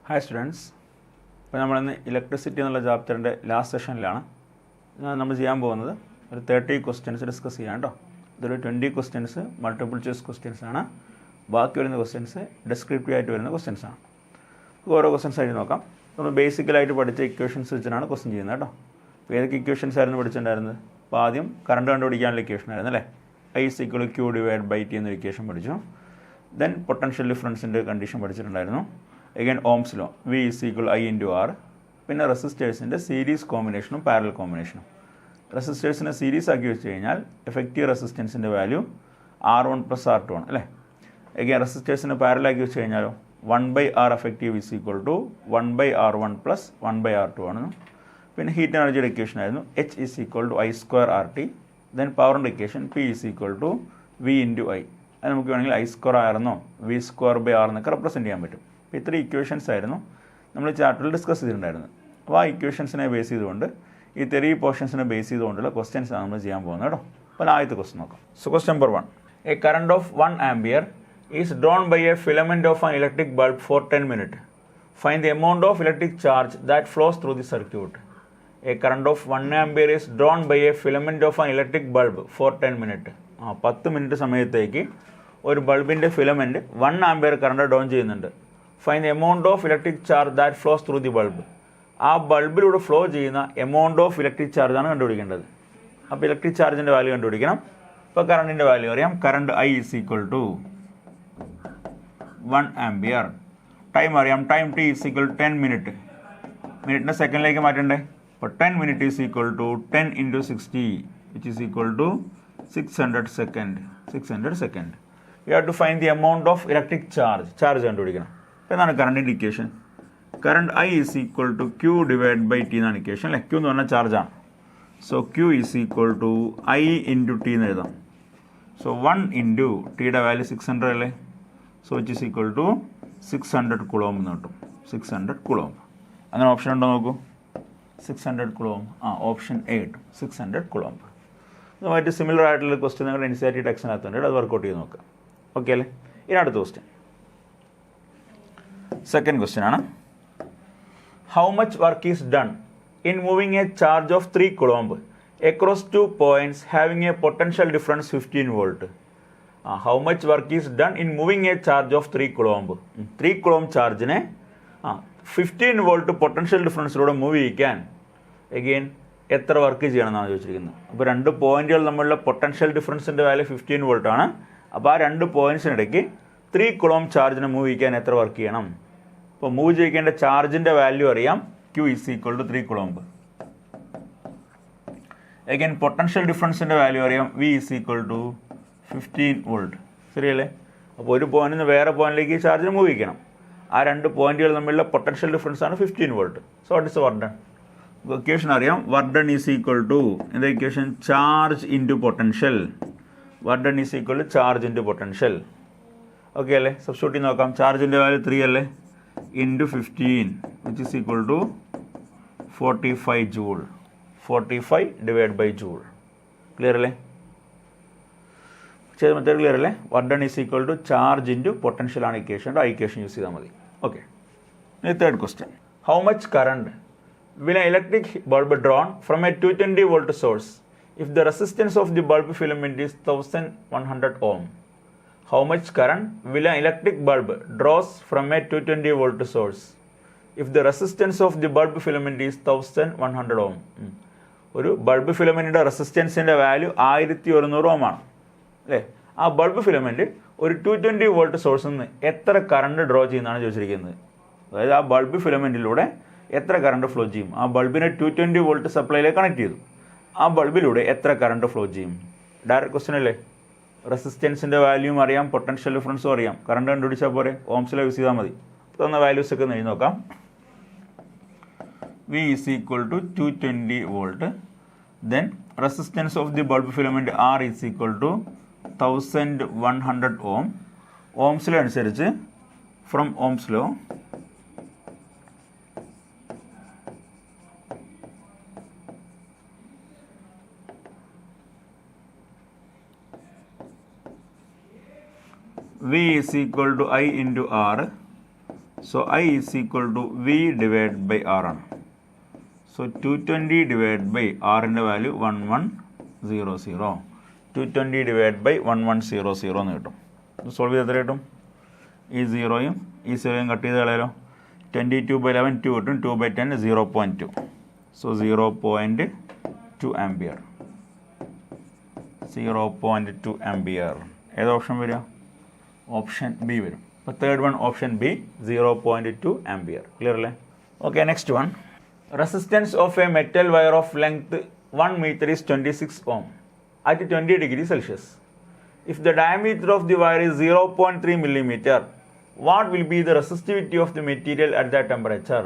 Hi students, ഇപ്പോൾ നമ്മൾ electricity എന്നുള്ള ചാപ്റ്ററിൻ്റെ ലാസ്റ്റ് സെഷനിലാണ്. നമ്മൾ ചെയ്യാൻ പോകുന്നത് ഒരു 30 ക്വസ്റ്റ്യൻസ് ഡിസ്കസ് ചെയ്യാം കേട്ടോ. ഇതൊരു 20 ക്വസ്റ്റ്യൻസ് മൾട്ടിപ്പിൾ ചോയ്സ് ക്വസ്റ്റ്യൻസ് ആണ്. ബാക്കി വരുന്ന ക്വസ്റ്റ്യൻസ് ഡിസ്ക്രിപ്റ്റീവ് ആയിട്ട് വരുന്ന ക്വസ്റ്റ്യൻസ് ആണ്. ഓരോ ക്വസ്റ്റ്യൻസ് ആയിട്ട് നോക്കാം. നമ്മൾ ബേസിക്കലായിട്ട് പഠിച്ച ഇക്വേഷൻസ് വെച്ചിട്ടാണ് ക്വസ്റ്റ്യൻ ചെയ്യുന്നത് കേട്ടോ. അപ്പോൾ ഏതൊക്കെ ഇക്വേഷൻസ് ആയിരുന്നു പഠിച്ചിട്ടുണ്ടായിരുന്നത്? അപ്പോൾ ആദ്യം കറണ്ട് കണ്ടുപിടിക്കാനുള്ള ഇക്വേഷൻ ആയിരുന്നു അല്ലേ. I is equal to Q/T എന്നൊരു ഇക്വേഷൻ പഠിച്ചു. ദെൻ പൊട്ടൻഷ്യൽ ഡിഫറൻസിൻ്റെ കണ്ടീഷൻ പഠിച്ചിട്ടുണ്ടായിരുന്നു. Again Ohm's law V is equal to I into R. പിന്നെ റെസിസ്റ്റേഴ്സിൻ്റെ സീരീസ് കോമ്പിനേഷനും പാരലൽ കോമ്പിനേഷനും. റെസിസ്റ്റേഴ്സിനെ സീരീസ് ആക്കി വെച്ച് കഴിഞ്ഞാൽ എഫക്റ്റീവ് റെസിസ്റ്റൻസിൻ്റെ വാല്യൂ R1 + R2 ആണ് അല്ലേ. അഗൈൻ റെസിസ്റ്റേഴ്സിനെ പാരലൽ ആക്കി വെച്ച് കഴിഞ്ഞാലോ 1/R effective is equal to 1/R1 + 1/R2 ആണ്. പിന്നെ ഹീറ്റ് എനർജിയുടെ ഇക്വേഷൻ ആയിരുന്നു H is equal to I² RT. Then പവറിൻ്റെ equation P is equal to V into I. അത് നമുക്ക് വേണമെങ്കിൽ I² R എന്നോ V²/R എന്നൊക്കെ റെപ്രസെൻറ്റ് ചെയ്യാൻ പറ്റും. അപ്പോൾ ഇത്ര ഇക്വേഷൻസ് ആയിരുന്നു നമ്മൾ ചാപ്റ്ററിൽ ഡിസ്കസ് ചെയ്തിട്ടുണ്ടായിരുന്നത്. അപ്പോൾ ആ ഇക്വേഷൻസിനെ ബേസ് ചെയ്തുകൊണ്ട് ഈ തെറി പോർഷൻസിനെ ബേസ് ചെയ്തുകൊണ്ടുള്ള ക്വസ്റ്റ്യൻസ് ആണ് നമ്മൾ ചെയ്യാൻ പോകുന്നത് കേട്ടോ. അപ്പോൾ ആദ്യത്തെ ക്വസ്റ്റ്യൻ നോക്കാം. So question number 1. A current of 1 ampere is drawn by a filament of an electric bulb for 10 minutes. Find the amount of electric charge that flows through the circuit. A current of 1 ampere is drawn by a filament of an electric bulb for 10 minutes. 10 minute സമയത്തേക്ക് ഒരു ബൾബിൻ്റെ filament 1 ampere current drawn ചെയ്യുന്നുണ്ട്. Find the amount of electric charge that flows through the bulb. ആ ബൾബിലൂടെ flow ചെയ്യുന്ന amount of electric ചാർജാണ് കണ്ടുപിടിക്കേണ്ടത്. അപ്പോൾ ഇലക്ട്രിക് ചാർജിൻ്റെ വാല്യൂ കണ്ടുപിടിക്കണം. ഇപ്പോൾ കറണ്ടിൻ്റെ വാല്യൂ അറിയാം. Current I is equal to 1 ampere. Time അറിയാം. Time T is equal to 10 minutes. മിനിറ്റിനെ സെക്കൻഡിലേക്ക് മാറ്റണ്ടേ. അപ്പോൾ 10 minutes is equal to 10 into 60, which is equal to 600 seconds. 600 seconds. You have to find the amount of electric charge. Charge കണ്ടുപിടിക്കണം. അപ്പോൾ എന്താണ് കറണ്ടിൻ്റെ equation? Current I is equal to Q/T എന്നാണ് equation അല്ലേ. Q എന്ന് പറഞ്ഞാൽ ചാർജാണ്. So Q is equal to I into T എന്ന് എഴുതാം. സോ 1 into Tയുടെ വാല്യൂ 600 അല്ലേ. So which is equal to 600 coulomb എന്ന് കിട്ടും. 600 coulomb. അങ്ങനെ ഓപ്ഷൻ ഉണ്ടോ നോക്കൂ. 600 coulomb. ഓപ്ഷൻ എ കിട്ടും. 600 coulomb. അതുമായിട്ട് സിമിലർ ആയിട്ടുള്ള ക്വസ്റ്റ്യൻ നിങ്ങൾ NCERT ടെക്സ്റ്റിനകത്തുണ്ട്. അത് വർക്കൗട്ട് ചെയ്ത് നോക്കുക. ഓക്കെ അല്ലേ. ഇനി അടുത്ത ക്വസ്റ്റ്യൻ. സെക്കൻഡ് ക്വസ്റ്റ്യൻ ആണ്. How much work is done in moving A charge of 3 coulomb across 2 points having A potential difference 15 volt. How much work is done in moving A charge of 3 coulomb. 3 coulomb ചാർജിനെ 15 volt potential ഡിഫറൻസിലൂടെ move ചെയ്യിക്കാൻ again എത്ര work ചെയ്യണം എന്നാണ് ചോദിച്ചിരിക്കുന്നത്. അപ്പോൾ 2 പോയിന്റുകൾ തമ്മിലുള്ള potential ഡിഫറൻസിൻ്റെ വാല്യൂ 15 volt ആണ്. അപ്പോൾ ആ 2 പോയിന്റ്സിനിടയ്ക്ക് 3 coulomb ചാർജിനെ മൂവ് ചെയ്യിക്കാൻ എത്ര വർക്ക് ചെയ്യണം? അപ്പോൾ മൂവ് ചെയ്യിക്കേണ്ട ചാർജിൻ്റെ വാല്യൂ അറിയാം. Q is equal to 3 coulomb. Again potential ഡിഫറൻസിൻ്റെ വാല്യൂ അറിയാം. V is equal to 15 volt. ശരിയല്ലേ. അപ്പോൾ ഒരു പോയിന്റിൽ നിന്ന് വേറെ പോയിന്റിലേക്ക് ചാർജിനെ മൂവ് ചെയ്യിക്കണം. ആ 2 പോയിന്റുകൾ തമ്മിലുള്ള പൊട്ടൻഷ്യൽ ഡിഫറൻസ് ആണ് 15 volt. So what is work done? Equation അറിയാം. Work done is equal to എന്താ equation? Charge into potential. Work done is equal to charge into potential. Okay അല്ലേ. സബ്സ്റ്റിറ്റ്യൂട്ട് ചെയ്ത് നോക്കാം. ചാർജിൻ്റെ വാല്യൂ 3 അല്ലേ. Into 15 which is equal to 45 joule. 45 divide by joule. Clear അല്ലേ? ചെയ്ത method clear അല്ലേ? Work done is equal to charge into potential ആണ് equation. ആ ഇക്വേഷൻ യൂസ് ചെയ്താൽ മതി. Okay. Third question. How much current will an electric bulb drawn from a 220 volt source if the resistance of the bulb filament is 1100 ohm? How much current will an electric bulb draws from a 220 volt source if the resistance of the bulb filament is 1100 ohm? ഒരു bulb ഫിലമെൻറ്റിൻ്റെ റെസിസ്റ്റൻസിൻ്റെ value 1100 ohm ആണ് അല്ലേ. ആ bulb filament ഒരു 220 volt സോഴ്സിൽ നിന്ന് എത്ര current draw ചെയ്യുന്നതാണ് ചോദിച്ചിരിക്കുന്നത്. അതായത് ആ ബൾബ് ഫിലമെൻറ്റിലൂടെ എത്ര കറണ്ട് ഫ്ലോ ചെയ്യും? ആ ബൾബിനെ 220 volt സപ്ലൈയിലേക്ക് കണക്ട് ചെയ്തു. ആ ബൾബിലൂടെ എത്ര കറണ്ട് ഫ്ലോ ചെയ്യും? ഡയറക്റ്റ് ക്വസ്റ്റ്യൻ അല്ലേ. റെസിസ്റ്റൻസിൻ്റെ വാല്യൂം അറിയാം, പൊട്ടൻഷ്യൽ ഡിഫറൻസും അറിയാം. കറണ്ട് കണ്ടുപിടിച്ചാൽ പോരെ. ഓംസിലെ യൂസ് ചെയ്താൽ മതി. തന്ന വാല്യൂസ് ഒക്കെ എഴുതി നോക്കാം. V is equal to 220 volt. Then resistance of the bulb filament R is equal to 1100 ohm. Ohm's law അനുസരിച്ച് from Ohm's law V is equal to I into R. So I is equal to V divide by R ആണ്. So 220 divide by ആറിൻ്റെ value 1100. 220 divide by 1100 എന്ന് കിട്ടും. ഇത് solve ചെയ്ത് എത്ര കിട്ടും? ഈ 0യും ഈ 0യും കട്ട് ചെയ്ത് കളയാലോ. 22/11 2 കിട്ടും. 2/10 0.2. സോ 0.2 ആംപിയർ. 0.2 ആംപിയർ. ഏത് ഓപ്ഷൻ വരിക? ഓപ്ഷൻ ബി വരും. അപ്പോൾ third one option B 0.2 ampere. Clear അല്ലേ? Okay, next one. Resistance of a metal wire of length 1 meter is 26 ohm at 20 degrees Celsius. If the diameter of the wire is 0.3 millimeter, what will be the resistivity of the material at that temperature?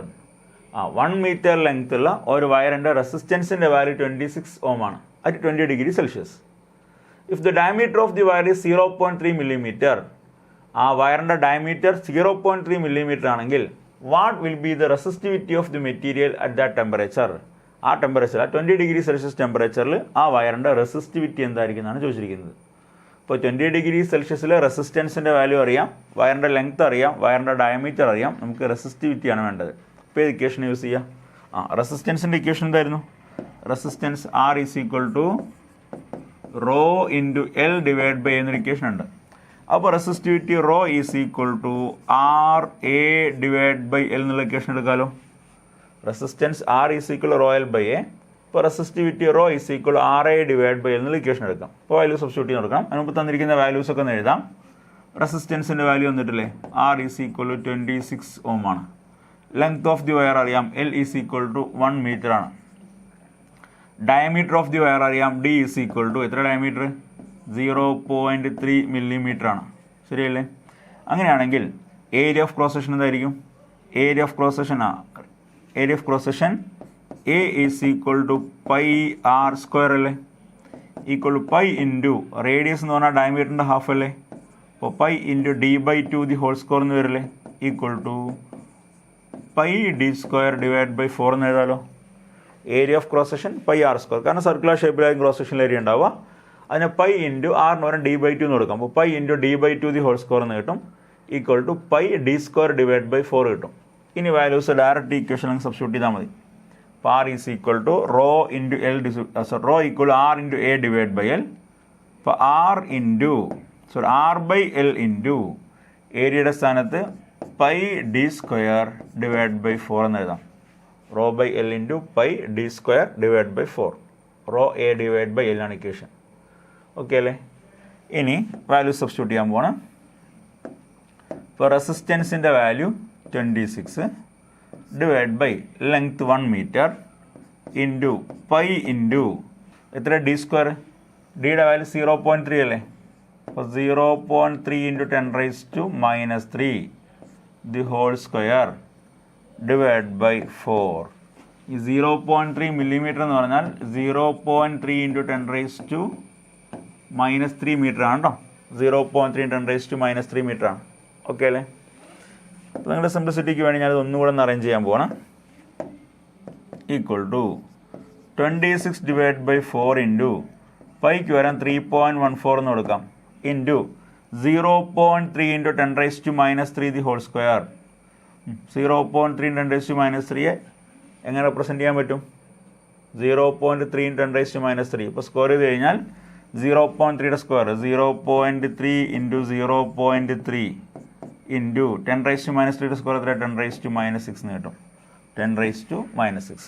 1 meter length ഉള്ള ഒരു വയറിൻ്റെ റെസിസ്റ്റൻസിൻ്റെ value 26 ohm ആണ് at 20 degree Celsius. If the diameter of the wire is 0.3 millimeter, ആ വയറിൻ്റെ diameter 0.3 millimeter ആണെങ്കിൽ what will be the resistivity of the material at that temperature? ആ temperature 20 degree Celsius ടെമ്പറേച്ചറിൽ ആ വയറിൻ്റെ റെസിസ്റ്റിവിറ്റി എന്തായിരിക്കും എന്നാണ് ചോദിച്ചിരിക്കുന്നത്. ഇപ്പോൾ 20 ഡിഗ്രി സെൽഷ്യസിൽ റെസിസ്റ്റൻസിൻ്റെ വാല്യൂ അറിയാം, വയറിൻ്റെ ലെങ്ത് അറിയാം, വയറിൻ്റെ ഡയമീറ്റർ അറിയാം, നമുക്ക് റെസിസ്റ്റിവിറ്റിയാണ് വേണ്ടത്. ഇപ്പോൾ ഏത് ഇക്വേഷൻ യൂസ് ചെയ്യുക? റെസിസ്റ്റൻസിൻ്റെ ഇക്വേഷൻ എന്തായിരുന്നു? Resistance R is equal to rho into L divide by എന്നൊരു ഇക്വേഷൻ ഉണ്ട്. അപ്പോൾ resistivity rho is equal to R A divide by L എന്നുള്ള ഇക്വേഷൻ എടുക്കാമല്ലോ. Resistance R is equal rho L by A. ഇപ്പോൾ resistivity rho is equal R A divide by L എന്നുള്ള equation എടുക്കാം. ഇപ്പോൾ value substitute ചെയ്ത് കൊടുക്കാം. അതിനുമ്പോൾ തന്നിരിക്കുന്ന values ഒക്കെ ഒന്ന് എഴുതാം. റെസിസ്റ്റൻസിൻ്റെ വാല്യൂ വന്നിട്ടില്ലേ? R is equal to 26 ohm ആണ്. ലെങ്ത് ഓഫ് ദി വയർ അറിയാം, L is equal to 1 meter ആണ്. ഡയമീറ്റർ ഓഫ് ദി വയർ അറിയാം, ഡി ഈസ് ഈക്വൽ ടു എത്ര ഡയമീറ്റർ? 0.3 millimeter ആണ്. ശരിയല്ലേ? അങ്ങനെയാണെങ്കിൽ ഏരിയ ഓഫ് ക്രോസ് സെക്ഷൻ എന്തായിരിക്കും? Area of cross section A is equal to pi R square അല്ലേ? Equal to pi into radius എന്ന് പറഞ്ഞാൽ ഡയമീറ്ററിൻ്റെ ഹാഫ് അല്ലേ? അപ്പോൾ pi into d/2 the whole square എന്ന് വരില്ലേ? Equal to pi d square divide by 4 എന്ന് എഴുതാമല്ലോ. Area of cross section pi R square, കാരണം സർക്കുലർ ഷേപ്പിലായിരിക്കും ക്രോസ് സെക്ഷനിൽ ഏരിയ ഉണ്ടാവുക. അതിന് പൈ ഇൻറ്റു ആറിന് പകരം d/2 എന്ന് കൊടുക്കാം. അപ്പോൾ pi into d/2 the whole square എന്ന് കിട്ടും. Equal to pi d square divide by 4 കിട്ടും. ഇനി വാല്യൂസ് ഡയറക്റ്റ് ഇക്വേഷൻ സബ്സ്റ്റിറ്റ്യൂട്ട് ചെയ്താൽ മതി. അപ്പോൾ R is equal to rho into L rho equal R into A divide by L. അപ്പോൾ R by L into ഏരിയയുടെ സ്ഥാനത്ത് pi d square divide by 4 എന്ന് എഴുതാം. Rho by L into pi d square divide by 4. Rho A divide by L ആണ് equation. Okay അല്ലേ? ഇനി value substitute ചെയ്യാൻ പോകണം. ഇപ്പോൾ റെസിസ്റ്റൻസിൻ്റെ value 26 divide by length 1 meter into pi into എത്ര d സ്ക്വയർ? ഡിയുടെ വാല്യൂ 0.3 അല്ലേ? അപ്പോൾ 0.3 into 10⁻³ the whole square divide by 4. ഈ 0.3 millimeter എന്ന് പറഞ്ഞാൽ 0.3 ഇൻറ്റു 10⁻³ മീറ്റർ ആണ് കേട്ടോ. 0.3 10⁻³ മീറ്റർ ആണ്. ഓക്കെ അല്ലേ? അപ്പോൾ നിങ്ങളുടെ സിംപ്ലിസിറ്റിക്ക് വേണ്ടി ഞാനത് ഒന്നുകൂടെ ഒന്ന് അറേഞ്ച് ചെയ്യാൻ പോകണം. Equal to 26 divide by 4 into പൈക്ക് വരാൻ 3.14 എന്ന് കൊടുക്കാം. Into 0.3 into 10⁻³ the whole square. 0.3 10⁻³ എങ്ങനെ റെപ്രസെൻറ്റ് ചെയ്യാൻ പറ്റും? 0.3 10⁻³ ഇപ്പോൾ സ്ക്വയർ ചെയ്ത് കഴിഞ്ഞാൽ 0.3യുടെ സ്ക്വയർ 0.3 ഇൻറ്റു 0.3 ഇൻറ്റു 10⁻³ സ്ക്വയർ എത്ര? 10⁻⁻6 എന്ന് കിട്ടും. 10⁻⁻6.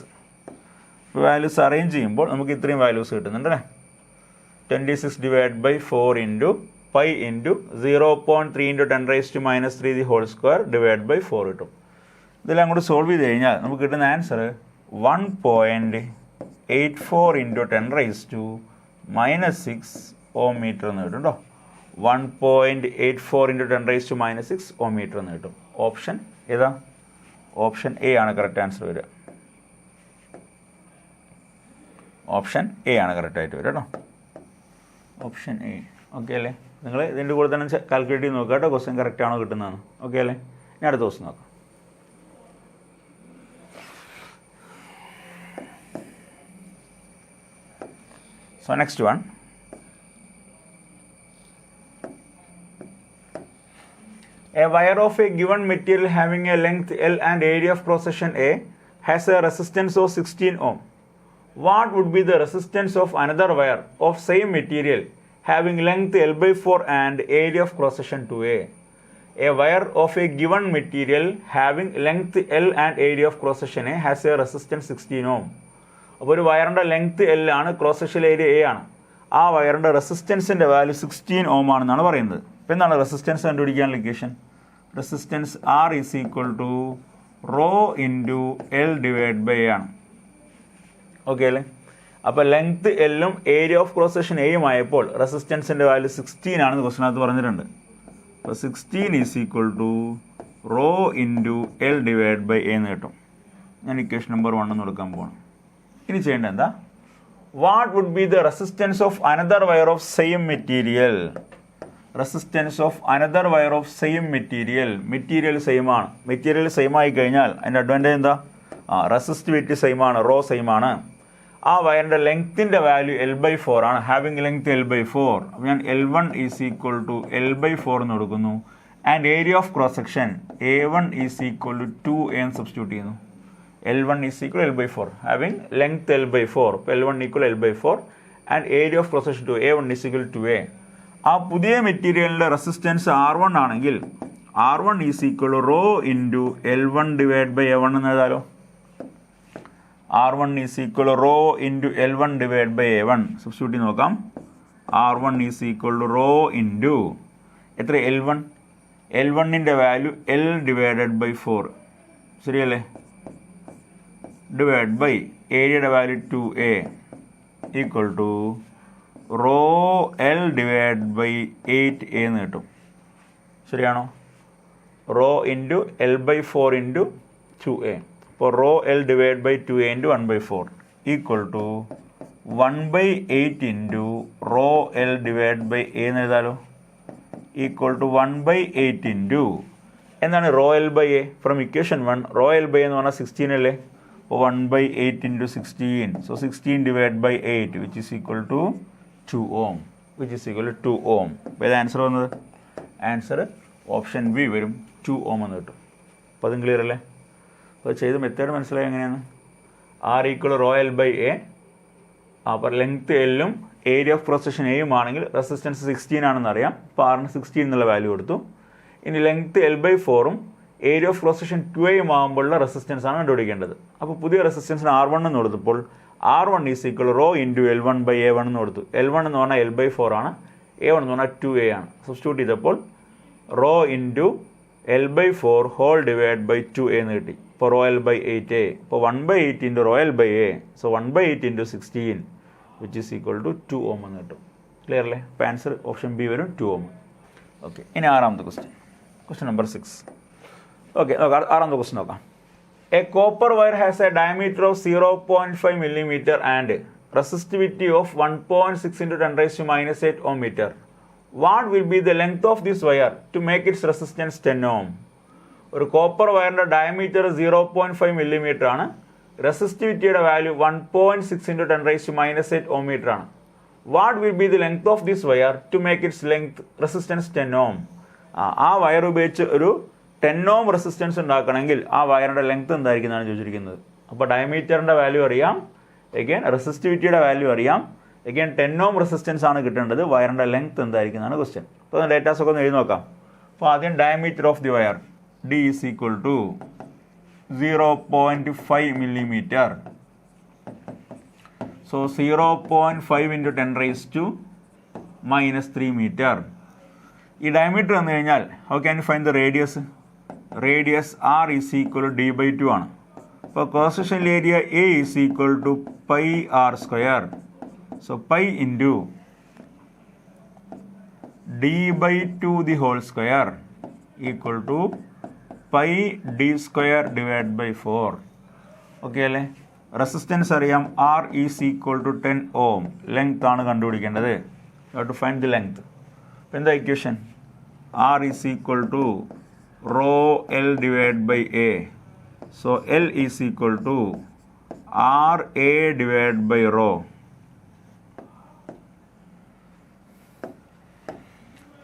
ഇപ്പോൾ വാല്യൂസ് അറേഞ്ച് ചെയ്യുമ്പോൾ നമുക്ക് ഇത്രയും വാല്യൂസ് കിട്ടുന്നുണ്ട് അല്ലേ? 26 divide by 4 into pi into 0.3 into 10⁻³ the whole square divide by 4 കിട്ടും. ഇതെല്ലാം കൂടി സോൾവ് ചെയ്ത് കഴിഞ്ഞാൽ നമുക്ക് കിട്ടുന്ന ആൻസർ 1.84 ഇൻറ്റു 10⁻⁻6 ohm meter എന്ന് കിട്ടും കേട്ടോ. 1.84 ഇൻറ്റു 10⁻⁻6 ohm meter എന്ന് കിട്ടും. ഓപ്ഷൻ ഏതാ? ഓപ്ഷൻ എ ആണ് കറക്റ്റ് ആൻസർ വരിക. ഓപ്ഷൻ എ ആണ് കറക്റ്റായിട്ട് വരിക കേട്ടോ. Option A. ഓക്കെ അല്ലേ? നിങ്ങൾ ഇതിൻ്റെ കൂടെ തന്നെ കാൽക്കുലേറ്റ് ചെയ്ത് നോക്കുക കേട്ടോ, ക്വസ്റ്റ്യൻ കറക്റ്റ് ആണോ കിട്ടുന്നതെന്ന്. ഓക്കെ അല്ലേ? ഞാൻ അടുത്ത ദിവസം നോക്കാം. So next one. A A wire of a given material having a length L and area of cross section A has a resistance of 16 ohm. What would be the resistance of another wire of same material having length L by 4 and area of cross section 2A? A wire of a given material having length L and area of cross section A has a resistance 16 ohm. അപ്പോൾ ഒരു വയറിൻ്റെ length L ആണ്, cross section area A ആണ്. ആ വയറിൻ്റെ റെസിസ്റ്റൻസിൻ്റെ value 16 ഓം ആണെന്നാണ് പറയുന്നത്. അപ്പോൾ എന്താണ് റെസിസ്റ്റൻസ് കണ്ടുപിടിക്കാനുള്ള equation? Resistance R is equal to rho into L divide by A ആണ്. ഓക്കെ അല്ലേ? അപ്പോൾ ലെങ്ത് Lഉം ഏരിയ ഓഫ് ക്രോസ് സെക്ഷൻ Aയും ആയപ്പോൾ റെസിസ്റ്റൻസിൻ്റെ വാല്യൂ 16 ആണെന്ന് ക്വസ്റ്റിനകത്ത് പറഞ്ഞിട്ടുണ്ട്. അപ്പോൾ 16 is equal to rho into L divide by A എന്ന് കിട്ടും. ഞാൻ ഇക്വേഷൻ നമ്പർ 1 എന്ന് കൊടുക്കാൻ പോകണം. ഇനി ചെയ്യേണ്ടത് എന്താ? What would be the resistance of another wire of same material? Resistance of another wire of same material. Material same ആണ്. മെറ്റീരിയൽ സെയിം ആയി കഴിഞ്ഞാൽ അതിൻ്റെ അഡ്വാൻറ്റേജ് എന്താ? റെസിസ്റ്റിവിറ്റി സെയിം ആണ്, റോ സെയിം ആണ്. ആ വയറിൻ്റെ ലെങ്ത്തിൻ്റെ വാല്യൂ L/4 ആണ്. Having length L/4. അപ്പോൾ ഞാൻ L1 is equal to L/4 എന്ന് കൊടുക്കുന്നു. And area of cross section A1 is equal to 2A എന്ന് സബ്സ്റ്റിറ്റ്യൂട്ട് ചെയ്യുന്നു. L1 is equal to L/4, having length L/4. L1 equal to L/4 and area of cross section 2 A1 is equal to 2A. ആ പുതിയ മെറ്റീരിയലിൻ്റെ resistance R1 ആണെങ്കിൽ R1 is equal to rho into L1 divide by A1 എന്ന് എഴുതാലോ. R1 is equal to rho into L1 divide by A1. Substitute ചെയ്ത് നോക്കാം. R1 is equal to rho into എത്ര? L1. L1ൻ്റെ വാല്യൂ L ഡിവൈഡഡ് ബൈ 4. ശരിയല്ലേ? Divide by ഏരിയയുടെ value 2A equal to rho L divide by 8A എന്ന് കിട്ടും. ശരിയാണോ? Rho into L/4 into 2A. അപ്പോൾ rho L divide by 2A into 1/4 equal to 1/8 into rho L divide by A എന്ന് എഴുതാലോ. Equal to 1/8 into എന്താണ് rho L/A? From equation 1 rho L/A എന്ന് പറഞ്ഞാൽ 16 അല്ലേ? 1/8 into 16. So 16 divided by 8 which is equal to 2 ohm. Which is equal to 2 ohm. അപ്പോൾ ഏത് answer വന്നത്? Answer option B വരും. 2 ohm എന്ന് കിട്ടും. അപ്പോൾ അതും ക്ലിയർ അല്ലേ? അപ്പോൾ ചെയ്ത് മെത്തേഡ് മനസ്സിലായി എങ്ങനെയാണ്? R equal rho L/A. അപ്പോൾ ലെങ്ത് Lഉം ഏരിയ ഓഫ് ക്രോസ് സെക്ഷൻ Aയും ആണെങ്കിൽ റെസിസ്റ്റൻസ് 16 ആണെന്ന് അറിയാം. അപ്പോൾ Rന് 16 എന്നുള്ള വാല്യൂ കൊടുത്തു. ഇനി ലെങ്ത് L/4ഉം area of cross section 2A ആകുമ്പോഴുള്ള റെസിസ്റ്റൻസ് ആണ് കണ്ടുപിടിക്കേണ്ടത്. അപ്പോൾ പുതിയ റെസിസ്റ്റൻസിന് R1 എന്ന് കൊടുത്തപ്പോൾ R1 is equal rho into L1 by A1 എന്ന് കൊടുത്തു. L1 എന്ന് പറഞ്ഞാൽ L/4 ആണ്, A1 എന്ന് പറഞ്ഞാൽ 2A ആണ്. സബ്സ്റ്റിറ്റ്യൂട്ട് ചെയ്തപ്പോൾ rho into L/4 whole divide by 2A എന്ന് കിട്ടി. ഇപ്പോൾ റോ L/8A. ഇപ്പോൾ 1/8 into rho L/A. So 1/8 into 16 which is equal to 2 ohm എന്ന് കിട്ടും. ക്ലിയർ അല്ലേ? അപ്പോൾ ആൻസർ ഓപ്ഷൻ ബി വരും 2 ohm. ഓക്കെ, ഇനി ആറാമത്തെ ക്വസ്റ്റ്യൻ നമ്പർ 6. ഓക്കെ, നോക്കാം. ആറാമത്തെ ക്വസ്റ്റ്യൻ നോക്കാം. A copper wire has a diameter of 0.5 millimeter and resistivity of 1.6 × 10⁻⁻8 ohm meter. What will be the length of this wire to make its resistance 10 ohm? ഒരു copper വയറിൻ്റെ diameter 0.5 millimeter ആണ്. റെസിസ്റ്റിവിറ്റിയുടെ value 1.6 × 10⁻⁻8 ohm meter ആണ്. What will be the length of this wire to make its length resistance 10 ohm? ആ wire ഉപയോഗിച്ച് ഒരു 10 ohm resistance ഉണ്ടാക്കണമെങ്കിൽ ആ വയറിൻ്റെ ലെങ്ത് എന്തായിരിക്കും എന്നാണ് ചോദിച്ചിരിക്കുന്നത്. അപ്പോൾ ഡയമീറ്ററിൻ്റെ വാല്യൂ അറിയാം, എഗെയിൻ റെസിസ്റ്റിവിറ്റിയുടെ വാല്യൂ അറിയാം, എഗെയിൻ 10 ohm റെസിസ്റ്റൻസ് ആണ് കിട്ടേണ്ടത്. വയറിൻ്റെ ലെങ്ത് എന്തായിരിക്കും എന്നാണ് ക്വസ്റ്റ്യൻ. അപ്പോൾ ഡേറ്റാസ് ഒക്കെ ഒന്ന് എഴുതി നോക്കാം. അപ്പോൾ ആദ്യം diameter of the wire D is equal to 0.5 millimeter. So 0.5 × 10⁻³ meter. ഈ ഡയമീറ്റർ വന്നു കഴിഞ്ഞാൽ how can you find the radius? Radius R is equal to D/2 ആണ്. അപ്പോൾ cross section area A is equal to πr². So pi into D/2 the whole square equal to πd² divide by 4. Okay അല്ലേ? Resistance അറിയാം, R is equal to 10 ohm. Length ആണ് കണ്ടുപിടിക്കേണ്ടത്. You have to find the length. അപ്പോൾ എന്താ equation? R is equal to rho L divide by A. So L is equal to RA divide by rho.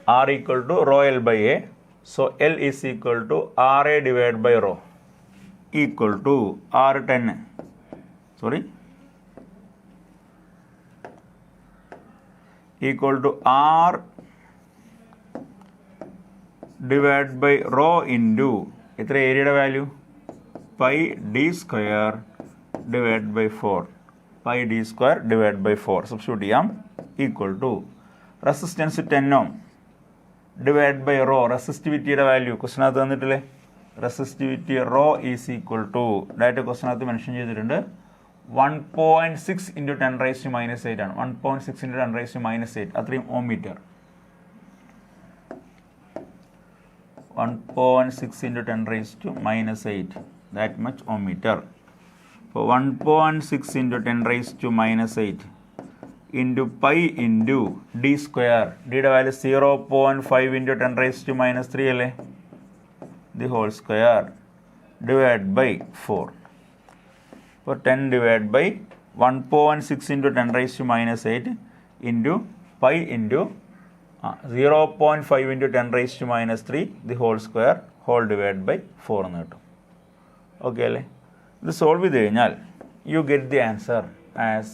R equal to rho L by A. So L is equal to RA divided by rho equal to R10. Sorry. Equal to R divided by rho into എത്ര ഏരിയയുടെ value pi D square divide by 4 pi D square divide by 4 substitute ചെയ്യാം equal to resistance 10 ohm divide by rho റെസിസ്റ്റിവിറ്റിയുടെ value ക്വസ്റ്റിനകത്ത് തന്നിട്ടില്ലേ resistivity rho is equal to direct ക്വസ്റ്റിനകത്ത് mention ചെയ്തിട്ടുണ്ട് 1.6 into 10 raised to minus 8 ആണ് 1.6 into 10 raised to minus 8 അത്രയും ഓം metre 1.6 into 10 raised to minus 8 that much ohm meter. So 1.6 into 10 raised to minus 8 into pi into d square. D value 0.5 into 10 raised to minus 3 അല്ലേ the whole square divided by 4. So 10 divided by 1.6 into 10 raised to minus 8 into pi into 0.5 into 10 raised to minus 3 the whole square whole divided by 4 എന്ന് കിട്ടും okay അല്ലേ ഇത് solve ചെയ്ത് കഴിഞ്ഞാൽ you get the answer as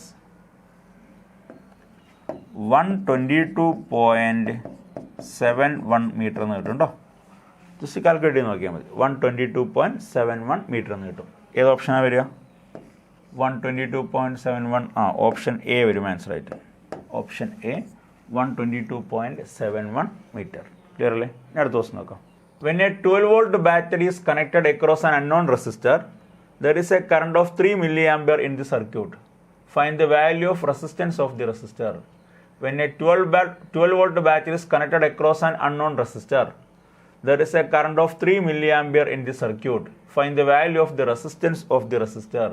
122.71 metre എന്ന് കിട്ടും കേട്ടോ just calculate ചെയ്ത് നോക്കിയാൽ മതി 122.71 മീറ്റർ എന്ന് കിട്ടും ഏത് ഓപ്ഷനാണ് വരിക 122.71 ഓപ്ഷൻ എ വരും ആൻസർ ആയിട്ട് ഓപ്ഷൻ എ 122.71 meter. Clear അല്ലേ ഇനി അടുത്ത ദിവസം നോക്കാം when a 12 volt battery is connected across an unknown resistor there is a current of 3 milliampere in the circuit find the value of resistance of the resistor when a 12 volt battery is connected across an unknown resistor there is a current of 3 milliampere in the circuit find the value of the resistance of the resistor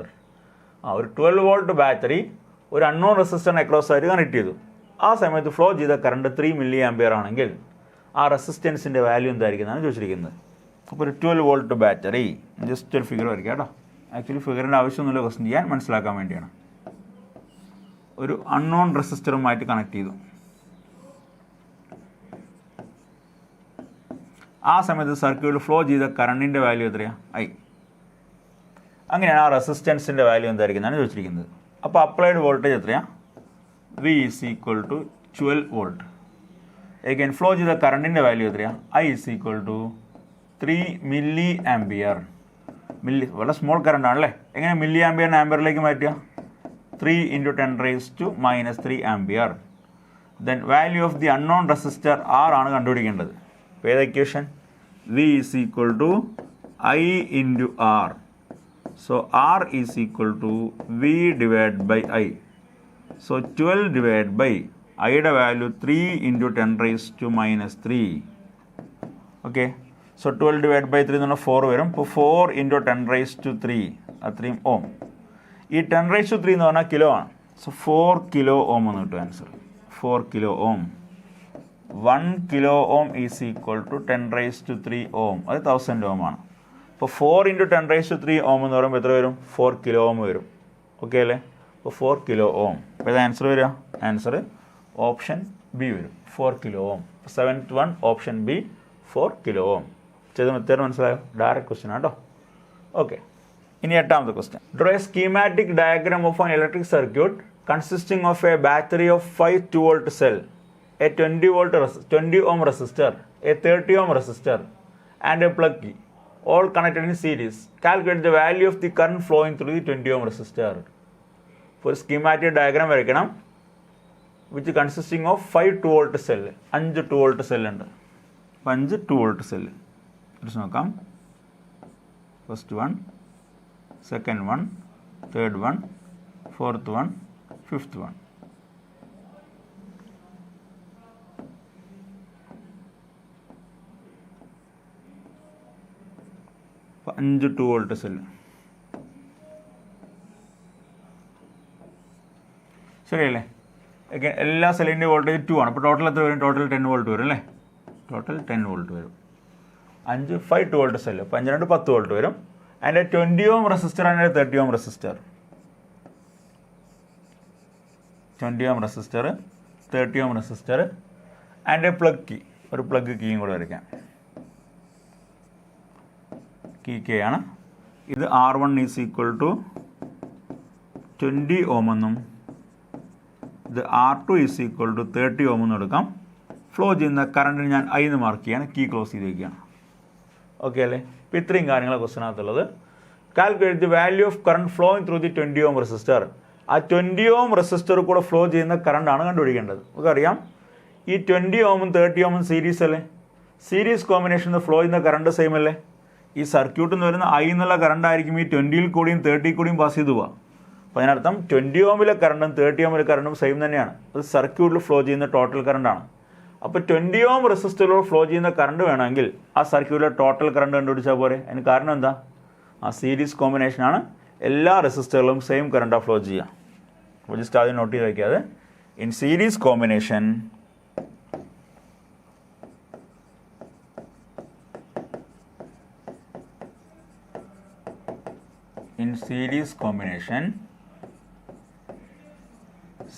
ഒരു 12 volt battery ഒരു unknown resistor across ആയിട്ട് connect ചെയ്തു ആ സമയത്ത് flow ചെയ്ത current 3 milli ampere ആണെങ്കിൽ ആ റെസിസ്റ്റൻസിൻ്റെ value എന്തായിരിക്കുന്നതാണ് ചോദിച്ചിരിക്കുന്നത് അപ്പോൾ ഒരു 12 വോൾട്ട് ബാറ്ററി ജസ്റ്റ് ഒരു ഫിഗർ വരയ്ക്കാം കേട്ടോ ആക്ച്വലി ഫിഗറിൻ്റെ ആവശ്യമൊന്നുമില്ല ക്വസ്റ്റ്യൻ ചെയ്യാൻ മനസ്സിലാക്കാൻ വേണ്ടിയാണ് ഒരു അൺനോൺ റെസിസ്റ്ററുമായിട്ട് കണക്ട് ചെയ്തു ആ സമയത്ത് സർക്യൂട്ടിൽ ഫ്ലോ ചെയ്ത കറണ്ടിൻ്റെ വാല്യൂ എത്രയാണ് ഐ അങ്ങനെയാണ് ആ റെസിസ്റ്റൻസിൻ്റെ വാല്യൂ എന്തായിരിക്കുന്നതാണ് ചോദിച്ചിരിക്കുന്നത് അപ്പോൾ അപ്ലൈഡ് വോൾട്ടേജ് എത്രയാണ് V is equal to 12 volt. Again, flow ചെയ്ത കറണ്ടിൻ്റെ വാല്യൂ എത്രയാണ് I is equal to 3 milli ampere വളരെ സ്മോൾ കറണ്ട് ആണല്ലേ എങ്ങനെ മില്ലി ആംപിയറിന് ആംപിയറിലേക്ക് മാറ്റുക 3 into 10 raised to minus 3 ampere then value of the unknown resistor R ആണ് കണ്ടുപിടിക്കേണ്ടത് അപ്പോൾ ഏത് equation V is equal to I into R so R is equal to V divided by I so 12 divided by I യുടെ value 3 into 10 raised to minus 3 okay so 12 divided by 3 എന്ന് പറഞ്ഞാൽ 4 വരും അപ്പോൾ 4 into 10 raised to 3 അത്രയും ഓം ഈ 10 raised to 3 എന്ന് പറഞ്ഞാൽ kilo ആണ് സോ 4 കിലോ ഓം എന്ന് കിട്ടും answer 4 kilo ohm 1 kilo ohm is equal to 10 raised to 3 ohm അത് 1000 ഓം ആണ് അപ്പോൾ 4 into 10 raised to 3 ഓം എന്ന് പറയുമ്പോൾ എത്ര വരും 4 കിലോ ഓം വരും ഓക്കെ അല്ലേ അപ്പോൾ 4 കിലോ ഓം അപ്പോൾ ഇത് ആൻസർ വരിക ആൻസർ ഓപ്ഷൻ ബി വരും 4 കിലോ ഓം 7th one option B 4 kilo ഓം ചെയ്ത് മെത്തേഡ് മനസ്സിലായോ ഡയറക്റ്റ് ക്വസ്റ്റ്യൻ ആട്ടോ ഓക്കെ ഇനി എട്ടാമത്തെ question draw A schematic diagram of an electric circuit consisting of a battery of 5 2-volt cell A 20 ohm resistor a 30 ohm resistor and a plug key all connected in series calculate the value of the current flowing through the 20 ohm resistor for schematic diagram വരയ്ക്കണം which consisting of 5 2-volt cell 5 2-volt cell ഉണ്ട് 5 2-volt cell നോക്കാം first one second one third one fourth one fifth one അഞ്ച് 2-volt cell ശരിയല്ലേ എല്ലാ സെല്ലിൻ്റെ voltage 2 ആണ് അപ്പോൾ total എത്ര വരും ടോട്ടൽ 10 വോൾട്ട് വരും അല്ലേ ടോട്ടൽ 10 വോൾട്ട് വരും 5 2-volt സെല്ല് അപ്പോൾ 5 2 10 വോൾട്ട് വരും അതിൻ്റെ 20 ohm റെസിസ്റ്റർ അതിൻ്റെ 30 ohm resistor 20 ohm resistor 30 ohm resistor അതിൻ്റെ പ്ലഗ് കീ ഒരു പ്ലഗ് കീയും കൂടെ വരയ്ക്കാം കീ കെ ആണ്. ഇത് R1 ഈസ് ഈക്വൽ ടു 20 ഓം എന്നും ഇത് R2 ഈസ് ഈക്വൽ ടു 30 ഓം എന്നും എടുക്കാം. ഫ്ലോ ചെയ്യുന്ന കറണ്ടിന് ഞാൻ I എന്ന് മാർക്ക് ചെയ്യാണ്, കീ ക്ലോസ് ചെയ്ത് വയ്ക്കുകയാണ്. ഓക്കെ അല്ലേ? അപ്പോൾ ഇത്രയും കാര്യങ്ങളാണ് ക്വസ്റ്റിനകത്തുള്ളത്. Calculate the value of current flowing through the 20 ohm resistor. ആ 20 ഓം റെസിസ്റ്റർ കൂടെ ഫ്ലോ ചെയ്യുന്ന കറണ്ടാണ് കണ്ടുപിടിക്കേണ്ടത്. നമുക്കറിയാം ഈ 20 ഓമും 30 ഓമും സീരീസ് അല്ലേ? സീരീസ് കോമ്പിനേഷൻ ഫ്ലോ ചെയ്യുന്ന കറണ്ട് സെയിം അല്ലേ? ഈ സർക്യൂട്ടിൽ നിന്ന് വരുന്ന I എന്നുള്ള കറണ്ട് ആയിരിക്കും ഈ 20ൽ കൂടിയും 30 കൂടിയും പാസ് ചെയ്ത് പോവുക. അപ്പോൾ അതിനർത്ഥം 20 ഓമിലെ കറണ്ടും 30 ഓമിലെ കറണ്ടും സെയിം തന്നെയാണ്. അത് സർക്യൂട്ടിൽ ഫ്ലോ ചെയ്യുന്ന ടോട്ടൽ കറണ്ടാണ്. അപ്പോൾ 20 ഓം റെസിസ്റ്ററിലൂടെ ഫ്ലോ ചെയ്യുന്ന കറണ്ട് വേണമെങ്കിൽ ആ സർക്യൂട്ടിലെ ടോട്ടൽ കറണ്ട് കണ്ടുപിടിച്ചാൽ പോരെ. അതിന് കാരണം എന്താ? ആ സീരീസ് കോമ്പിനേഷനാണ്. എല്ലാ റെസിസ്റ്ററിലും സെയിം കറണ്ടാണ് ഫ്ലോ ചെയ്യുക. അപ്പോൾ ജസ്റ്റ് ആദ്യം നോട്ട് ചെയ്ത് വയ്ക്കാതെ, in series combination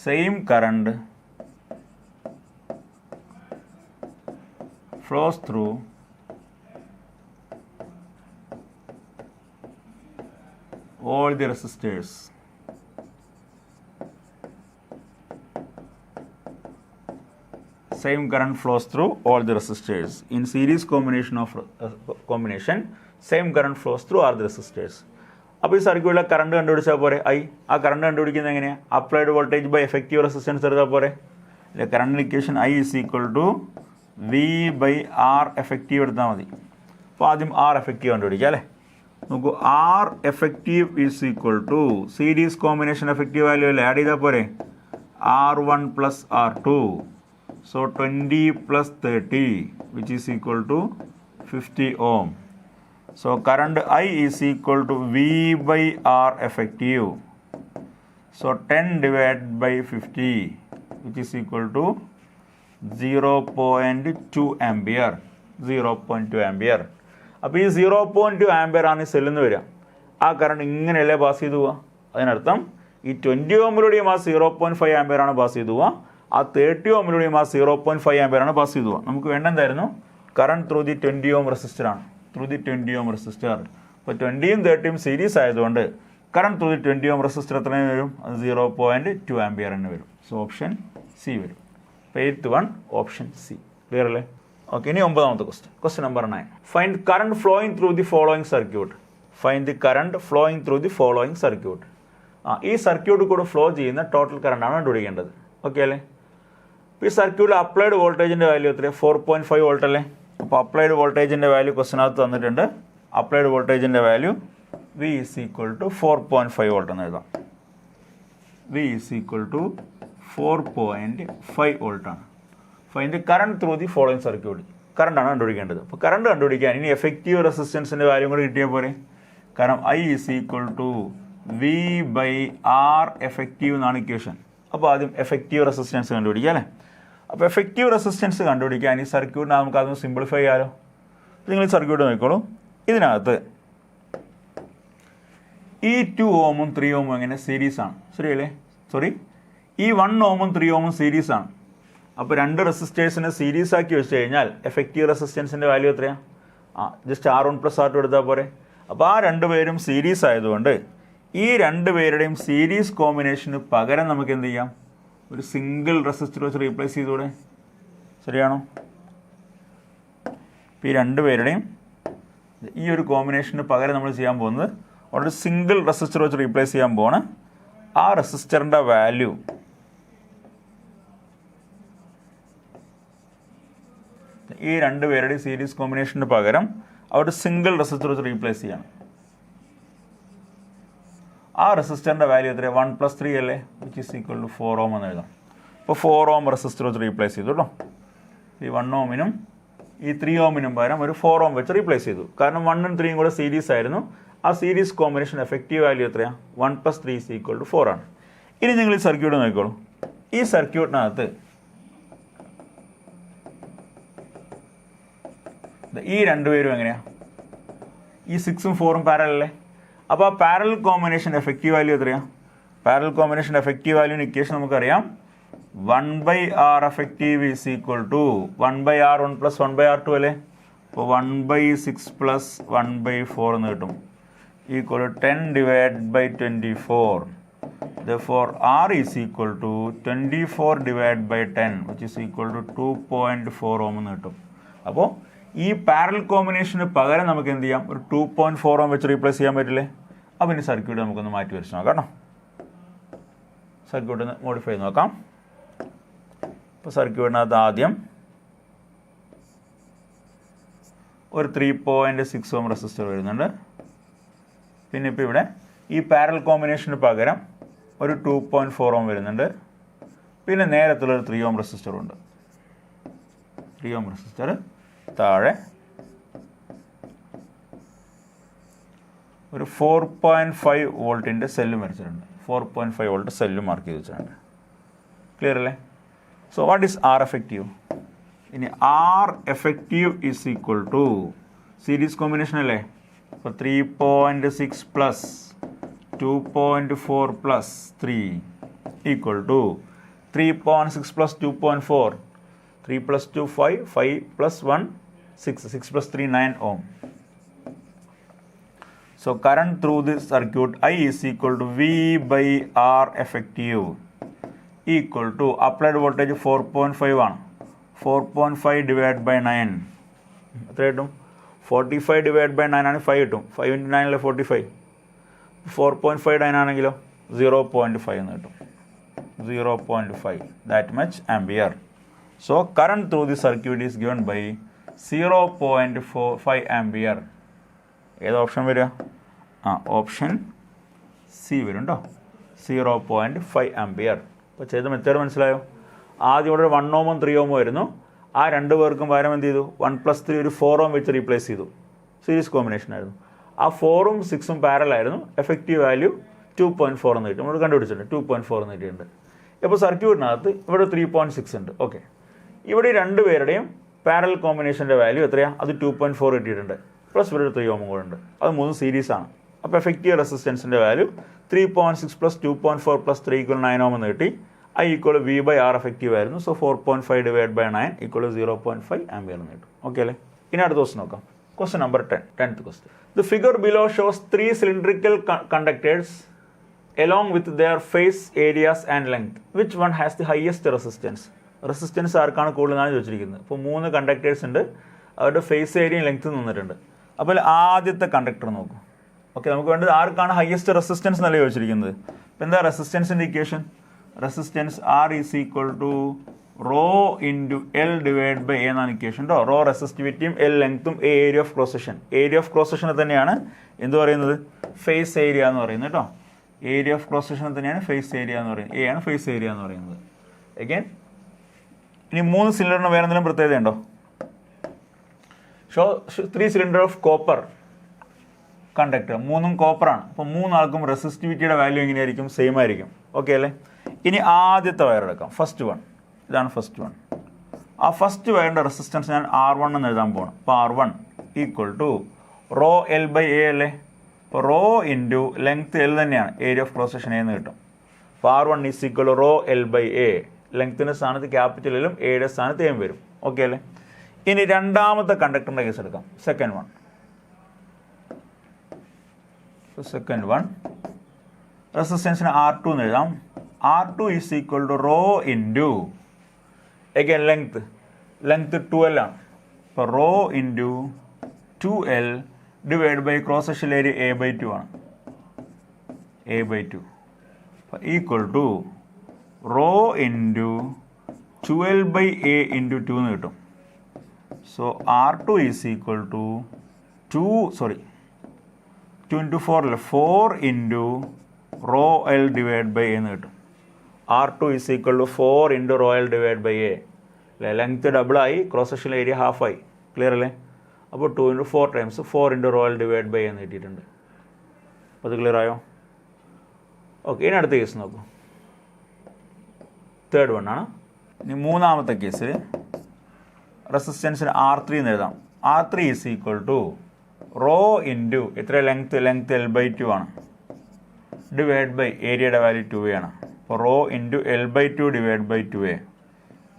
same current flows through all the resistors. Same current flows through all the resistors. In series combination of same current flows through all the resistors. അപ്പോൾ ഈ സർക്യൂട്ടിലെ current കണ്ടുപിടിച്ചാൽ പോരെ. ആ current കണ്ടുപിടിക്കുന്നത് എങ്ങനെയാണ്? Applied voltage by effective resistance എടുത്താൽ പോരെ. അല്ലെ? Current equation I is equal to V/R effective എടുത്താൽ മതി. അപ്പോൾ ആദ്യം R എഫക്റ്റീവ് കണ്ടുപിടിക്കുക അല്ലേ? നോക്കൂ, R effective is equal to series combination effective value അല്ലേ? ആഡ് ചെയ്താൽ പോരെ. R1 plus R2. So 20 plus 30 which is equal to 50 ohm. So current I is equal to V/R effective. So 10 divided by 50 which is equal to 0.2 ampere. 0.2 ampere. അപ്പോൾ ഈ 0.2 ampere ആണ് ഈ സെല്ലിൽ നിന്ന് വരിക. ആ കറണ്ട് ഇങ്ങനെയല്ലേ പാസ് ചെയ്ത് പോവുക. അതിനർത്ഥം ഈ 20 ഓമിലൂടെയും ആ 0.5 ആംപിയർ ആണ് പാസ് ചെയ്ത് പോവുക. ആ 30 ഓമിലൂടെയും ആ 0.5 ആംപിയർ ആണ് പാസ് ചെയ്ത് പോവുക. നമുക്ക് വേണ്ടെന്തായിരുന്നു? Current through the 20 ohm resistor ആണ്. Through the 20 ohm resistor. അപ്പോൾ 20യും 30യും സീരീസ് ആയതുകൊണ്ട് current through the 20 ohm resistor എത്രയും വരും? 0.2 ആംപിയർ തന്നെ വരും. സോ ഓപ്ഷൻ സി വരും. അപ്പോൾ 8th one option C. Clear അല്ലേ? ഓക്കെ, ഇനി 9ാമത്തെ question. Question number 9. Find current flowing through the following circuit. Find the current flowing through the following circuit. ഈ സർക്യൂട്ട് കൂടെ ഫ്ലോ ചെയ്യുന്ന ടോട്ടൽ കറണ്ടാണ് കണ്ടുപിടിക്കേണ്ടത്. ഓക്കെ അല്ലേ? ഈ സർക്യൂട്ടിൽ അപ്ലൈഡ് വോൾട്ടേജിൻ്റെ വാല്യൂ എത്രയാണ്? 4.5 വോൾട്ട് അല്ലേ? അപ്പോൾ അപ്ലൈഡ് വോൾട്ടേജിൻ്റെ വാല്യൂ ക്വസ്റ്റിനകത്ത് തന്നിട്ടുണ്ട്. അപ്ലൈഡ് വോൾട്ടേജിൻ്റെ value V is equal to 4.5 volt എന്ന് എഴുതാം. V ഈസ് ഈക്വൽ ടു 4.5 വോൾട്ടാണ്. Find the current through the following circuit. കറണ്ടാണ് കണ്ടുപിടിക്കേണ്ടത്. അപ്പോൾ കറണ്ട് കണ്ടുപിടിക്കാൻ ഇനി എഫക്റ്റീവ് റെസിസ്റ്റൻസിൻ്റെ വാല്യൂ കൂടി കിട്ടിയാൽ പോരെ. കാരണം I is equal to V/R effective എന്നാണ് ഇക്വേഷൻ. അപ്പോൾ ആദ്യം എഫക്റ്റീവ് റെസിസ്റ്റൻസ് കണ്ടുപിടിക്കുക അല്ലേ? അപ്പോൾ എഫക്റ്റീവ് റെസിസ്റ്റൻസ് കണ്ടുപിടിക്കാൻ ഈ സർക്യൂട്ടിനെ നമുക്ക് അതൊന്ന് സിംപ്ലിഫൈ ചെയ്യാമല്ലോ. നിങ്ങൾ സർക്യൂട്ട് നോക്കിക്കോളൂ. ഇതിനകത്ത് ഈ 2 ഓമും 3 ഓമും എങ്ങനെ സീരീസാണ്, ശരിയല്ലേ? ഈ 1 ഓമും 3 ഓമും സീരീസാണ്. അപ്പോൾ രണ്ട് റെസിസ്റ്റേഴ്സിനെ സീരീസ് ആക്കി വെച്ച് കഴിഞ്ഞാൽ എഫക്റ്റീവ് റെസിസ്റ്റൻസിൻ്റെ വാല്യൂ എത്രയാണ്? ജസ്റ്റ് R1 പ്ലസ് R2 എടുത്താൽ പോരെ. അപ്പോൾ ആ രണ്ടുപേരും സീരീസ് ആയതുകൊണ്ട് ഈ രണ്ടുപേരുടെയും സീരീസ് കോമ്പിനേഷന് പകരം നമുക്ക് എന്ത് ചെയ്യാം? ഒരു സിംഗിൾ റെസിസ്റ്റർ വെച്ച് റീപ്ലേസ് ചെയ്തുകൂടെ? ശരിയാണോ? ഇപ്പോൾ ഈ രണ്ടുപേരുടെയും ഈ ഒരു കോമ്പിനേഷന് പകരം നമ്മൾ ചെയ്യാൻ പോകുന്നത് ഒരു സിംഗിൾ റെസിസ്റ്റർ വെച്ച് റീപ്ലേസ് ചെയ്യാൻ പോവാണ്. ആ റെസിസ്റ്ററിൻ്റെ വാല്യൂ ഈ രണ്ടുപേരുടെയും സീരീസ് കോമ്പിനേഷന് പകരം അവിടെ സിംഗിൾ റെസിസ്റ്റർ വെച്ച് റീപ്ലേസ് ചെയ്യണം. ആ റെസിസ്റ്ററിൻ്റെ വാല്യൂ എത്രയാണ്? 1 + 3 അല്ലേ? വിച്ച് ഈസ് ഈക്വൽ ടു 4 ഓം എന്ന് എഴുതാം. അപ്പോൾ 4 ഓം റെസിസ്റ്റർ വെച്ച് റീപ്ലേസ് ചെയ്തു കേട്ടോ. ഈ 1 ഓമിനും ഈ 3 ഓമിനും പകരം ഒരു 4 ഓം വെച്ച് റീപ്ലേസ് ചെയ്തു. കാരണം 1ഉം 3ഉം കൂടെ സീരീസ് ആയിരുന്നു. ആ സീരീസ് കോമ്പിനേഷൻ എഫക്റ്റീവ് വാല്യൂ എത്രയാണ്? 1 + 3 ഈസ് ഈക്വൽ ടു 4 ആണ്. ഇനി നിങ്ങൾ ഈ സർക്യൂട്ട് നോക്കിക്കോളൂ. ഈ സർക്യൂട്ടിനകത്ത് ഈ രണ്ടുപേരും എങ്ങനെയാണ്? ഈ 6ഉം 4ഉം പാരലൽ അല്ലേ? അപ്പോൾ ആ പാരലൽ കോമ്പിനേഷൻ എഫക്റ്റീവ് വാല്യൂ എത്രയാണ്? പാരലൽ കോമ്പിനേഷൻ എഫക്റ്റീവ് വാല്യൂവിന് ഇക്വേഷൻ നമുക്കറിയാം. 1/R effective is equal to 1/R1 + 1/R2 അല്ലേ? അപ്പോൾ 1/6 പ്ലസ് 1/4 എന്ന് കിട്ടും, equal to 10 divide by 24. Therefore, R is equal to 24 divided by 10, which is equal to 2.4 ohm എന്ന് കിട്ടും. അപ്പോൾ ഈ പാരലൽ കോമ്പിനേഷന് പകരം നമുക്ക് എന്ത് ചെയ്യാം, ഒരു 2.4 ohm വെച്ച് റീപ്ലേസ് ചെയ്യാൻ പറ്റില്ലേ? അപ്പോൾ ഇനി സർക്യൂട്ട് നമുക്കൊന്ന് മാറ്റി വരച്ച് നോക്കാം കേട്ടോ. സർക്യൂട്ട് ഒന്ന് മോഡിഫൈ ചെയ്ത് നോക്കാം. ഇപ്പോൾ സർക്യൂട്ടിനകത്ത് ആദ്യം ഒരു 3.6 ohm റെസിസ്റ്റർ വരുന്നുണ്ട്. പിന്നെ ഇപ്പോൾ ഇവിടെ ഈ പാരലൽ കോമ്പിനേഷന് പകരം ഒരു 2.4 ohm വരുന്നുണ്ട്. പിന്നെ നേരത്തുള്ളൊരു 3 ohm റെസിസ്റ്ററുണ്ട്. 3 ohm റെസിസ്റ്റർ താഴെ ഒരു 4.5 വോൾട്ടിൻ്റെ സെല്ലും വരച്ചിട്ടുണ്ട്. 4.5 വോൾട്ട് സെല്ലും മാർക്ക് ചെയ്ത് വെച്ചിട്ടുണ്ട്. ക്ലിയർ അല്ലേ? So what is R effective? ഇനി R effective is equal to series combination അല്ലേ? അപ്പോൾ 3.6 plus 2.4 plus 3 equal to 3.6 plus 2.4, 3 plus 2 5, 5 plus 1 6, 6 plus 3 9 ohm. So current through this circuit I is equal to V by R effective equal to applied voltage 4.5 ആണ്. 4.5 divided by 9 എത്ര കിട്ടും? 45 divided by 9 ആണ് 5 കിട്ടും. 5 into 9 അല്ലേ 45. 4.5 ആണെങ്കിലോ 0.5 എന്ന് കിട്ടും. 0.5 that much ampere. So current through the circuit is given by 0.45 ampere. ഏത് ഓപ്ഷൻ വരിക? ഓപ്ഷൻ സി വരും കേട്ടോ. 0.5 ampere. അപ്പോൾ ചെയ്ത മെത്തേഡ് മനസ്സിലായോ? ആദ്യം ഇവിടെ 1 ohm 3 ohm വരുന്നു. ആ രണ്ട് പേർക്കും പകരം എന്ത് ചെയ്തു? 1+3 ഒരു 4 ohm വെച്ച് റീപ്ലേസ് ചെയ്തു. സീരീസ് കോമ്പിനേഷൻ ആയിരുന്നു. ആ 4ഉം 6ഉം പാരലായിരുന്നു. എഫക്റ്റീവ് വാല്യൂ 2.4 എന്ന് കിട്ടും. നമ്മൾ കണ്ടുപിടിച്ചിട്ടുണ്ട് 2.4 എന്ന് കിട്ടിയിട്ടുണ്ട്. ഇപ്പോൾ സർക്യൂട്ടിനകത്ത് ഇവിടെ 3.6 ഉണ്ട്. ഓക്കെ, ഇവിടെ രണ്ടുപേരുടെയും പാരലൽ കോമ്പിനേഷൻ്റെ വാല്യൂ എത്രയാണ്? അത് 2.4 കിട്ടിയിട്ടുണ്ട്. പ്ലസ് ഇവിടെ 3 ohm കൂടെ ഉണ്ട്. അത് 3 സീരീസാണ്. അപ്പോൾ എഫക്റ്റീവ് റെസിസ്റ്റൻസിൻ്റെ വാല്യൂ 3.6 പ്ലസ് 2.4 പ്ലസ് 3 = 9 ohm എന്ന് കിട്ടി. I equal V by R effective ആയിരുന്നു. So 4.5 divided by 9 equal to 0.5 ampere എന്ന് കിട്ടും. ഓക്കെ അല്ലേ? ഇനി അടുത്ത ക്വസ്റ്റ്യൻ നോക്കാം. Question number 10, 10th question. The figure below shows 3 cylindrical conductors along with their face areas and length. Which one has the highest resistance? Resistance ആർക്കാണ് കൂടുതലാണ് ചോദിച്ചിരിക്കുന്നത്. ഇപ്പോൾ 3 കണ്ടക്ടേഴ്സ് ഉണ്ട്, അവരുടെ ഫേസ് ഏരിയയും ലെങ്ത്തും തന്നിട്ടുണ്ട്. അപ്പോൾ ആദ്യത്തെ കണ്ടക്ടർ നോക്കും. ഓക്കെ, നമുക്ക് വേണ്ടത് ആർക്കാണ് ഹയസ്റ്റ് റെസിസ്റ്റൻസ് എന്നല്ല ചോദിച്ചിരിക്കുന്നത്. അപ്പോൾ എന്താ റെസിസ്റ്റൻസിൻ്റെ equation? Resistance R is equal to rho into L divide by A എന്നാണ് ഇക്വേഷൻ കേട്ടോ. റോ റെസിസ്റ്റിവിറ്റിയും എൽ ലെങ്ത്തും A area of cross section. Area of cross സെക്ഷനെ തന്നെയാണ് എന്ത് പറയുന്നത്? ഫേസ് ഏരിയ എന്ന് പറയുന്നത് കേട്ടോ. ഏരിയ ഓഫ് ക്രോസ് സെക്ഷനെ തന്നെയാണ് ഫേസ് ഏരിയ എന്ന് പറയുന്നത്. എ ആണ് ഫേസ് ഏരിയ എന്ന് പറയുന്നത്. അഗൈൻ ഇനി 3 സിലിണ്ടറിന് വേറെ എന്തെങ്കിലും പ്രത്യേകത ഉണ്ടോ? 3 സിലിണ്ടർ ഓഫ് കോപ്പർ കണ്ടക്ടർ. 3ഉം കോപ്പറാണ്. അപ്പോൾ 3 ആൾക്കും റെസിസ്റ്റിവിറ്റിയുടെ വാല്യൂ എങ്ങനെയായിരിക്കും? സെയിം ആയിരിക്കും. ഓക്കെ അല്ലേ? ഇനി ആദ്യത്തെ വയർ എടുക്കാം. ഫസ്റ്റ് വൺ, ഇതാണ് ഫസ്റ്റ് വൺ. ആ ഫസ്റ്റ് വയറിൻ്റെ റെസിസ്റ്റൻസ് ഞാൻ R1 എന്ന് എഴുതാൻ പോകണം. അപ്പോൾ R1 equal to rho L by A അല്ലേ? അപ്പോൾ റോ ഇൻറ്റു ലെങ്ത്ത് എൽ തന്നെയാണ്, ഏരിയ ഓഫ് ക്രോസ് സെക്ഷൻ എന്ന് കിട്ടും. അപ്പോൾ R1 is equal to rho L by A. ലെങ്ത്തിൻ്റെ സ്ഥാനത്ത് ക്യാപിറ്റൽ എല്ലും എയുടെ സ്ഥാനത്ത് എം വരും. ഓക്കെ അല്ലേ? ഇനി രണ്ടാമത്തെ കണ്ടക്ടറിൻ്റെ കേസ് എടുക്കാം. Second one. സെക്കൻഡ് വൺ റെസിസ്റ്റൻസിന് R2 എന്ന് എഴുതാം. R2 is equal to rho into again length 12 ആണ്. അപ്പോൾ rho into 2L divide by cross section area A/2 ആണ്. A/2 equal to rho into 12 by A into 2 എന്ന് കിട്ടും. So R2 is equal to 2 into 4 അല്ല, 4 into rho L divide by A എന്ന് കിട്ടും. R2 is equal to 4 into rho L divide by A. അല്ലേ? Length ഡബിളായി, cross section area ഹാഫായി. Clear അല്ലേ? അപ്പോൾ 2 into 4 times 4 into rho L divide by എന്ന് കിട്ടിയിട്ടുണ്ട്. അപ്പോൾ അത് ക്ലിയർ ആയോ? ഓക്കെ, ഇനി അടുത്ത കേസ് നോക്കൂ. തേർഡ് വൺ ആണ്. ഇനി മൂന്നാമത്തെ കേസിൽ റെസിസ്റ്റൻസിന് R3 എന്ന് എഴുതാം. R3 is equal to rho into എത്ര ലെങ്ത്ത് L/2 ആണ്, ഡിവൈഡ് ബൈ ഏരിയയുടെ വാല്യൂ 2A ആണ്. അപ്പോൾ rho into L/2 divide by 2A.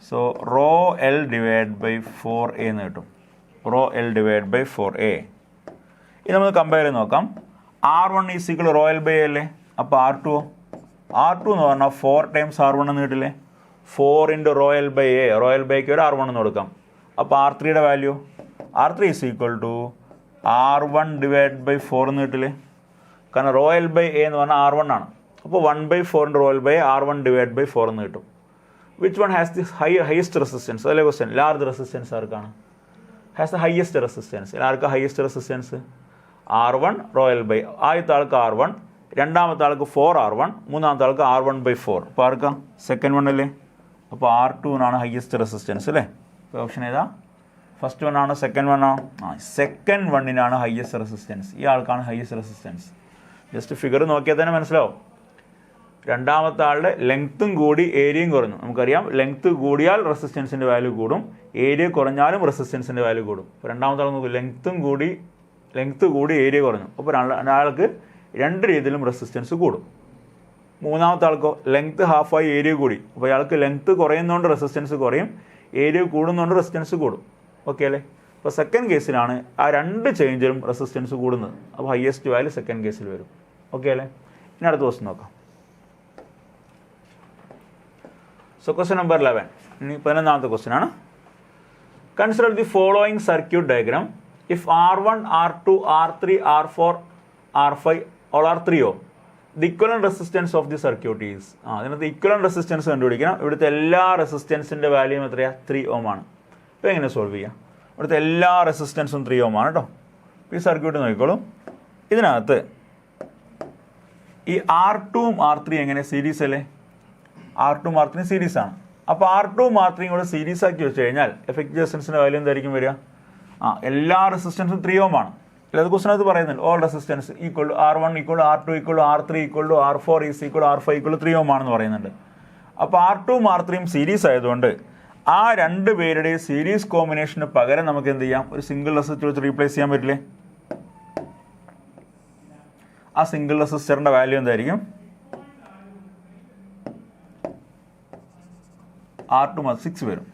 So rho L divide by 4A എന്ന് കിട്ടും. Rho L divide by 4a. ഇനി നമുക്ക് കമ്പയർ ചെയ്ത് നോക്കാം. R1 is equal rho L by A അല്ലേ. അപ്പോൾ R2 എന്ന് പറഞ്ഞാൽ 4 ടൈംസ് R1 എന്ന് കിട്ടില്ലേ. 4 into rho L by A, rho L ബൈക്ക് ഒരു R1 എന്ന് കൊടുക്കാം. അപ്പോൾ R3യുടെ value R3 is equal to R1 divide by 4 എന്ന് കിട്ടില്ലേ. കാരണം റോ എൽ ബൈ എ എന്ന് പറഞ്ഞാൽ R1 ആണ്. അപ്പോൾ 1/4 rho L by R1 divide by 4 എന്ന് കിട്ടും. Which one has the highest resistance? അതല്ലേ ക്വസ്റ്റ്യൻ. ലാർജ് റെസിസ്റ്റൻസ് ആർക്കാണ്? Has the highest resistance. ആർക്കാ highest resistance? R1 rho L by. ആദ്യത്തെ ആൾക്ക് R1, രണ്ടാമത്തെ ആൾക്ക് 4R1, മൂന്നാമത്തെ ആൾക്ക് R1/4. അപ്പോൾ ആർക്കാ? സെക്കൻഡ് വൺ അല്ലേ. അപ്പോൾ R2 ഹയസ്റ്റ് റെസിസ്റ്റൻസ് അല്ലേ. അപ്പോൾ ഓപ്ഷൻ ഏതാ? ഫസ്റ്റ് വൺ ആണോ സെക്കൻഡ് വൺ ആണോ? സെക്കൻഡ് വണ്ണിനാണ് ഹയസ്റ്റ് റെസിസ്റ്റൻസ്. ഈ ആൾക്കാണ് ഹയസ്റ്റ് റെസിസ്റ്റൻസ്. ജസ്റ്റ് ഫിഗർ നോക്കിയാൽ തന്നെ മനസ്സിലാവും. രണ്ടാമത്തെ ആളുടെ ലെങ്ത്തും കൂടി ഏരിയയും കുറഞ്ഞു. നമുക്കറിയാം ലെങ്ത്ത് കൂടിയാൽ റെസിസ്റ്റൻസിൻ്റെ വാല്യൂ കൂടും, ഏരിയ കുറഞ്ഞാലും റെസിസ്റ്റൻസിൻ്റെ വാല്യൂ കൂടും. അപ്പോൾ രണ്ടാമത്തെ ആൾ നോക്കും, ലെങ്ത്ത് കൂടി ഏരിയ കുറഞ്ഞു. അപ്പോൾ ഒരാൾക്ക് രണ്ട് രീതിയിലും റെസിസ്റ്റൻസ് കൂടും. മൂന്നാമത്തെ ആൾക്കോ ലെങ്ത്ത് ഹാഫായി ഏരിയ കൂടി. അപ്പോൾ അയാൾക്ക് ലെങ്ത്ത് കുറയുന്നതുകൊണ്ട് റെസിസ്റ്റൻസ് കുറയും, ഏരിയ കൂടുന്നതുകൊണ്ട് റെസിസ്റ്റൻസ് കൂടും. ഓക്കെ അല്ലേ. അപ്പോൾ സെക്കൻഡ് കേസിലാണ് ആ രണ്ട് ചേഞ്ചിലും റെസിസ്റ്റൻസ് കൂടുന്നത്. അപ്പോൾ ഹയസ്റ്റ് വാല്യൂ സെക്കൻഡ് കേസിൽ വരും. ഓക്കെ അല്ലേ. ഇനി അടുത്ത ക്വസ്റ്റ്യൻ നോക്കാം. So question number 11. ഇനി 11ാമത്തെ ക്വസ്റ്റ്യൻ ആണ്. Consider the following circuit diagram. If R1, R2, R3, R4, R5 all are 3 ohm, the equivalent resistance of the circuit is. അതിനകത്ത് ഇക്വലന്റ് റെസിസ്റ്റൻസ് കണ്ടുപിടിക്കണം. ഇവിടുത്തെ എല്ലാ റെസിസ്റ്റൻസിൻ്റെ വാല്യൂം എത്രയാണ്? 3 ohm ആണ്. അപ്പോൾ എങ്ങനെ സോൾവ് ചെയ്യാം? ഇവിടുത്തെ എല്ലാ റെസിസ്റ്റൻസും 3 ohm ആണ് കേട്ടോ. ഈ സർക്യൂട്ട് നോക്കിക്കോളും. ഇതിനകത്ത് ഈ R2ഉം R3 എങ്ങനെ സീരീസ് അല്ലേ. R2ഉം R3 സീരീസ് ആണ്. അപ്പോൾ R2ഉം R3 കൂടെ സീരീസ് ആക്കി വെച്ച് കഴിഞ്ഞാൽ എഫക്റ്റീവ് റെസിസ്റ്റൻസിൻ്റെ വാല്യൂ എന്തായിരിക്കും വരിക? എല്ലാ റെസിസ്റ്റൻസും 3 ohm ആണ്. അല്ലാതെ ക്വസ്റ്റ്യനകത്ത് പറയുന്നുണ്ട് all resistance equal to R1 equal to R2 equal to R3 equal to R4 is equal R5 equal to 3 ohm ആണെന്ന് പറയുന്നുണ്ട്. അപ്പോൾ R2ഉം R3ഉം സീരീസ് ആയതുകൊണ്ട് ആ രണ്ട് പേരുടെയും സീരീസ് കോമ്പിനേഷന് പകരം നമുക്ക് എന്ത് ചെയ്യാം? ഒരു സിംഗിൾ റെസിസ്റ്റർ വെച്ച് റീപ്ലേസ് ചെയ്യാൻ പറ്റില്ലേ? ആ സിംഗിൾ റെസിസ്റ്ററിൻ്റെ വാല്യൂ എന്തായിരിക്കും? R2 6 വരും.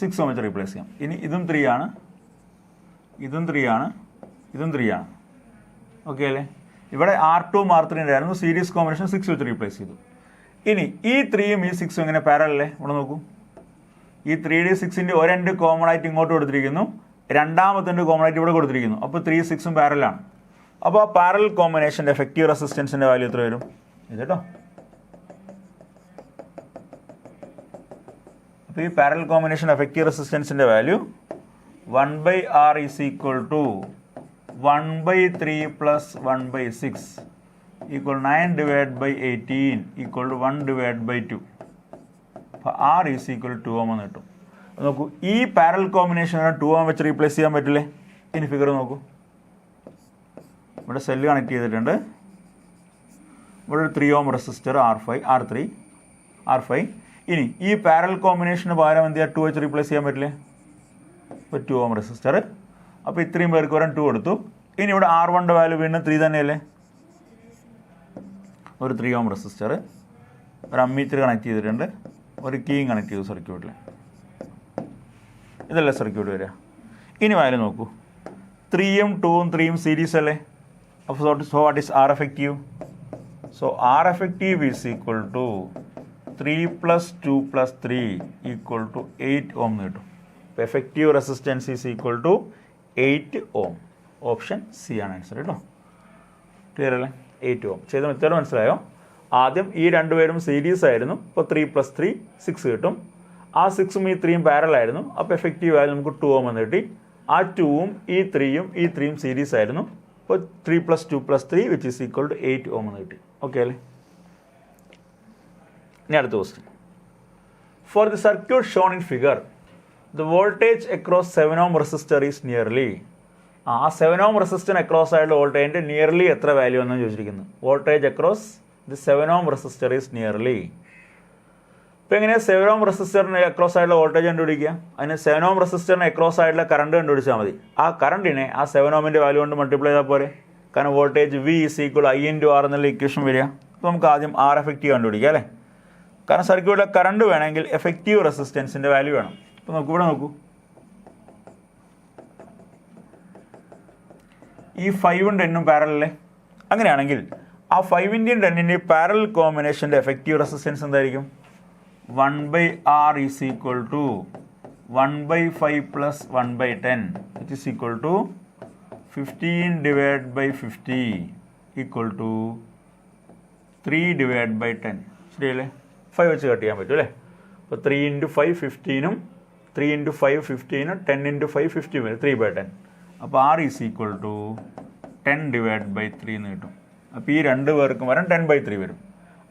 6 ohm വെച്ച് റീപ്ലേസ് ചെയ്യാം. ഇനി ഇതും 3 ആണ്, ഇതും 3 ആണ്, ഇതും 3 ആണ്. ഓക്കെ അല്ലേ. ഇവിടെ R2ഉം R3 ആയിരുന്നു സീരീസ് കോമ്പിനേഷൻ 6 വെച്ച് റീപ്ലേസ് ചെയ്തു. ഇനി ഈ 3ഉം ഈ 6ഉം എങ്ങനെ പാരലല്ലേ? ഇവിടെ നോക്കൂ. ഈ 3D 6ൻ്റെ ഒരെൻഡ് കോമൺ ആയിട്ട് ഇങ്ങോട്ട് കൊടുത്തിരിക്കുന്നു, രണ്ടാമത്തെ എൻഡ് കോമൺ ആയിട്ട് ഇവിടെ കൊടുത്തിരിക്കുന്നു. അപ്പോൾ 3 6ഉം പാരലാണ്. അപ്പോൾ ആ പാരലൽ കോമ്പിനേഷൻ്റെ എഫക്റ്റീവ് റെസിസ്റ്റൻസിൻ്റെ വാല്യൂ എത്ര വരും? ഇത് കേട്ടോ. അപ്പോൾ ഈ പാരലൽ കോമ്പിനേഷൻ എഫക്റ്റീവ് റെസിസ്റ്റൻസിൻ്റെ value 1/R is equal to 1/3 plus 1/6 equal 9/18 equal to 1/2. അപ്പോൾ R ഈസ് ഈക്വൽ 2 ohm എന്ന് കിട്ടും. നോക്കൂ, ഈ പാരലൽ കോമ്പിനേഷൻ 2 ohm വെച്ച് റീപ്ലേസ് ചെയ്യാൻ പറ്റില്ലേ? ഇനി ഫിഗർ നോക്കൂ. ഇവിടെ സെല്ല് കണക്ട് ചെയ്തിട്ടുണ്ട്. ഇവിടെ ഒരു 3 ohm റെസിസ്റ്റർ R5. ഇനി ഈ പാരലൽ കോമ്പിനേഷന് പകരം എന്ത് ചെയ്യുക? 2 വെച്ച് റീപ്ലേസ് ചെയ്യാൻ പറ്റില്ലേ? ഇപ്പോൾ 2 ohm റെസിസ്റ്റർ. അപ്പോൾ ഇത്രയും പേർക്ക് വരാൻ 2 കൊടുത്തു. ഇനി ഇവിടെ R1ൻ്റെ വാല്യൂ വീണ്ടും 3 തന്നെയല്ലേ? ഒരു 3 ohm റെസിസ്റ്റർ, ഒരു അമ്മീറ്റർ കണക്ട് ചെയ്തിട്ടുണ്ട്, ഒരു കീയും കണക്ട് ചെയ്തു സർക്യൂട്ടിൽ. ഇതല്ലേ സർക്യൂട്ട് വരിക. ഇനി വാല്യൂ നോക്കൂ. 3ഉം 2ഉം 3ഉം സീരീസ് അല്ലേ. അപ്പോൾ so what is R effective? So R effective is equal to 3 + 2 + 3 equal to 8 ohm എന്ന് കിട്ടും. അപ്പോൾ effective resistance is equal to 8 ohm. Option C ആണ് ആൻസർ കേട്ടോ. ക്ലിയർ അല്ലേ? 8 ohm. ചെയ്ത മെത്തേഡ് മനസ്സിലായോ? ആദ്യം ഈ രണ്ടുപേരും സീരീസ് ആയിരുന്നു. ഇപ്പോൾ 3 + 3 6 കിട്ടും. ആ 6ഉം ഈ 3ഉം പാരലായിരുന്നു. അപ്പോൾ എഫക്റ്റീവ് ആയി നമുക്ക് 2 ohm എന്ന് കിട്ടി. ആ 2ഉം ഈ 3ഉം സീരീസ് ആയിരുന്നു. അപ്പോൾ 3 + 2 + 3 which is equal to 8 ohm എന്ന് കിട്ടി. ഓക്കെ അല്ലേ. ഇനി അടുത്ത question. For the circuit shown in figure the voltage across 7 ohm resistor is nearly. ആ 7 ohm റെസിസ്റ്റർ അക്രോസ് ആയിട്ടുള്ള വോൾട്ടേജിൻ്റെ നിയർലി എത്ര വാല്യൂ എന്നാണ് ചോദിച്ചിരിക്കുന്നത്. Voltage across the 7 ohm resistor is nearly. ഇപ്പോൾ എങ്ങനെയാണ് 7 ohm റെസിസ്റ്ററിന് അക്രോസ് ആയിട്ടുള്ള വോൾട്ടേജ് കണ്ടുപിടിക്കുക? അതിന് 7 ohm റെസിസ്റ്ററിന് അക്രോസ് ആയിട്ടുള്ള കറണ്ട് കണ്ടുപിടിച്ചാൽ മതി. ആ കറണ്ടിനെ ആ 7 ohമിൻ്റെ വാല്യൂ കൊണ്ട് മൾട്ടിപ്ലൈ ചെയ്താൽ പോരെ. കാരണം voltage V is equal I × R എന്നുള്ള ഇക്വേഷൻ വരിക. അപ്പോൾ നമുക്ക് ആദ്യം R effective കണ്ടുപിടിക്കുക അല്ലേ. കാരണം സർക്യൂട്ടിലെ കറണ്ട് വേണമെങ്കിൽ എഫക്റ്റീവ് റെസിസ്റ്റൻസിൻ്റെ വാല്യൂ വേണം. അപ്പോൾ നോക്കൂ, ഇവിടെ നോക്കൂ, ഈ 5ഉം 10ഉം പാരലല്ലേ? അങ്ങനെയാണെങ്കിൽ ആ 5ൻ്റെയും 10ൻ്റെയും പാരലൽ കോമ്പിനേഷൻ്റെ എഫക്റ്റീവ് റെസിസ്റ്റൻസ് എന്തായിരിക്കും? 1/R is equal to 1/5 plus 1/10 which is equal to 15/50 equal to 3/10. ശരിയല്ലേ? 5 വെച്ച് കട്ട് ചെയ്യാൻ പറ്റും അല്ലേ? അപ്പോൾ 3 × 5 15ഉം 3 × 5 15ഉം 10 × 5 50 വരും, 3/10. അപ്പോൾ R ഈസ് ഈക്വൽ ടു 10/3 എന്ന് കിട്ടും. അപ്പോൾ ഈ രണ്ട് പേർക്കും വരാൻ 10/3 വരും.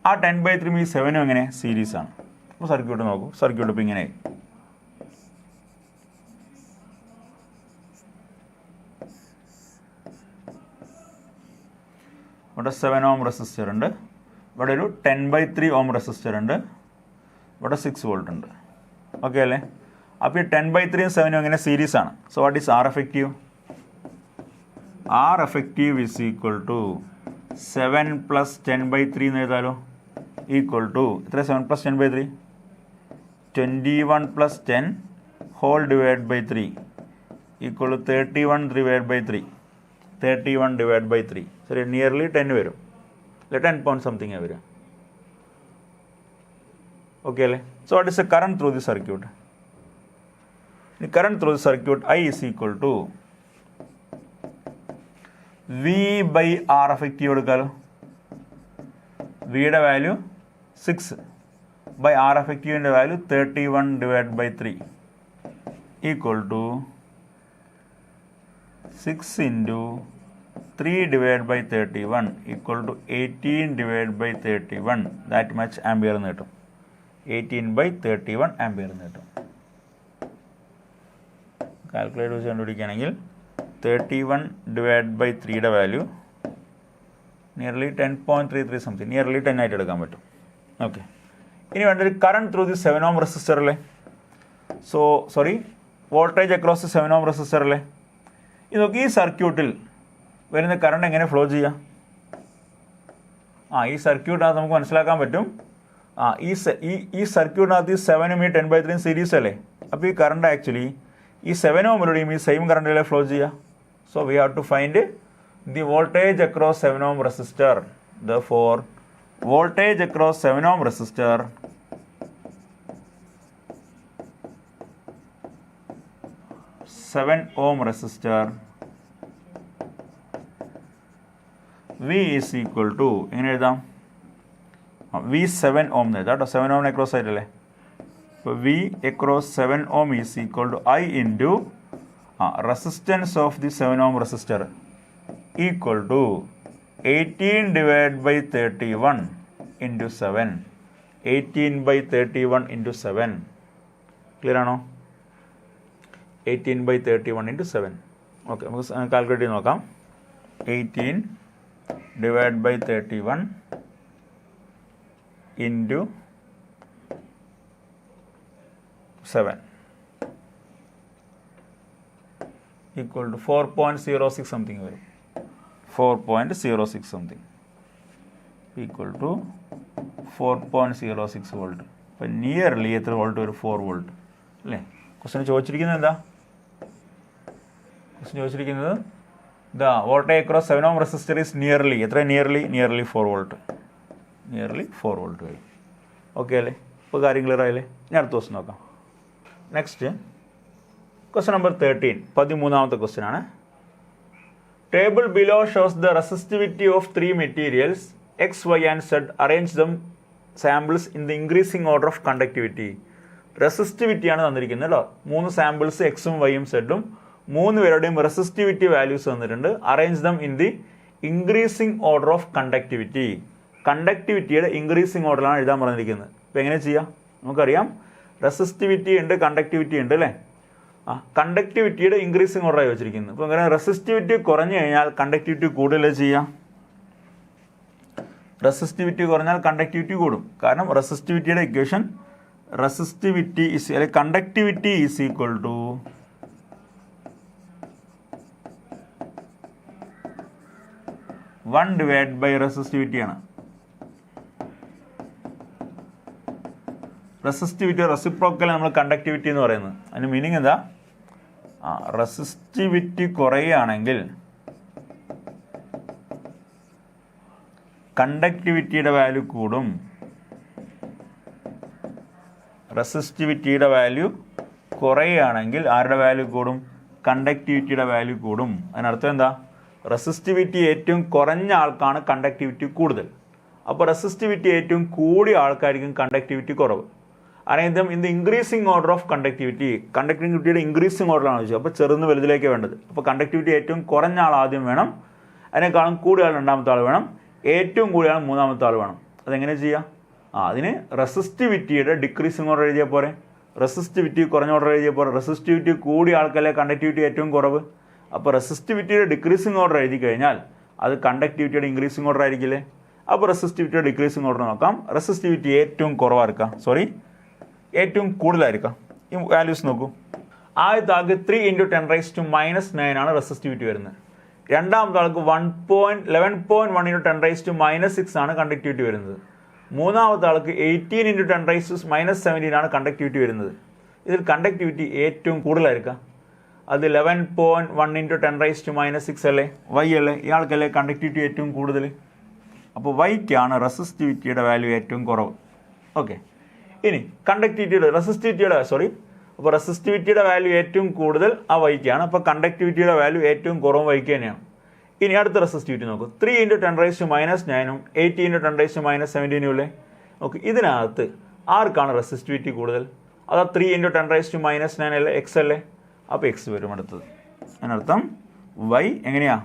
ആ 10/3 ഈ 7ഉം എങ്ങനെ സീരീസ് ആണ്. അപ്പോൾ സർക്യൂട്ട് നോക്കൂ, സർക്യൂട്ട് ഇപ്പോൾ ഇങ്ങനെ ഇവിടെ 7 ഓം റെസിസ്റ്റർ ഉണ്ട്, ഇവിടെ ഒരു 10/3 ഓം റെസിസ്റ്റർ ഉണ്ട്, ഇവിടെ 6 വോൾട്ട് ഉണ്ട്. ഓക്കെ അല്ലേ? അപ്പോൾ ഈ 10/3 7ഉം എങ്ങനെ സീരീസ് ആണ്. So what is R effective? R effective is equal to 7 plus 10/3 എന്ന് എഴുതാലോ, ഈക്വൽ ടു എത്ര? 7 plus 10/3 21 plus 10 whole divided by 3 equal to 31 divided by 3 31 divided by 3. ശരി, നിയർലി 10 വരും അല്ലെ? 10 point something വരും. ഓക്കെ അല്ലേ? So what is a current through the circuit? Current through the circuit I is equal to V/R effective എടുക്കാമല്ലോ. വിയുടെ value 6 by R എഫക്റ്റീവിൻ്റെ value 31/3 equal to 6 × 3/31 equal to 18/31. That much ampere എന്ന് കിട്ടും. 18/31 ampere എന്ന് കിട്ടും. Calculator വെച്ച് കണ്ടുപിടിക്കുകയാണെങ്കിൽ 31/3യുടെ വാല്യൂ നിയർലി 10.33 സംതിങ്, നിയർലി 10 ആയിട്ട് എടുക്കാൻ പറ്റും. ഓക്കെ, ഇനി വേണ്ടൊരു current through the 7 ohm resistor അല്ലേ? So sorry, voltage across 7 ohm resistor അല്ലേ? ഇത് നോക്കി, ഈ സർക്യൂട്ടിൽ വരുന്ന കറണ്ട് എങ്ങനെ ഫ്ലോ ചെയ്യാം? ഈ സർക്യൂട്ടിനകത്ത് നമുക്ക് മനസ്സിലാക്കാൻ പറ്റും. ഈ സർക്യൂട്ടിനകത്ത് ഈ 7ഉം ഈ 10/3 സീരീസ് അല്ലേ? അപ്പോൾ ഈ കറണ്ട് ആക്ച്വലി ഈ 7 ഓമിലൂടെയും ഈ സെയിം കറണ്ടിലെ ഫ്ലോ ചെയ്യുക. So we have to find the voltage across 7 ohm resistor. Therefore, voltage across 7 ohm resistor V is equal to എങ്ങനെ എഴുതാം? V 7 ohm എന്ന് എഴുതാം കേട്ടോ. 7 ohm across ആയിട്ടല്ലേ? അപ്പോൾ V across 7 ohm is equal to I into resistance of the 7 ohm resistor equal to 18/31 into 7. 18/31 into 7. Clear ആണോ? 18/31 into 7. Okay, നമുക്ക് calculate ചെയ്ത് നോക്കാം. 18/31 into 7 equal to 4.06 something വരും. 4.06 something equal to 4.06 വോൾട്ട്. അപ്പം nearly എത്ര volt വരും? 4 volt അല്ലേ? Question ചോദിച്ചിരിക്കുന്നത് എന്താ? ക്വസ്റ്റ്യൻ ചോദിച്ചിരിക്കുന്നത് the voltage across 7 ohm resistor is nearly എത്ര? Nearly 4 volt. നിയർലി 4 വോൾട്ട് വരും. ഓക്കെ അല്ലേ? ഇപ്പോൾ കാര്യം ക്ലിയർ ആയില്ലേ? ഞാൻ അടുത്ത ക്വസ്റ്റ്യൻ നോക്കാം. നെക്സ്റ്റ് ക്വസ്റ്റ്യൻ നമ്പർ 13, 13ാമത്തെ ക്വസ്റ്റ്യൻ ആണ്. Table below shows the resistivity of 3 materials X, Y and Z. Arrange them samples in the increasing order of conductivity. റെസിസ്റ്റിവിറ്റിയാണ് തന്നിരിക്കുന്നത് കേട്ടോ. 3 സാമ്പിൾസ് എക്സും വൈയും സെഡും 3 പേരുടെയും റെസിസ്റ്റിവിറ്റി വാല്യൂസ് തന്നിട്ടുണ്ട്. Arrange them in the increasing order of conductivity. കണ്ടക്ടിവിറ്റിയുടെ increasing ഓർഡറിലാണ് എഴുതാൻ പറഞ്ഞിരിക്കുന്നത്. അപ്പോൾ എങ്ങനെ ചെയ്യാം? നമുക്കറിയാം റെസിസ്റ്റിവിറ്റി ഉണ്ട്, കണ്ടക്ടിവിറ്റി ഉണ്ട് അല്ലേ? കണ്ടക്ടിവിറ്റിയുടെ ഇൻക്രീസിങ് ഓർഡറായി വെച്ചിരിക്കുന്നത്. അപ്പോൾ അങ്ങനെ റെസിസ്റ്റിവിറ്റി കുറഞ്ഞു കഴിഞ്ഞാൽ കണ്ടക്ടിവിറ്റി കൂടുതലേ ചെയ്യാം. റെസിസ്റ്റിവിറ്റി കുറഞ്ഞാൽ കണ്ടക്ടിവിറ്റി കൂടും. കാരണം റെസിസ്റ്റിവിറ്റിയുടെ ഇക്വേഷൻ റെസിസ്റ്റിവിറ്റി ഇസ് അല്ലെങ്കിൽ conductivity is equal to one divide by resistivity ആണ്. റെസിസ്റ്റിവിറ്റി റെസിപ്രോക്കൽ നമ്മൾ കണ്ടക്ടിവിറ്റി എന്ന് പറയുന്നത്. അതിന് മീനിങ് എന്താ? റെസിസ്റ്റിവിറ്റി കുറയുകയാണെങ്കിൽ കണ്ടക്ടിവിറ്റിയുടെ വാല്യൂ കൂടും. റെസിസ്റ്റിവിറ്റിയുടെ വാല്യൂ കുറയുകയാണെങ്കിൽ ആരുടെ വാല്യൂ കൂടും? കണ്ടക്ടിവിറ്റിയുടെ വാല്യൂ കൂടും. അതിനർത്ഥം എന്താ? റെസിസ്റ്റിവിറ്റി ഏറ്റവും കുറഞ്ഞ ആൾക്കാണ് കണ്ടക്ടിവിറ്റി കൂടുതൽ. അപ്പോൾ റെസിസ്റ്റിവിറ്റി ഏറ്റവും കൂടിയ ആൾക്കാർക്കും കണ്ടക്ടിവിറ്റി കുറവ്. അതായത് in the increasing order of conductivity, കണ്ടക്ടിവിറ്റിയുടെ ഇൻക്രീസിങ് ഓർഡറാണ് ചോദിച്ചത്. അപ്പോൾ ചെറുന്ന് വലുതിലേക്ക് വേണ്ടത്. അപ്പോൾ കണ്ടക്ടിവിറ്റി ഏറ്റവും കുറഞ്ഞ ആൾ ആദ്യം വേണം, അതിനേക്കാളും കൂടിയ ആൾ രണ്ടാമത്തെ ആൾ വേണം, ഏറ്റവും കൂടിയ ആൾ മൂന്നാമത്തെ ആൾ വേണം. അതെങ്ങനെ ചെയ്യാം? അതിന് റെസിസ്റ്റിവിറ്റിയുടെ ഡിക്രീസിങ് ഓർഡർ എഴുതിയാൽ പോരെ, റെസിസ്റ്റിവിറ്റി കുറഞ്ഞ ഓർഡർ എഴുതിയാൽ പോരെ. റെസിസ്റ്റിവിറ്റി കൂടിയ ആൾക്കല്ലേ കണ്ടക്ടിവിറ്റി ഏറ്റവും കുറവ്. അപ്പോൾ റെസിസ്റ്റിവിറ്റിയുടെ ഡിക്രീസിങ് ഓർഡർ എഴുതി കഴിഞ്ഞാൽ അത് കണ്ടക്ടിവിറ്റിയുടെ ഇൻക്രീസിങ് ഓർഡർ ആയിരിക്കില്ലേ? അപ്പോൾ റെസിസ്റ്റിവിറ്റിയുടെ ഡിക്രീസിങ് ഓർഡർ നോക്കാം. റെസിസ്റ്റിവിറ്റി ഏറ്റവും കുറവായിരിക്കാം, ഏറ്റവും കൂടുതലായിരിക്കാം. ഈ വാല്യൂസ് നോക്കൂ. ആദ്യത്തെ ആൾക്ക് 3 × 10⁻⁻9 ആണ് റെസിസ്റ്റിവിറ്റി വരുന്നത്. രണ്ടാമത്തെ ആൾക്ക് 11.1 × 10⁻⁻6 ആണ് കണ്ടക്ടിവിറ്റി വരുന്നത്. മൂന്നാമത്തെ ആൾക്ക് 18 × 10⁻17 ആണ് കണ്ടക്ടിവിറ്റി വരുന്നത്. ഇതിൽ കണ്ടക്ടിവിറ്റി ഏറ്റവും കൂടുതലായിരിക്കാം. അത് 11.1 × 10⁻⁻6 അല്ലേ, വൈ അല്ലേ, ഇയാൾക്കല്ലേ കണ്ടക്ടിവിറ്റി ഏറ്റവും കൂടുതൽ. അപ്പോൾ വൈക്കാണ് റെസിസ്റ്റിവിറ്റിയുടെ വാല്യൂ ഏറ്റവും കുറവ്. ഓക്കെ, ഇനി അപ്പോൾ റെസിസ്റ്റിവിറ്റിയുടെ വാല്യൂ ഏറ്റവും കൂടുതൽ ആ വൈക്കാണ്. അപ്പോൾ കണ്ടക്ടിവിറ്റിയുടെ വാല്യൂ ഏറ്റവും കുറവ് വൈക്ക് തന്നെയാണ്. ഇനി അടുത്ത റെസിസ്റ്റിവിറ്റി നോക്കും. 3 × 10⁻⁻9 18 × 10⁻17 അല്ലേ. ഓക്കെ, ഇതിനകത്ത് ആർക്കാണ് റെസിസ്റ്റിവിറ്റി കൂടുതൽ? അതാ 3 × 10⁻⁻9 അല്ലേ, എക്സ് അല്ലേ. അപ്പോൾ എക്സ് വരും അടുത്തത്. അതിനർത്ഥം വൈ എങ്ങനെയാ?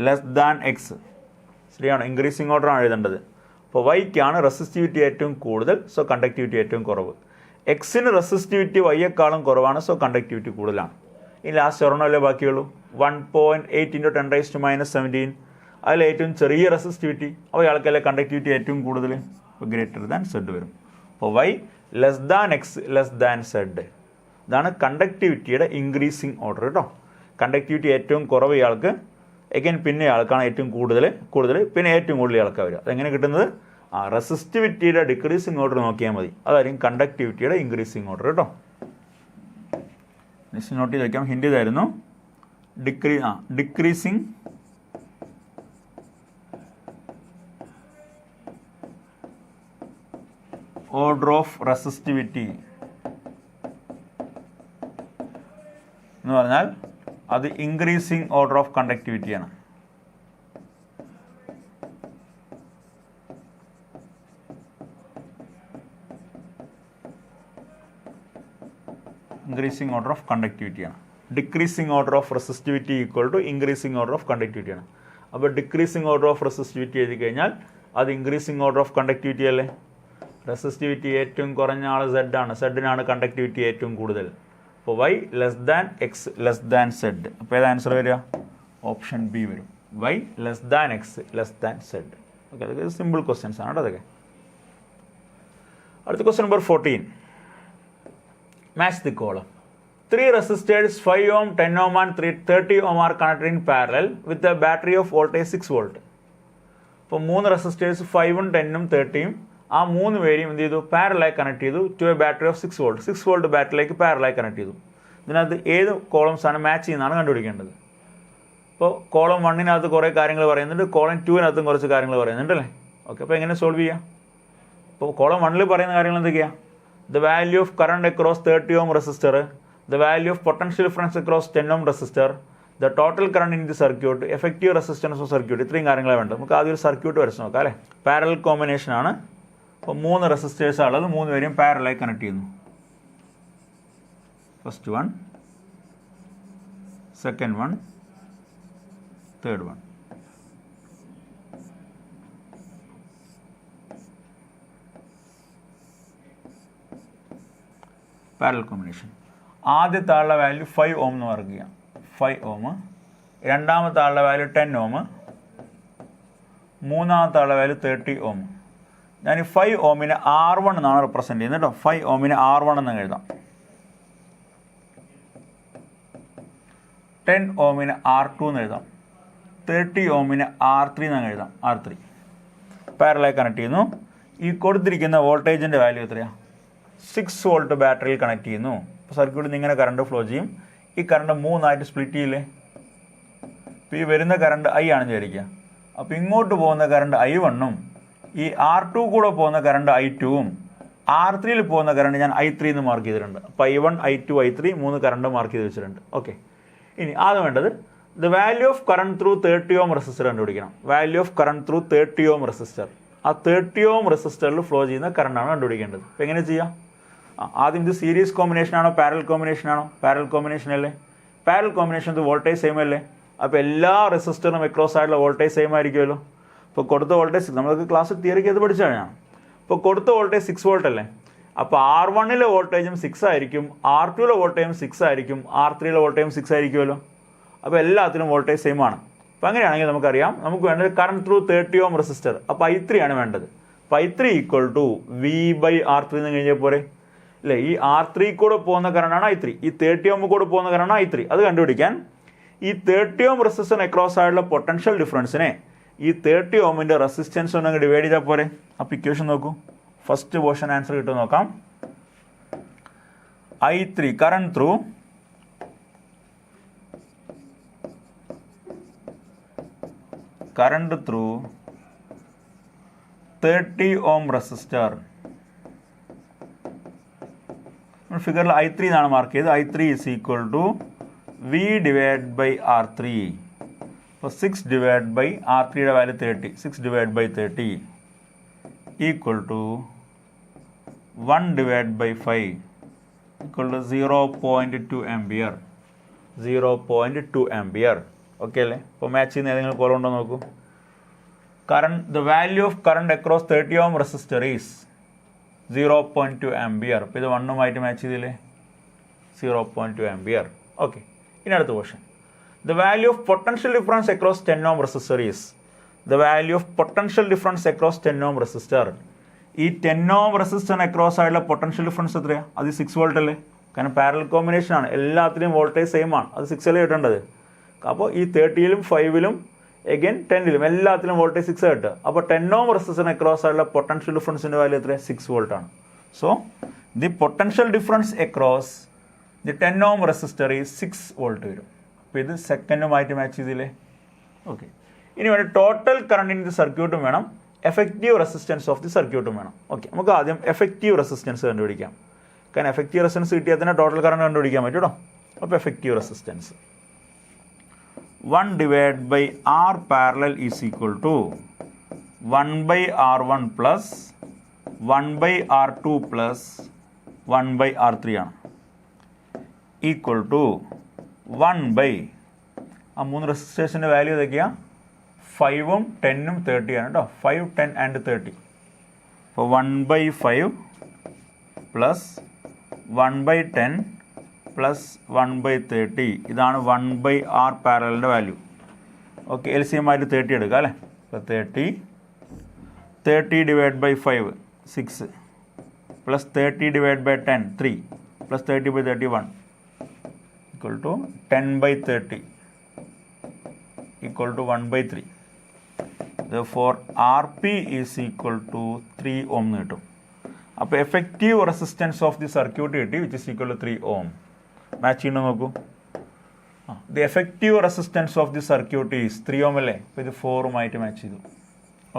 Less than X. ശരിയാണ്, ഇൻക്രീസിങ് ഓർഡറാണ് എഴുതേണ്ടത്. അപ്പോൾ വൈക്കാണ് റെസിസ്റ്റിവിറ്റി ഏറ്റവും കൂടുതൽ, സോ കണ്ടക്ടിവിറ്റി ഏറ്റവും കുറവ്. എക്സിന് റെസിസ്റ്റിവിറ്റി വൈയേക്കാളും കുറവാണ്, സോ കണ്ടക്ടിവിറ്റി കൂടുതലാണ്. ഈ ലാസ്റ്റ് ഒരെണ്ണമല്ലേ ബാക്കിയുള്ളൂ, 1.8 × 10⁻17. അതിൽ ഏറ്റവും ചെറിയ റെസിസ്റ്റിവിറ്റി, അപ്പോൾ ഇയാൾക്കല്ലേ കണ്ടക്ടിവിറ്റി ഏറ്റവും കൂടുതൽ. അപ്പോൾ ഗ്രേറ്റർ ദാൻ സെഡ് വരും. അപ്പോൾ Y less than X less than Z. ഇതാണ് കണ്ടക്ടിവിറ്റിയുടെ ഇൻക്രീസിങ് ഓർഡർ കേട്ടോ. കണ്ടക്ടിവിറ്റി ഏറ്റവും കുറവ് ഇയാൾക്ക്, എഗൈൻ പിന്നെ ആൾക്കാണ് ഏറ്റവും കൂടുതൽ, പിന്നെ ഏറ്റവും കൂടുതൽ ആൾക്കാർ വരിക. അതെങ്ങനെ കിട്ടുന്നത്? റെസിസ്റ്റിവിറ്റിയുടെ ഡിക്രീസിങ് ഓർഡർ നോക്കിയാൽ മതി. അതായിരിക്കും കണ്ടക്ടിവിറ്റിയുടെ ഇൻക്രീസിങ് ഓർഡർ കേട്ടോ. നെക്സ്റ്റ് നോട്ട് ചെയ്ത് വയ്ക്കാം. ഹിൻഡ് ഇതായിരുന്നു, ഡിക്രീസിങ് ഓർഡർ ഓഫ് റെസിസ്റ്റിവിറ്റി എന്ന് പറഞ്ഞാൽ അത് ഇൻക്രീസിങ് ഓർഡർ ഓഫ് കണ്ടക്ടിവിറ്റിയാണ്. ഇൻക്രീസിങ് ഓർഡർ ഓഫ് കണ്ടക്ടിവിറ്റിയാണ്. Decreasing order of resistivity equal to increasing order of കണ്ടക്ടിവിറ്റിയാണ്. അപ്പോൾ ഡിക്രീസിങ് ഓർഡർ ഓഫ് റെസിസ്റ്റിവിറ്റി എഴുതി കഴിഞ്ഞാൽ അത് ഇൻക്രീസിങ് ഓർഡർ ഓഫ് കണ്ടക്ടിവിറ്റി അല്ലേ. റെസിസ്റ്റിവിറ്റി ഏറ്റവും കുറഞ്ഞ ആൾ സെഡ് ആണ്, സെഡിനാണ് കണ്ടക്ടിവിറ്റി ഏറ്റവും കൂടുതൽ. അപ്പോൾ Y less than X less than Z. അപ്പോൾ ഏത് ആൻസർ വരിക? ഓപ്ഷൻ ബി വരും. Y less than X less than Z. Okay, അതൊക്കെ സിമ്പിൾ ക്വസ്റ്റ്യൻസ് ആണ് കേട്ടോ അതൊക്കെ. അടുത്ത question number 14. Match the column. 3 resistors 5 ohm, 10 ohm and 30 ohm are connected in parallel with a battery of voltage 6 volt. അപ്പോൾ 3 resistors 5ഉം 10ഉം 30ഉം ആ 3 പേരെയും എന്ത് ചെയ്തു? പാരലായി കണക്ട് ചെയ്തു to A battery of 6 volt. 6 volt ബാറ്ററിയിലേക്ക് പാരലായി കണക്ട് ചെയ്തു. ഇതിനകത്ത് ഏത് കോളംസാണ് മാച്ച് ചെയ്യുന്നതാണ് കണ്ടുപിടിക്കേണ്ടത്. അപ്പോൾ കോളം 1-നകത്ത് കുറേ കാര്യങ്ങൾ പറയുന്നുണ്ട്, കോളം 2-നകത്തും കുറച്ച് കാര്യങ്ങൾ പറയുന്നുണ്ട് അല്ലേ. ഓക്കെ, അപ്പോൾ എങ്ങനെ സോൾവ് ചെയ്യാം? അപ്പോൾ കോളം 1-ൽ പറയുന്ന കാര്യങ്ങൾ എന്തൊക്കെയാണ്? The value of current across 30 ohm resistor, the value of potential difference across 10 ohm resistor, the total current in the circuit, effective resistance of circuit. ഇത്രയും കാര്യങ്ങളാണ് വേണ്ടത്. നമുക്ക് ആദ്യം ഒരു സർക്യൂട്ട് വരച്ച് നോക്കാം അല്ലേ. പാരലൽ കോമ്പിനേഷൻ ആണ്. അപ്പോൾ 3 റെസിസ്റ്റേഴ്സ് ഉള്ളത്, 3 പേരെയും പാരലായി കണക്ട് ചെയ്യുന്നു. First one, second one, third one. Parallel combination. ആദ്യത്തെ ആളുടെ വാല്യൂ 5 ohm എന്ന് പറയുക, 5 ohm. രണ്ടാമത്തെ ആളുടെ വാല്യൂ 10 ohm. മൂന്നാമത്തെ ആളുടെ വാല്യൂ 30 ohm. ഞാൻ ഈ 5 ohmനെ R1 എന്നാണ് റെപ്രസെൻറ്റ് ചെയ്യുന്നത് കേട്ടോ. 5 ohmനെ R1 എന്ന് എഴുതാം. 10 ohmനെ R2 എന്ന് എഴുതാം. 30 ohmനെ R3 എന്ന് എഴുതാം. R3 പാരലായി കണക്ട് ചെയ്യുന്നു. ഈ കൊടുത്തിരിക്കുന്ന വോൾട്ടേജിൻ്റെ വാല്യൂ എത്രയാണ്? 6 വോൾട്ട് ബാറ്ററിയിൽ കണക്ട് ചെയ്യുന്നു. അപ്പോൾ സർക്യൂട്ടിൽ നിന്ന് ഇങ്ങനെ കറണ്ട് ഫ്ലോ ചെയ്യും. ഈ കറണ്ട് 3 ആയിട്ട് സ്പ്ലിറ്റ് ചെയ്യില്ലേ? അപ്പോൾ ഈ വരുന്ന കറണ്ട് I ആണെന്ന് വിചാരിക്കുക. അപ്പോൾ ഇങ്ങോട്ട് പോകുന്ന കറണ്ട് I1ഉം ഈ R2 കൂടെ പോകുന്ന കറണ്ട് I2ഉം R3യിൽ പോകുന്ന കറണ്ട് ഞാൻ I3 എന്ന് മാർക്ക് ചെയ്തിട്ടുണ്ട്. അപ്പോൾ I1, I2, I3 3 current mark ചെയ്ത് വെച്ചിട്ടുണ്ട്. ഓക്കെ, ഇനി ആദ്യം വേണ്ടത് the value of current through 30 ohm resistor കണ്ടുപിടിക്കണം. Value of current through 30 ohm resistor. ആ 30 ഓം റെസിസ്റ്ററിൽ ഫ്ലോ ചെയ്യുന്ന കറണ്ടാണ് കണ്ടുപിടിക്കേണ്ടത്. അപ്പോൾ എങ്ങനെ ചെയ്യാം? ആദ്യം ഇത് സീരീസ് കോമ്പിനേഷൻ ആണോ പാരൽ കോമ്പിനേഷൻ ആണോ? പാരൽ കോമ്പിനേഷൻ അല്ലേ? പാരൽ കോമ്പിനേഷൻ ഇത് വോൾട്ടേജ് സെയിം അല്ലേ? അപ്പോൾ എല്ലാ റെസിസ്റ്ററിനും അക്രോസ് ആയിട്ടുള്ള വോൾട്ടേജ് സെയിം ആയിരിക്കുമല്ലോ. ഇപ്പോൾ കൊടുത്ത വോൾട്ടേജ് നമുക്ക് ക്ലാസ് തിയറിക്ക് അത് പഠിച്ചു കഴിഞ്ഞാൽ ഇപ്പോൾ കൊടുത്ത വോൾട്ടേജ് 6 വോൾട്ട് അല്ലേ? അപ്പോൾ R1ലെ വോൾട്ടേജും 6 ആയിരിക്കും, R2ലെ വോൾട്ടേജും 6 ആയിരിക്കും, R3ലെ വോൾട്ടേജും 6 ആയിരിക്കുമല്ലോ. അപ്പോൾ എല്ലാത്തിനും വോൾട്ടേജ് സെയിം ആണ്. അപ്പോൾ അങ്ങനെയാണെങ്കിൽ നമുക്കറിയാം നമുക്ക് വേണ്ടത് കറണ്ട് ത്രൂ 30 ഓം റെസിസ്റ്റർ. അപ്പോൾ I3 ആണ് വേണ്ടത്. അപ്പോൾ I3 = V/R3 എന്ന് കഴിഞ്ഞാൽ പോരെ അല്ലേ? ഈ R3 കൂടെ പോകുന്ന കറണ്ടാണ് I3, ഈ 30 ഓം കൂടെ പോകുന്ന കറണ്ടാണ് I3. അത് കണ്ടുപിടിക്കാൻ ഈ 30 ഓം റെസിസ്റ്ററിന് അക്രോസ് ആയിട്ടുള്ള പൊട്ടൻഷ്യൽ ഡിഫറൻസിനെ ഈ 30 ഓമിൻ്റെ റെസിസ്റ്റൻസ് ഒന്നങ്ങ് ഡിവൈഡ് ചെയ്താൽ പോരെ. അപ്പോൾ ഇക്വേഷൻ നോക്കൂ, ഫസ്റ്റ് പോർഷൻ ആൻസർ കിട്ടും നോക്കാം. I3 current through 30 ohm resistor. ഫിഗറിൽ I3 എന്നാണ് മാർക്ക് ചെയ്ത്. I3 = V/R3. അപ്പോൾ 6/R3യുടെ വാല്യൂ 30, 6/30 = 1/5 = 0.2 ആംപിയർ. 0.2 ആംപിയർ. ഓക്കെ അല്ലേ? ഇപ്പോൾ മാച്ച് ചെയ്യുന്ന ഏതെങ്കിലും കോളം ഉണ്ടോ നോക്കൂ. The value of current across 30 ohm resistor is 0.2 ampere. അപ്പോൾ ഇത് 1ഉമായിട്ട് മാച്ച് ചെയ്തില്ലേ? 0.2 ആംപിയർ. ഓക്കെ, ഇനി അടുത്ത question. The value of potential difference across 10 ohm resistor is the value of potential difference across 10 ohm resistor. ഈ 10 ohm റെസിസ്റ്ററിന് across ആയിട്ടുള്ള potential difference എത്രയാണ്? അത് 6 വോൾട്ട് അല്ലേ? കാരണം പാരലൽ കോമ്പിനേഷൻ ആണ്, എല്ലാത്തിനും വോൾട്ടേജ് സെയിം ആണ്. അത് 6 അല്ലേ കിട്ടേണ്ടത്? അപ്പോൾ ഈ 30ലും 5ലും അഗൈൻ 10ലും എല്ലാത്തിലും വോൾട്ടേജ് 6 കിട്ടുക. അപ്പോൾ 10 ohm റെസിസ്റ്ററിന് അക്രോസ് ആയിട്ടുള്ള പൊട്ടൻഷ്യൽ ഡിഫറൻസിൻ്റെ വാല്യൂ എത്രയാണ്? 6 വോൾട്ട് ആണ്. So the potential difference across the 10 ohm resistor ഈ 6 വോൾട്ട് വരും. അപ്പോൾ ഇത് സെക്കൻഡുമായിട്ട് മാച്ച് ചെയ്തില്ലേ? ഓക്കെ, ഇനി വേണം ടോട്ടൽ കറണ്ട് ഇൻ ദി സർക്യൂട്ടും വേണം, എഫക്റ്റീവ് റെസിസ്റ്റൻസ് ഓഫ് ദി സർക്യൂട്ടും വേണം. ഓക്കെ, നമുക്ക് ആദ്യം എഫക്റ്റീവ് റെസിസ്റ്റൻസ് കണ്ടുപിടിക്കാം. കാരണം എഫക്റ്റീവ് റെസിസ്റ്റൻസ് കിട്ടിയാൽ തന്നെ ടോട്ടൽ കറണ്ട് കണ്ടുപിടിക്കാൻ പറ്റും കേട്ടോ. അപ്പോൾ effective resistance 1/R parallel is equal to 1/R1 plus 1/R2 plus 1/R3 ആണ്. ഈക്വൽ ടു 1/, ആ 3 റെസിസ്റ്റേഴ്സിൻ്റെ വാല്യൂ ഏതൊക്കെയാണ്? 5ഉം 10ഉം 30 ആണ് കേട്ടോ. 5, 10 ആൻഡ് 30. അപ്പോൾ 1/5 പ്ലസ് 1/10 പ്ലസ് 1/30 ഇതാണ് 1/R പാരലിൻ്റെ വാല്യൂ. ഓക്കെ, LCM ആയിട്ട് 30 എടുക്കുക അല്ലേ? അപ്പോൾ 30 divide by 5 6 plus 30 divide by 10 3 plus 30/31 equal to 10/30 equal to 1/3. Therefore RP is equal to 3 ohm എന്ന് കിട്ടും. അപ്പോൾ effective resistance of the circuit കിട്ടി, which is equal to 3 ohm. Match ചെയ്യണോ നോക്കൂ. The effective resistance of the circuit is 3 ohm അല്ലേ? അപ്പോൾ ഇത് 4ഉമായിട്ട് match ചെയ്തു.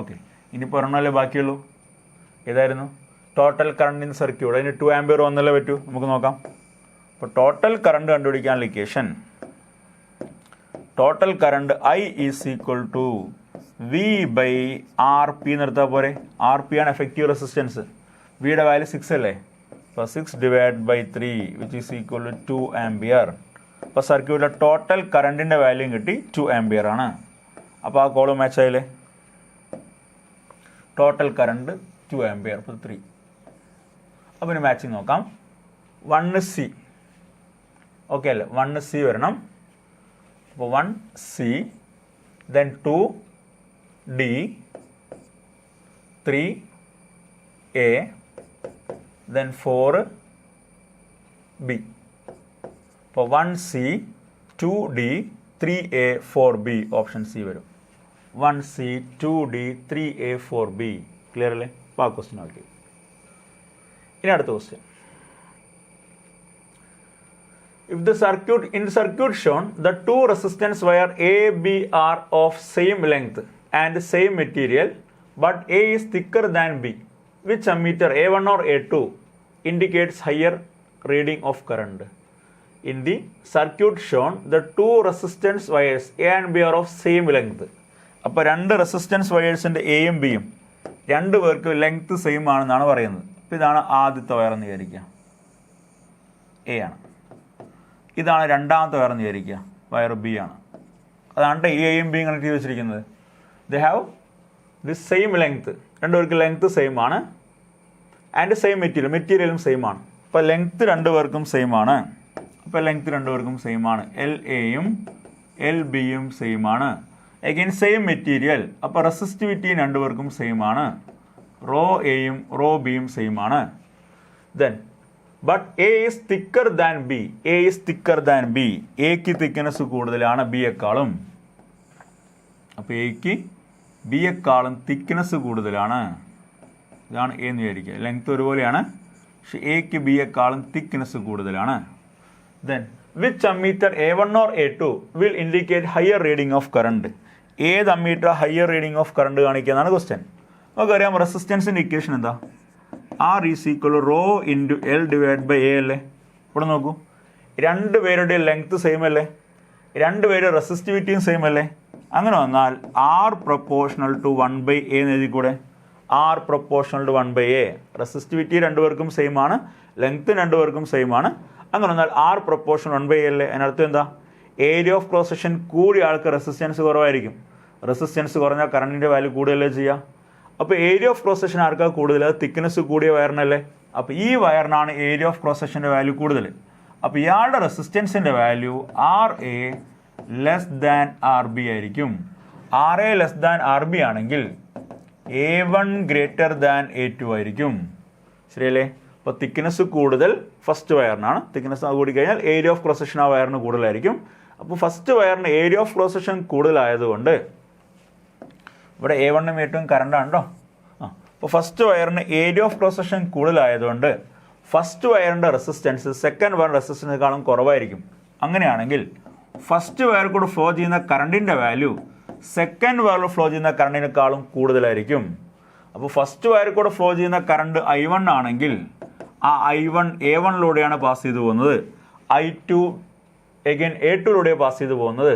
ഓക്കെ, ഇനി പറഞ്ഞാലേ ബാക്കിയുള്ളൂ. ഏതായിരുന്നു? Total current in circuit. അതിന് 2 ആംപിയർ വന്നല്ലേ പറ്റൂ. നമുക്ക് നോക്കാം. അപ്പോൾ ടോട്ടൽ കറണ്ട് കണ്ടുപിടിക്കാനുള്ള equation, total current I is equal to V/RP നിർത്താൽ പോരെ. RP ആണ് എഫക്റ്റീവ് റെസിസ്റ്റൻസ്. വിയുടെ വാല്യൂ 6 അല്ലേ? അപ്പോൾ 6/3 which is equal to 2 ampere. അപ്പോൾ സർക്യൂട്ടിലെ ടോട്ടൽ കറണ്ടിൻ്റെ വാല്യൂ കിട്ടി 2 ആംപിയർ ആണ്. അപ്പോൾ ആ കോളം മാച്ച് ആയില്ലേ? ടോട്ടൽ കറണ്ട് 2 ആംപിയർ, അപ്പോൾ 3. അപ്പോൾ ഇനി മാച്ചിങ് നോക്കാം. 1C ഓക്കെ അല്ലേ? 1C വരണം. അപ്പോൾ 1C, then 2D, 3A, then 4B. അപ്പോൾ 1C, 2D, 3A, 4B option C വരും. 1C, 2D, 3A, 4B. Clear അല്ലേ? അപ്പോൾ ആ ക്വസ്റ്റ്യൻ ആക്കി. ഇനി അടുത്ത question. If the circuit shown, the two resistance wire A, B are of same length and same material, but A is thicker than B. Which ammeter, A1 or A2, indicates higher reading of current? In the circuit shown, the two resistance wires A and B are of same length. അപ്പോൾ രണ്ട് resistance വയേഴ്സിൻ്റെ എയും ബിയും രണ്ട് പേർക്ക് length same ആണെന്നാണ് പറയുന്നത്. അപ്പോൾ ഇതാണ് ആദ്യത്തെ വയർ എന്ന് വിചാരിക്കുക, എ ആണ്. ഇതാണ് രണ്ടാമത്തെ വയർ എന്ന് വിചാരിക്കുക, വയർ ബി ആണ്. അതാണ് എയും ബിയും കണക്ട് ചെയ്ത് വെച്ചിരിക്കുന്നത്. They have the same length, രണ്ടുപേർക്ക് ലെങ്ത് സെയിം ആണ്. ആൻഡ് സെയിം മെറ്റീരിയലും സെയിം ആണ്. അപ്പോൾ ലെങ്ത് രണ്ടുപേർക്കും സെയിം ആണ്. അപ്പോൾ ലെങ്ത് രണ്ടുപേർക്കും സെയിം ആണ്. എൽ എയും എൽ ബിയും സെയിം ആണ്. അഗൈൻ സെയിം മെറ്റീരിയൽ, അപ്പോൾ റെസിസ്റ്റിവിറ്റി രണ്ടുപേർക്കും സെയിം ആണ്. റോ എയും റോ ബിയും സെയിം ആണ്. Then but A is thicker than B. A is thicker than B. എക്ക് തിക്നെസ് കൂടുതലാണ് ബിയെക്കാളും. അപ്പോൾ എക്ക് ബിയെക്കാളും തിക്നെസ് കൂടുതലാണ്. ഇതാണ് എ എന്ന് വിചാരിക്കുക. ലെങ്ത് ഒരുപോലെയാണ്, പക്ഷെ എക്ക് ബിയെക്കാളും തിക്നെസ് കൂടുതലാണ്. Then which ammeter A1 or A2 will indicate higher reading of current? ഏത് ammeter higher reading of current കാണിക്കുക എന്നാണ് ക്വസ്റ്റ്യൻ. നമുക്കറിയാം റെസിസ്റ്റൻസിൻ്റെ ഇക്വേഷൻ എന്താ? R is equal rho into L divide by A അല്ലേ. ഇവിടെ നോക്കൂ, രണ്ട് പേരുടെ ലെങ്ത് സെയിം അല്ലേ, രണ്ട് പേരുടെ റെസിസ്റ്റിവിറ്റിയും സെയിം അല്ലേ. അങ്ങനെ വന്നാൽ R പ്രൊപ്പോർഷണൽ ടു 1/A എന്ന് എഴുതിക്കൂടെ? R proportional to 1/A. Resistivity രണ്ടുപേർക്കും സെയിം ആണ്, ലെങ്ത് രണ്ടുപേർക്കും സെയിം ആണ്. അങ്ങനെ വന്നാൽ R പ്രൊപ്പോർഷൻ 1/A അല്ലേ. അതിനർത്ഥം എന്താ? ഏരിയ ഓഫ് ക്രോസ് സെക്ഷൻ കൂടിയ ആൾക്ക് റെസിസ്റ്റൻസ് കുറവായിരിക്കും. റെസിസ്റ്റൻസ് കുറഞ്ഞാൽ കറണ്ടിൻ്റെ വാല്യൂ കൂടുതലല്ലേ ചെയ്യുക. അപ്പോൾ ഏരിയ ഓഫ് ക്രോസ് സെക്ഷൻ ആർക്കാ കൂടുതൽ? അത് തിക്നെസ് കൂടിയ വയറിനല്ലേ. അപ്പോൾ ഈ വയറിനാണ് ഏരിയ ഓഫ് ക്രോസ് സെക്ഷൻ്റെ വാല്യൂ കൂടുതൽ. അപ്പോൾ ഇയാളുടെ റെസിസ്റ്റൻസിൻ്റെ value RA less than RB ആയിരിക്കും. RA ലെസ് ദാൻ RB ആണെങ്കിൽ A1 ഗ്രേറ്റർ ദാൻ A2 ആയിരിക്കും. ശരിയല്ലേ? അപ്പോൾ തിക്നെസ് കൂടുതൽ ഫസ്റ്റ് വയറിനാണ്. തിക്നെസ് കൂടിക്കഴിഞ്ഞാൽ ഏരിയ ഓഫ് ക്രോസ് സെക്ഷൻ ആ വയറിന് കൂടുതലായിരിക്കും. അപ്പോൾ ഫസ്റ്റ് വയറിന് ഏരിയ ഓഫ് ക്രോസ് സെക്ഷൻ കൂടുതലായതുകൊണ്ട് ഇവിടെ A1 A2 കറണ്ടാണ് കേട്ടോ. അപ്പോൾ ഫസ്റ്റ് വയറിന് ഏരിയ ഓഫ് ക്രോസ് സെക്ഷൻ കൂടുതലായതുകൊണ്ട് ഫസ്റ്റ് വയറിൻ്റെ റെസിസ്റ്റൻസ് സെക്കൻഡ് വയർ റെസിസ്റ്റൻസിനേക്കാളും കുറവായിരിക്കും. അങ്ങനെയാണെങ്കിൽ ഫസ്റ്റ് വയർ കൂടെ ഫ്ലോ ചെയ്യുന്ന കറണ്ടിൻ്റെ വാല്യൂ സെക്കൻഡ് വയറിൽ ഫ്ലോ ചെയ്യുന്ന കറണ്ടിനേക്കാളും കൂടുതലായിരിക്കും. അപ്പോൾ ഫസ്റ്റ് വയർ കൂടെ ഫ്ലോ ചെയ്യുന്ന കറണ്ട് I1 ആണെങ്കിൽ ആ I1 A1ലൂടെയാണ് പാസ് ചെയ്തു പോകുന്നത്. I2 അഗൈൻ A2ലൂടെയാണ് പാസ് ചെയ്തു പോകുന്നത്.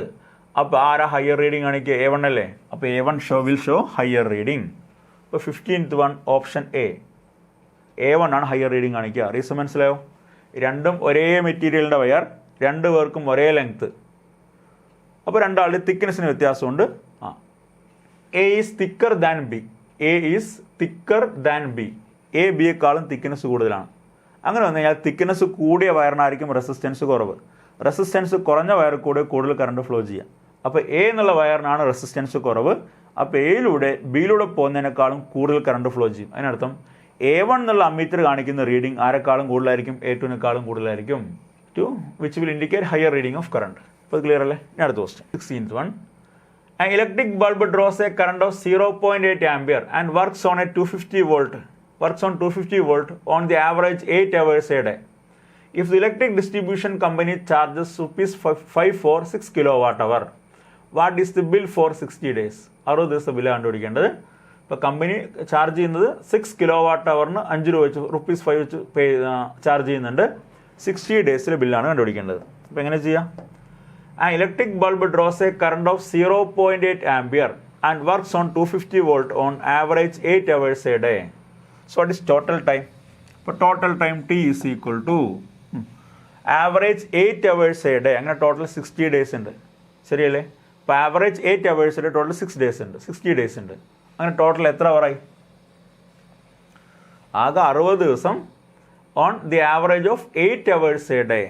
അപ്പോൾ ആരാ ഹയർ റീഡിംഗ് കാണിക്കുക? A1 അല്ലേ. അപ്പോൾ A1 will show higher reading. അപ്പോൾ 15th one option A, A1 ആണ് ഹയർ റീഡിംഗ് കാണിക്കുക. റീസൺ മനസ്സിലായോ? രണ്ടും ഒരേ മെറ്റീരിയലിൻ്റെ വയർ, രണ്ടു പേർക്കും ഒരേ ലെങ്ത്ത്. അപ്പോൾ രണ്ടാളുടെ തിക്നെസ്സിന് വ്യത്യാസമുണ്ട്. A is thicker than B. A is thicker than B. A ബിയെക്കാളും തിക്നെസ് കൂടുതലാണ്. അങ്ങനെ വന്നു കഴിഞ്ഞാൽ തിക്നെസ് കൂടിയ വയറിനായിരിക്കും റെസിസ്റ്റൻസ് കുറവ്. റെസിസ്റ്റൻസ് കുറഞ്ഞ വയർ കൂടെ കൂടുതൽ കറണ്ട് ഫ്ലോ ചെയ്യാം. അപ്പോൾ A എന്നുള്ള വയറിനാണ് റെസിസ്റ്റൻസ് കുറവ്. അപ്പോൾ എയിലൂടെ ബിയിലൂടെ പോകുന്നതിനേക്കാളും കൂടുതൽ കറണ്ട് ഫ്ലോ ചെയ്യും. അതിനർത്ഥം A1 എന്നുള്ള അമ്മീറ്റർ കാണിക്കുന്ന റീഡിംഗ് ആരെക്കാളും കൂടുതലായിരിക്കും? A2നേക്കാളും കൂടുതലായിരിക്കും. Which will indicate higher reading of current. അപ്പോൾ ക്ലിയർ അല്ലേ? ഇനി അടുത്ത question. 16th one. An electric bulb draws a current of 0.8 ampere and works on 250 volt on the average 8 hours a day. If the electric distribution company charges ₹5 for 6 kilowatt-hour, what is the bill for 60 days? 60 ദിവസത്തെ bill കണ്ടുപിടിക്കേണ്ടത്. ഇപ്പോൾ company charge ചെയ്യുന്നത് 6 കിലോവാട്ട്-അവറിന് 5 രൂപ വെച്ച് ₹5 വെച്ച് charge ചെയ്യുന്നുണ്ട്. 60 ഡേയ്സിലെ ബില്ലാണ് കണ്ടുപിടിക്കേണ്ടത്. അപ്പോൾ എങ്ങനെ ചെയ്യാം? An electric bulb draws a current of 0.8 ampere and works on 250 volt on average 8 hours a day. So what is total time? For total time T is equal to average 8 hours a day. അങ്ങനെ total 60 days ഉണ്ട്. ശരിയല്ലേ? അപ്പോൾ average 8 ഹവേഴ്സിൻ്റെ total 6 days ഉണ്ട്, 60 days ഉണ്ട്. അങ്ങനെ total എത്ര അവറായി? ആകെ 60 ദിവസം on the average of 8 hours a day.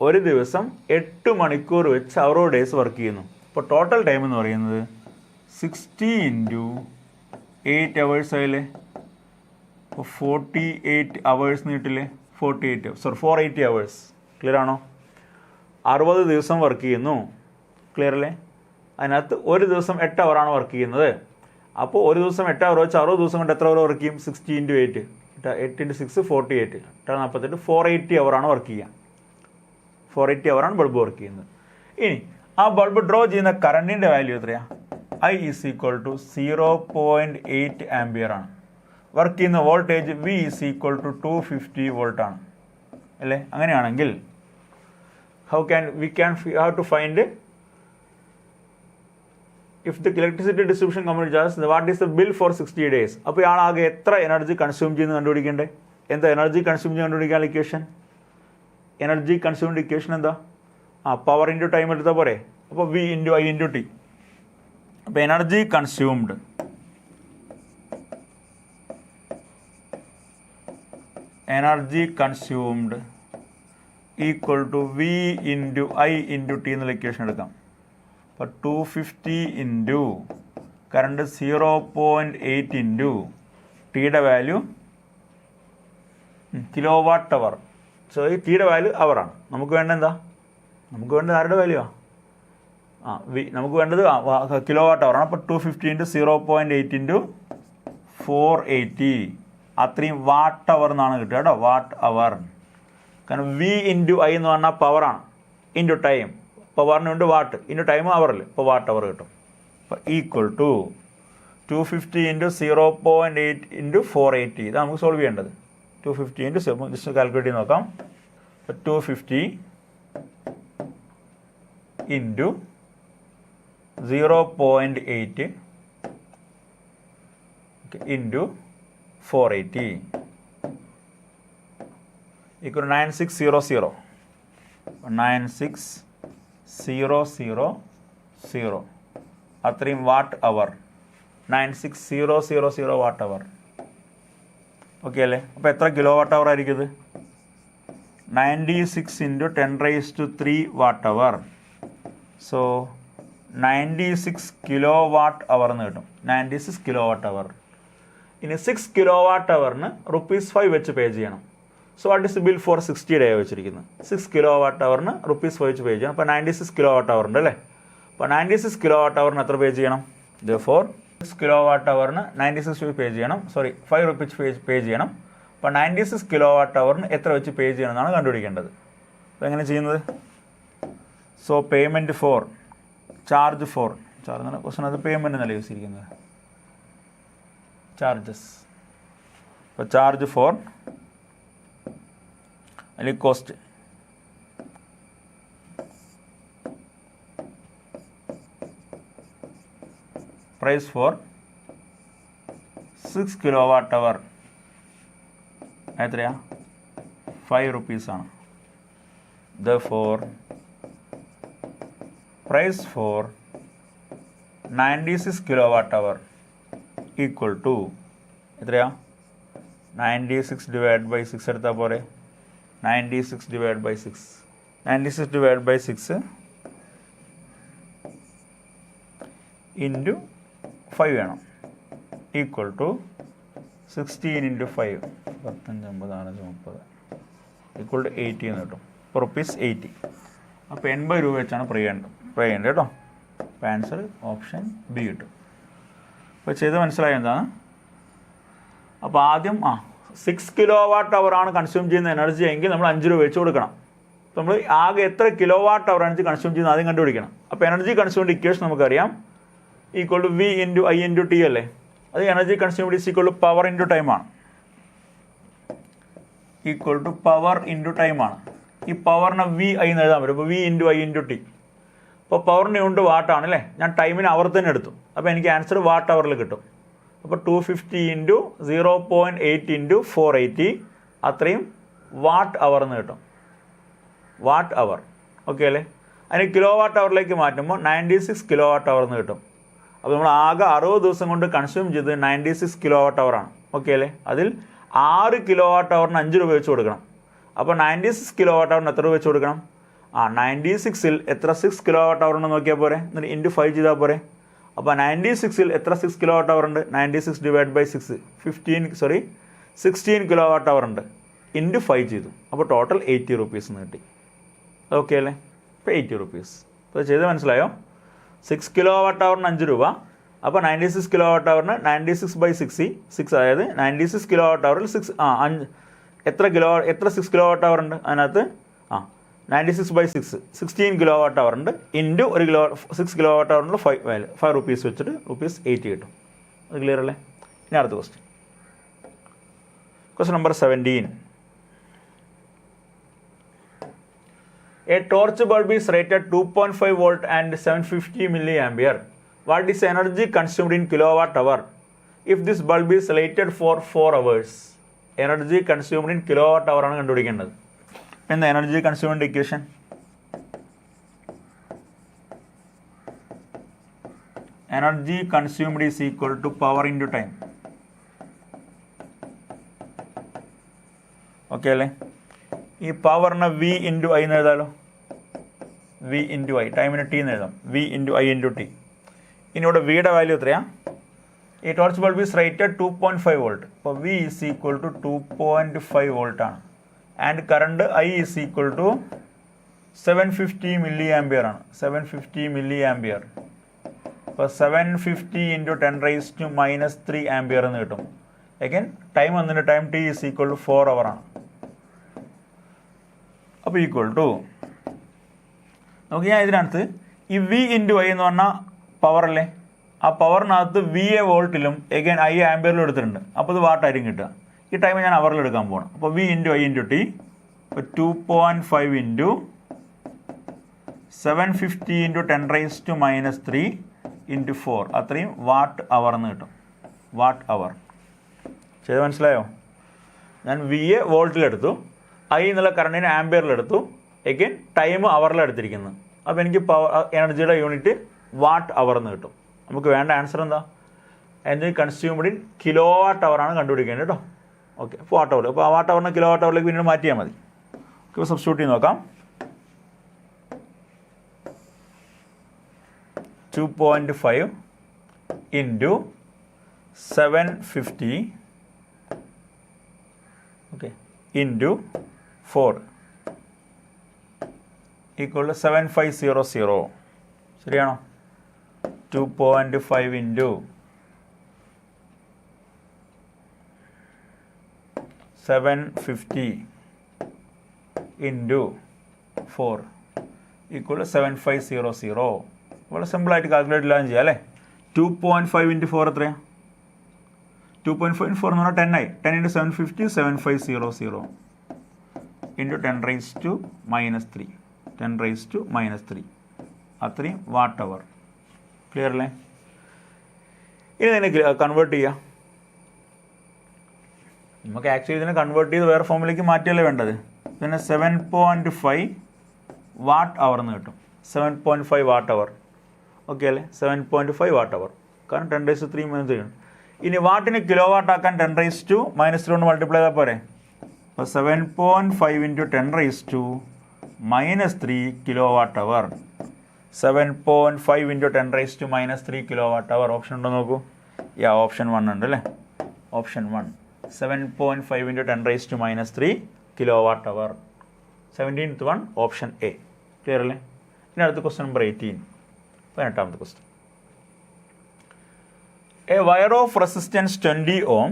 ഒരു ദിവസം 8 മണിക്കൂർ വെച്ച് 60 ഡേയ്സ് വർക്ക് ചെയ്യുന്നു. അപ്പോൾ ടോട്ടൽ ടൈം എന്ന് പറയുന്നത് 60 × 8 hours ആയില്ലേ? അപ്പോൾ 48 hours കിട്ടില്ലേ? 480 hours. ക്ലിയർ ആണോ? 60 ദിവസം വർക്ക് ചെയ്യുന്നു. ക്ലിയർ അല്ലേ? അതിനകത്ത് ഒരു ദിവസം 8 hour വർക്ക് ചെയ്യുന്നത്. അപ്പോൾ ഒരു ദിവസം 8 hour വെച്ച് 60 ദിവസം കൊണ്ട് എത്ര അവർ വർക്ക് ചെയ്യും? 60 × 8 8 × 6 48, 48, 480 അവറാണ് വർക്ക് ചെയ്യുക. 480 അവറാണ് ബൾബ് വർക്ക് ചെയ്യുന്നത്. ഇനി ആ ബൾബ് ഡ്രോ ചെയ്യുന്ന കറണ്ടിൻ്റെ വാല്യൂ എത്രയാണ്? I is equal to 0.8 ampere ആണ്. വർക്ക് ചെയ്യുന്ന voltage V is equal to 250 volt ആണ് അല്ലേ? അങ്ങനെയാണെങ്കിൽ we have to find if the electricity distribution company charges what is the bill for 60 days. അപ്പോൾ ഇയാൾ ആകെ എത്ര എനർജി കൺസ്യൂം ചെയ്യുന്നത് കണ്ടുപിടിക്കണ്ടേ? എന്താ എനർജി കൺസ്യൂം ചെയ്യാൻ കണ്ടുപിടിക്കാൻ ഇക്വേഷൻ? എനർജി കൺസ്യൂംഡ് ഇക്വേഷൻ എന്താ? പവർ ഇൻറ്റു ടൈം എടുത്താൽ പോരെ? അപ്പോൾ V × I × T. അപ്പോൾ energy consumed equal to V × I × T എന്നുള്ള ഇക്വേഷൻ എടുക്കാം. അപ്പോൾ 250 ഇൻറ്റു കറണ്ട് 0.8 ഇൻറ്റു ടിയുടെ value kilo what hour. So ഈ ടിയുടെ വാല്യൂ അവറാണ്. നമുക്ക് വേണ്ട എന്താ? നമുക്ക് വേണ്ടത് ആരുടെ വാല്യൂ നമുക്ക് വേണ്ടത് കിലോ വാട്ട് അവറാണ്. അപ്പോൾ 250 ഇൻറ്റു 0.8 ഇൻറ്റു 480 അത്രയും വാട്ട് അവർ എന്നാണ് കിട്ടുക കേട്ടോ. വാട്ട് അവർ. കാരണം V × I എന്ന് പറഞ്ഞാൽ പവറാണ്, ഇൻറ്റു ടൈം. പവറിന് വേണ്ടി വാട്ട് ഇൻറ്റു ടൈം അവറിൽ, ഇപ്പോൾ വാട്ട് അവർ കിട്ടും. അപ്പോൾ ഈക്വൽ ടു 250 ഇൻറ്റു 0.8 ഇൻറ്റു 480. ഇതാണ് നമുക്ക് സോൾവ് ചെയ്യേണ്ടത്. 250 ഇൻറ്റു ജസ്റ്റ് കാൽക്കുലേറ്റ് ചെയ്ത് നോക്കാം. അപ്പോൾ 250 ഇൻറ്റു 0.8 ഇൻറ്റു 480 ഈക്വൽ 9600. 9600 അത്രയും watt hour. 96000 watt hour. Okay അല്ലേ? അപ്പോൾ എത്ര കിലോ വാട്ട് അവർ ആയിരിക്കും ഇത്? 96 into 10⁻³ watt hour. So 96 kilo watt hour എന്ന് കിട്ടും. 96 കിലോ വാട്ട് അവർ. ഇനി 6 കിലോ വാട്ട് അവറിന് ₹5 വെച്ച് പേ ചെയ്യണം. So what is bill for 60 day വെച്ചിരിക്കുന്നത്? 6 കിലോ വാട്ട് അവറിന് ₹5 വെച്ച് പേ ചെയ്യണം. അപ്പോൾ 96 കിലോ വാട്ട് അവർ ഉണ്ട് അല്ലേ? അപ്പോൾ 96 കിലോ വാട്ട് അവറിന് എത്ര പേ ചെയ്യണം? therefore 6 കിലോ വാട്ട് അവറിന് 96 പേ ചെയ്യണം. സോറി ₹5 പേ ചെയ്യണം. അപ്പോൾ 96 കിലോ വാട്ട് അവറിന് എത്ര വെച്ച് പേ ചെയ്യണം എന്നാണ് കണ്ടുപിടിക്കേണ്ടത്. അപ്പോൾ എങ്ങനെ ചെയ്യുന്നത്? So payment for charge for charge question അത് പേയ്മെൻറ്റ് എന്നല്ല യൂസ് ചെയ്തിരിക്കുന്നത്, ചാർജസ്. അപ്പോൾ ചാർജ് ഫോർ അല്ലെങ്കിൽ cost price for 6 kilo watt hour എത്രയാ? ₹5 ആണ്. therefore price for 96 kilo watt hour equal to എത്രയാ? 96 ഡിവൈഡ് ബൈ 6 എടുത്താൽ പോരെ? 96 divide by 6 96 divide by 6 into 5 വേണം. Equal to 16 into 5 15 50 30 equal to 80 എന്ന് കിട്ടും. അപ്പോൾ ₹80. അപ്പോൾ ₹80 വെച്ചാണ് പേ ചെയ്യേണ്ടത് കേട്ടോ. അപ്പോൾ ആൻസർ ഓപ്ഷൻ ബി കിട്ടും. അപ്പോൾ ചെയ്ത് മനസ്സിലായി എന്താണ്? അപ്പോൾ ആദ്യം 6 കിലോ വാട്ട് അവറാണ് കൺസ്യൂം ചെയ്യുന്ന എനർജി എങ്കിൽ നമ്മൾ ₹5 വെച്ച് കൊടുക്കണം. അപ്പോൾ നമ്മൾ ആകെ എത്ര kilo watt hour energy consume ചെയ്യുന്നത് ആദ്യം കണ്ടുപിടിക്കണം. അപ്പോൾ എനർജി കൺസ്യൂംഡ് ഇക്വേഷൻ നമുക്കറിയാം. Equal to V × I × T അല്ലേ? അത് energy consumed is equal to power into ടൈമാണ്. ഈക്വൽ ടു പവർ ഇൻറ്റു ടൈമാണ്. ഈ പവറിനെ VI എന്ന് എഴുതാൻ പറ്റും. അപ്പോൾ V × I × T. അപ്പോൾ പവറിന് കൊണ്ട് വാട്ടാണ് അല്ലേ? ഞാൻ ടൈമിന് അവർ തന്നെ എടുത്തു. അപ്പോൾ എനിക്ക് ആൻസർ വാട്ട് അവറിൽ കിട്ടും. അപ്പോൾ 250 ഇൻറ്റു 0.8 ഇൻറ്റു 480 അത്രയും വാട്ട് അവർ എന്ന് കിട്ടും. What hour. ഓക്കെ അല്ലേ? അതിന് കിലോ വാട്ട് അവറിലേക്ക് മാറ്റുമ്പോൾ 96 കിലോ വാട്ട് അവർ എന്ന് കിട്ടും. അപ്പോൾ നമ്മൾ ആകെ 60 ദിവസം കൊണ്ട് കൺസ്യൂം ചെയ്ത് 96 കിലോ വാട്ട് അവറാണ്. ഓക്കെ അല്ലേ? അതിൽ 6 കിലോ വാട്ട് അവറിന് ₹5 വെച്ച് കൊടുക്കണം. അപ്പോൾ 96 കിലോ വാട്ട് അവറിന് എത്ര വെച്ച് കൊടുക്കണം? 96ൽ എത്ര 6 കിലോ വാട്ട് അവർ ഉണ്ടെന്ന് നോക്കിയാൽ പോരെ? എന്നിട്ട് ഇൻറ്റു 5 ചെയ്താൽ പോരെ? അപ്പോൾ 96ൽ എത്ര 6 കിലോ വാട്ട് അവർ ഉണ്ട്? 96 ഡിവൈഡ് ബൈ 6 16 കിലോ വാട്ട് അവർ ഉണ്ട്. ഇൻറ്റു 5 ചെയ്തു. അപ്പോൾ ടോട്ടൽ ₹80 എന്ന് കിട്ടി. ഓക്കെ അല്ലേ? ഇപ്പോൾ ₹80. അപ്പോൾ ചെയ്ത് മനസ്സിലായോ? 6 കിലോ വാട്ട് അവറിന് ₹5, അപ്പോൾ 96 കിലോ വാട്ട് അവറിന് 96/6 അതായത് 96 കിലോ വാട്ട് അവറിൽ എത്ര 6 കിലോ വാട്ട് അവർ ഉണ്ട് അതിനകത്ത് 96/6 16 കിലോ വാട്ട് അവർ ഉണ്ട് ഇൻറ്റു 6 കിലോ വാട്ട് അവറിനുള്ള 5 rupees വെച്ചിട്ട് ₹80 കിട്ടും. അത് ക്ലിയർ അല്ലേ? ഇനി അടുത്ത question number 17. A torch bulb is rated 2.5 volt and 750 milliampere. What is the energy consumed in kilowatt hour if this bulb is rated for 4 hours? Energy consumed in kilowatt hour ആണ് കണ്ടുപിടിക്കേണ്ടത്. എന്താ energy consumed equation? Energy consumed is equal to power into time. Okay അല്ലേ? ഈ പവറിനെ V into I എന്ന് എഴുതാമല്ലോ. V into I, ടൈമിന് T എന്ന് എഴുതാം. V into I into T. ഇനി ഇവിടെ വിയുടെ വാല്യൂ എത്രയാണ്? ഈ torch bulb is rated 2.5 volt. അപ്പോൾ V is equal to 2.5 volt ആണ്. And current I is equal to 750 milliampere ആണ്. 750 മില്ലി ആംപിയർ. അപ്പോൾ 750 ഇൻറ്റു 10⁻³ ആംപിയർ എന്ന് കിട്ടും. അഗൈൻ ടൈം വന്നിട്ട് time T is equal to 4 hour ആണ്. അപ്പോൾ ഈക്വൽ ടു നമുക്ക് ഞാൻ ഇതിനകത്ത് ഈ വി ഇൻറ്റു ഐ എന്ന് പറഞ്ഞാൽ പവറല്ലേ, ആ പവറിനകത്ത് വി എ വോൾട്ടിലും എഗൈൻ ഐ ആംപിയറിലും എടുത്തിട്ടുണ്ട്. അപ്പോൾ ഇത് വാട്ടായിരിക്കും കിട്ടുക. ഈ ടൈം ഞാൻ അവറിൽ എടുക്കാൻ പോകണം. അപ്പോൾ V into I into T, ഇപ്പോൾ 2.5 ഇൻറ്റു 750 ഇൻറ്റു 10⁻³ ഇൻറ്റു 4 അത്രയും വാട്ട് അവർ എന്ന് കിട്ടും. വാട്ട് അവർ ചെയ്ത് മനസ്സിലായോ? ഞാൻ വി എ വോൾട്ടിലെടുത്തു, ഐ എന്നുള്ള കറണ്ടിന് ആംപിയറിലെടുത്തു, എഗൈൻ ടൈം അവറിലെടുത്തിരിക്കുന്നത്. അപ്പോൾ എനിക്ക് എനർജിയുടെ യൂണിറ്റ് വാട്ട് അവർ എന്ന് കിട്ടും. നമുക്ക് വേണ്ട ആൻസർ എന്താ? Energy consumed in kilo watt hour ആണ് കണ്ടുപിടിക്കേണ്ടത് കേട്ടോ. Okay, watt hour. അപ്പോൾ ആ വാട്ട് അവറിനെ കിലോ വാട്ട് അവറിലേക്ക് പിന്നീട് മാറ്റിയാൽ മതി. ഇപ്പോൾ സബ്സ്റ്റിറ്റ്യൂട്ട് ചെയ്ത് നോക്കാം. 2.5 into 750 okay into 4 equal to 7500. ശരിയാണോ? 2.5 ഇൻറ്റു 750 ഇൻറ്റു 4 ഈക്വൽ ടു 7500. വളരെ സിമ്പിളായിട്ട് കാൽക്കുലേറ്റ് എല്ലാം ചെയ്യാം അല്ലേ? 2.5 ഇൻറ്റു 4 എത്രയാണ്? 2.5 ഇൻറ്റു 4 എന്ന് പറഞ്ഞാൽ 10 ആയി. 10 ഇൻറ്റു 750 7500 ഇൻറ്റു 10⁻³ 10⁻³ അത്രയും വാട്ട് അവർ. ക്ലിയർ അല്ലേ? ഇനി ഇതിനെ കൺവേർട്ട് ചെയ്യാം. നമുക്ക് ആക്ച്വലി ഇതിനെ കൺവേർട്ട് ചെയ്ത് വേറെ ഫോമിലേക്ക് മാറ്റിയല്ലേ വേണ്ടത്. പിന്നെ 7.5 വാട്ട് അവർ എന്ന് കിട്ടും. 7.5 വാട്ട് അവർ. ഓക്കെ അല്ലേ? 7.5 വാട്ട് അവർ. കാരണം 10⁻³ -3 ആണ്. ഇനി വാട്ടിന് കിലോ വാട്ട് ആക്കാൻ 10⁻³ കൊണ്ട് മൾട്ടിപ്ലൈ ചെയ്താൽ പോരെ? അപ്പോൾ 7.5 into 10⁻³ kilo watt hour. 7.5 into 10⁻³ kilo watt hour. Option ഉണ്ടോ നോക്കൂ. ഓപ്ഷൻ 1 ഉണ്ട് അല്ലേ? Option 1 7.5 into 10⁻³ kilo watt hour. 17th one option A. Clear അല്ലേ? ഇനി അടുത്ത ക്വസ്റ്റ്യൻ നമ്പർ 18. 18ാമത്തെ question. A wire of resistance 20 ohm